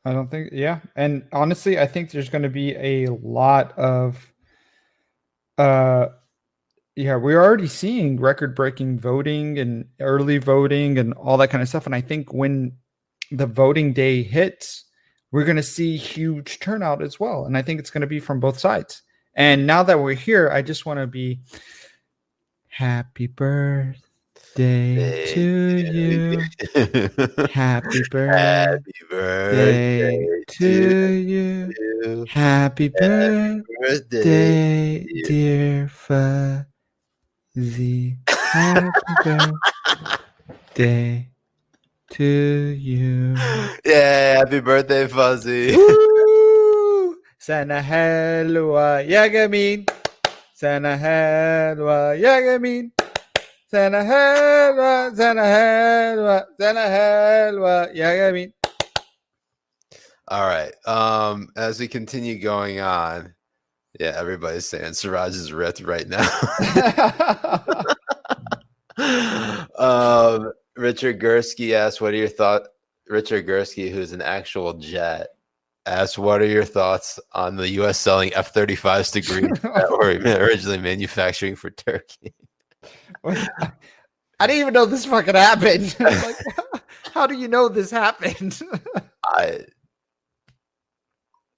I don't think, yeah. And honestly, I think there's going to be a lot of, we're already seeing record-breaking voting and early voting and all that kind of stuff. And I think when the voting day hits, we're going to see huge turnout as well. And I think it's going to be from both sides. And now that we're here, I just want to be happy birthday to you. Happy birthday to you. Happy birthday, dear Fuzzy. Happy birthday to you.
Yeah, happy birthday, Fuzzy.
Woo! Sana helwa yagamin. Sana helwa yagamin. Sana helwa yagamin.
All right. As we continue going on, yeah, everybody's saying Siraj is ripped right now. Richard Gursky asks, what are your thoughts? Richard Gursky, who's an actual jet, asks, what are your thoughts on the U.S. selling F-35s to Greece that were originally manufacturing for Turkey?
I didn't even know this fucking happened. How do you know this happened?
I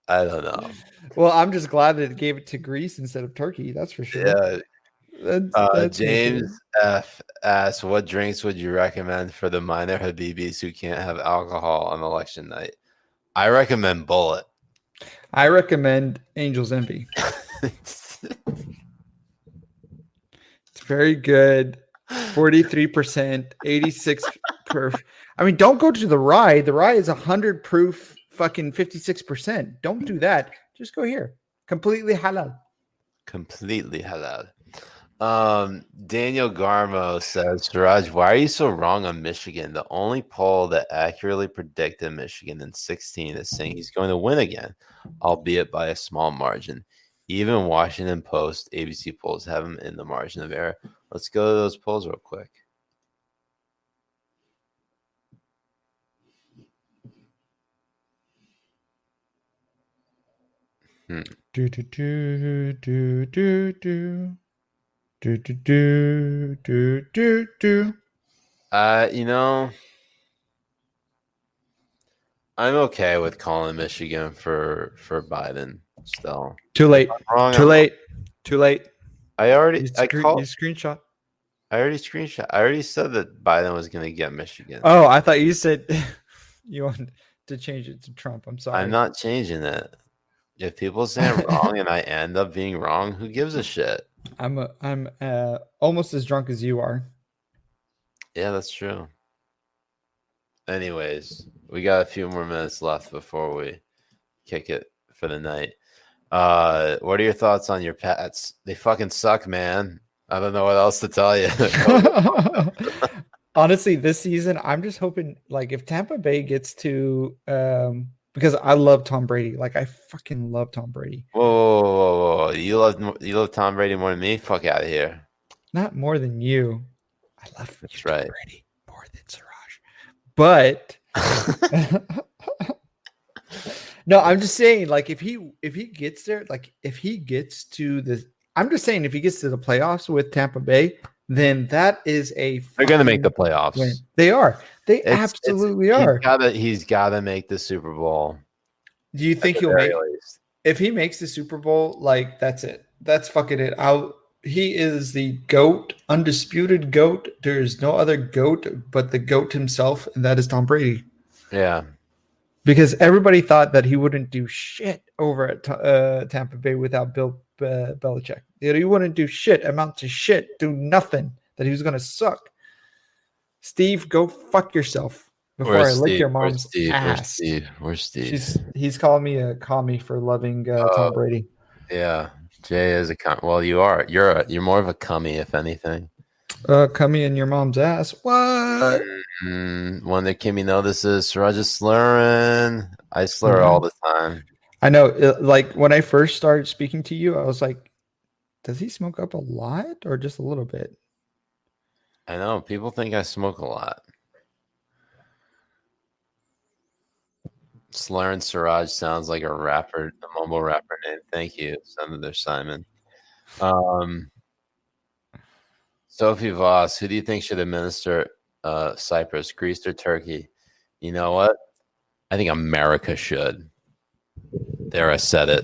don't know.
Well, I'm just glad that it gave it to Greece instead of Turkey. That's for sure.
Yeah.
That's
James F asks, what drinks would you recommend for the minor Habibis who can't have alcohol on election night? I recommend Bullet.
I recommend Angel's Envy. It's very good. 43%, 86 proof. I mean, don't go to the rye. The rye is 100 proof, fucking 56%. Don't do that. Just go here. Completely halal.
Completely halal. Daniel Garmo says, Siraj, why are you so wrong on Michigan? The only poll that accurately predicted Michigan in 2016 is saying he's going to win again, albeit by a small margin. Even Washington Post, ABC polls have him in the margin of error. Let's go to those polls real quick.
Do do do do do do. Do, do, do, do, do, do.
I'm okay with calling Michigan for Biden still.
Too late. Too late. Too late.
I already
you screenshot.
I already said that Biden was going to get Michigan.
Oh, I thought you said you wanted to change it to Trump. I'm sorry.
I'm not changing it. If people say I'm wrong and I end up being wrong, who gives a shit?
I'm almost as drunk as you are.
Yeah, that's true. Anyways, we got a few more minutes left before we kick it for the night. What are your thoughts on your pets? They fucking suck, man. I don't know what else to tell you.
Honestly, this season, I'm just hoping, if Tampa Bay gets to, because I love Tom Brady. I fucking love Tom Brady.
Whoa. You love Tom Brady more than me? Fuck out of here.
Not more than you. I love
That's
Tom
right.
Brady more than Siraj. But No, I'm just saying, like, if he gets there, like, if he gets to the, I'm just saying, if he gets to the playoffs with Tampa Bay, then that is a.
They're going to make the playoffs.
Win. They are. They absolutely are.
He's got to make the Super Bowl.
Do you think he'll make? If he makes the Super Bowl, like, that's it. That's fucking it. He is the GOAT, undisputed GOAT. There is no other GOAT but the GOAT himself, and that is Tom Brady.
Yeah.
Because everybody thought that he wouldn't do shit over at Tampa Bay without Bill Belichick. He wouldn't do shit, amount to shit, do nothing, that he was going to suck. Steve, go fuck yourself before I lick your mom's ass.
Where's Steve?
He's calling me a commie for loving Tom Brady.
Yeah. Jay is a well, you are. You're more of a cummy, if anything.
Cummy in your mom's ass. What?
One that Kimmy notices, Siraj is slurring. I slur all the time.
I know. Like, when I first started speaking to you, I was like, does he smoke up a lot or just a little bit?
I know. People think I smoke a lot. Slurring Siraj sounds like a rapper, a mumble rapper name. Thank you, Senator Simon. Sophie Voss, who do you think should administer Cyprus, Greece, or Turkey? You know what? I think America should. There, I said it.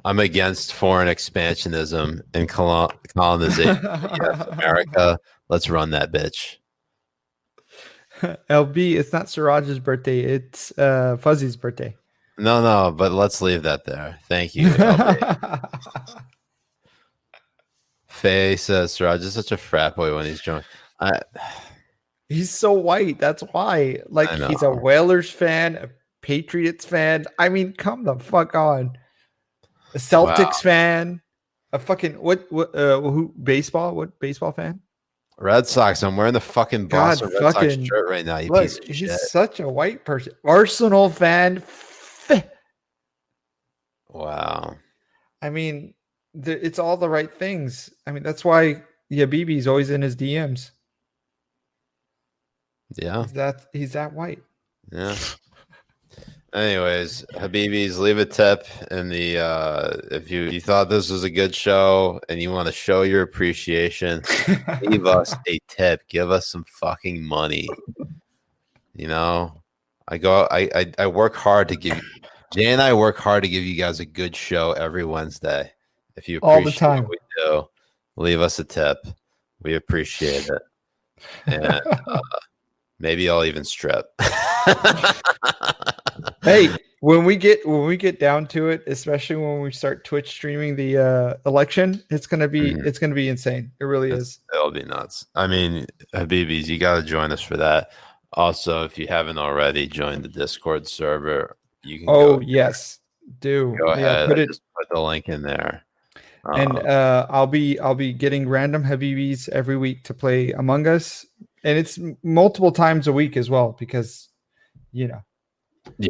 I'm against foreign expansionism and colonization. Yes, America, let's run that bitch.
LB, it's not Siraj's birthday. It's Fuzzy's birthday.
No, but let's leave that there. Thank you, LB. Faye says Siraj is such a frat boy when he's drunk.
He's so white. That's why. Like, he's a Whalers fan, a Patriots fan. I mean, come the fuck on. A Celtics fan. A fucking who baseball? What baseball fan?
Red Sox. I'm wearing the fucking Boston Red Sox shirt right now. Piece of shit.
He's such a white person. Arsenal fan.
Wow.
I mean, it's all the right things. I mean, that's why Habibi's always in his DMs.
Yeah.
He's that white.
Yeah. Anyways, Habibis, leave a tip in the if you thought this was a good show and you want to show your appreciation, leave us a tip. Give us some fucking money. You know, I work hard to give Jay and I work hard to give you guys a good show every Wednesday. If you appreciate
all the time,
what we do, leave us a tip. We appreciate it. And maybe I'll even strip.
Hey, when we get down to it, especially when we start Twitch streaming the election, it's gonna be insane. It really is.
It'll be nuts. I mean, Habibis, you got to join us for that. Also, if you haven't already, join the Discord server. You can.
Yes, do
go ahead. Just put the link in there.
And I'll be getting random Habibis every week to play Among Us, and it's multiple times a week as well because, you know.
Yeah.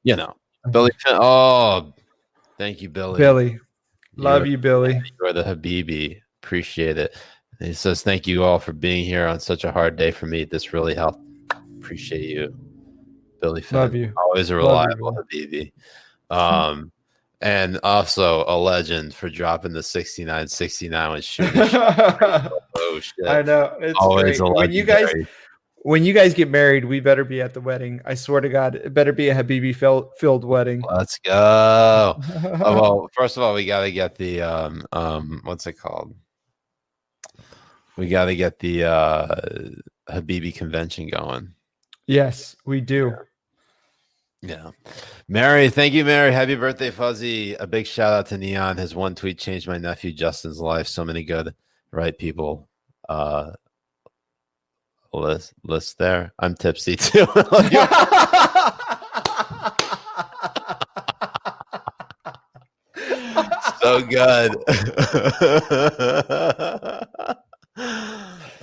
You know, Billy. Oh, thank you, Billy.
Billy, love you, Billy.
You're the Habibi. Appreciate it. And he says, "Thank you all for being here on such a hard day for me. This really helped. Appreciate you, Billy.
Love you.
Always a reliable Habibi. And also a legend for dropping the 69-69 when shooting. Oh shit!
I know. It's
always
great. When you guys get married, we better be at the wedding. I swear to God, it better be a Habibi filled wedding.
Let's go. Well, first of all, we got to get the what's it called? We got to get the Habibi convention going.
Yes, we do.
Yeah. Mary, thank you, Mary. Happy birthday, Fuzzy. A big shout out to Neon. His one tweet changed my nephew Justin's life. So many good, right people. List there. I'm tipsy too. So good.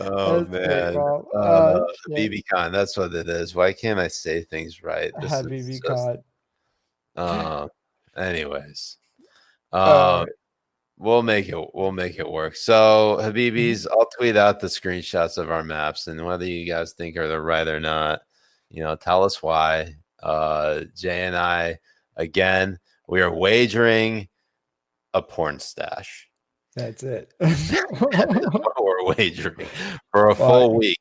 Oh man. Habibi Khan, that's what it is. Why can't I say things right?
Habibi Khan.
Anyways. We'll make it work. So Habibis, I'll tweet out the screenshots of our maps, and whether you guys think are the right or not, you know, tell us why. Jay and I, again, we are wagering a porn stash.
That's it.
We're wagering for a full week.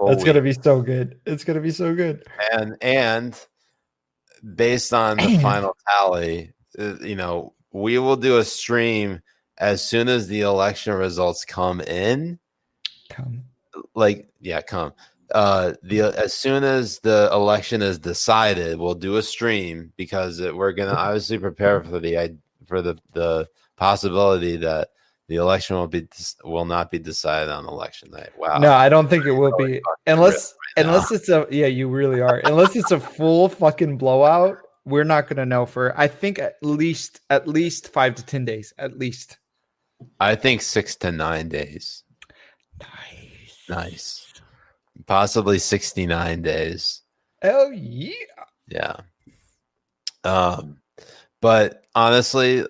It's gonna be so good. It's gonna be so good.
And based on the final tally, we will do a stream as soon as the election results come in.
Come.
As soon as the election is decided, we'll do a stream because we're gonna obviously prepare for the possibility that the election will not be decided on election night. Wow.
No, I don't think it will be unless it's you really are. Unless it's a full fucking blowout, we're not gonna know for I think at least 5 to 10 days. At least.
I think 6 to 9 days. Nice. Possibly 69 days.
Oh yeah.
Yeah. But honestly,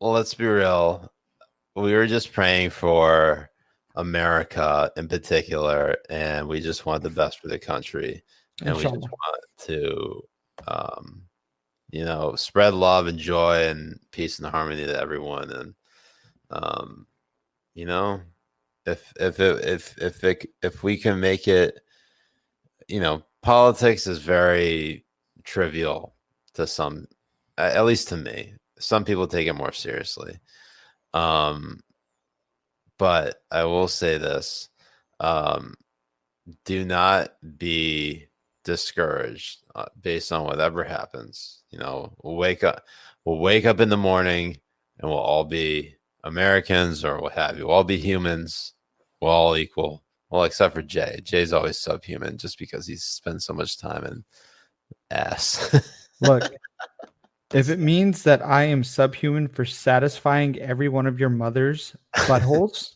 let's be real. We were just praying for America in particular, and we just want the best for the country. And we just want to spread love and joy and peace and harmony to everyone. And if we can make it, politics is very trivial to some, at least to me. Some people take it more seriously. But I will say this, do not be discouraged based on whatever happens. We'll wake up in the morning and we'll all be Americans or what have you. We'll all be humans. We're all equal. Well, except for Jay. Jay's always subhuman just because he spends so much time in ass.
Look, if it means that I am subhuman for satisfying every one of your mother's buttholes,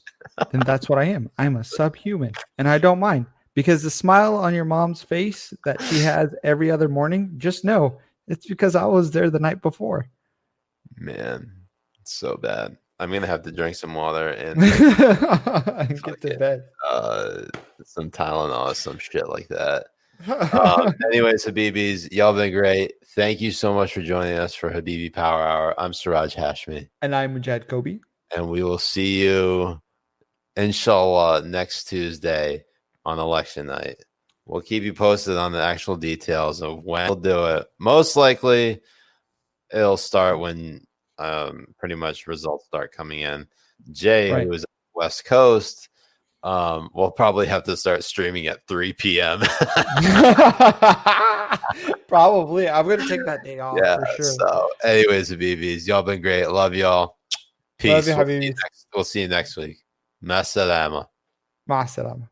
then that's what I am. I'm a subhuman, and I don't mind, because the smile on your mom's face that she has every other morning, just know it's because I was there the night before.
Man, it's so bad. I'm gonna have to drink some water and
get to bed.
Some Tylenol or some shit like that. Anyways, Habibis, y'all been great. Thank you so much for joining us for Habibi Power Hour. I'm Siraj Hashmi.
And I'm Mujahed Kobbe.
And we will see you, inshallah, next Tuesday on election night. We'll keep you posted on the actual details of when we'll do it. Most likely, it'll start when pretty much results start coming in. Jay, who is West Coast, we'll probably have to start streaming at 3 p.m.
Probably. I'm going to take that day off for sure.
So, anyways, Habibis, y'all been great. Love y'all. Peace.
Love you,
we'll see you next week. Ma salama.
Ma salama.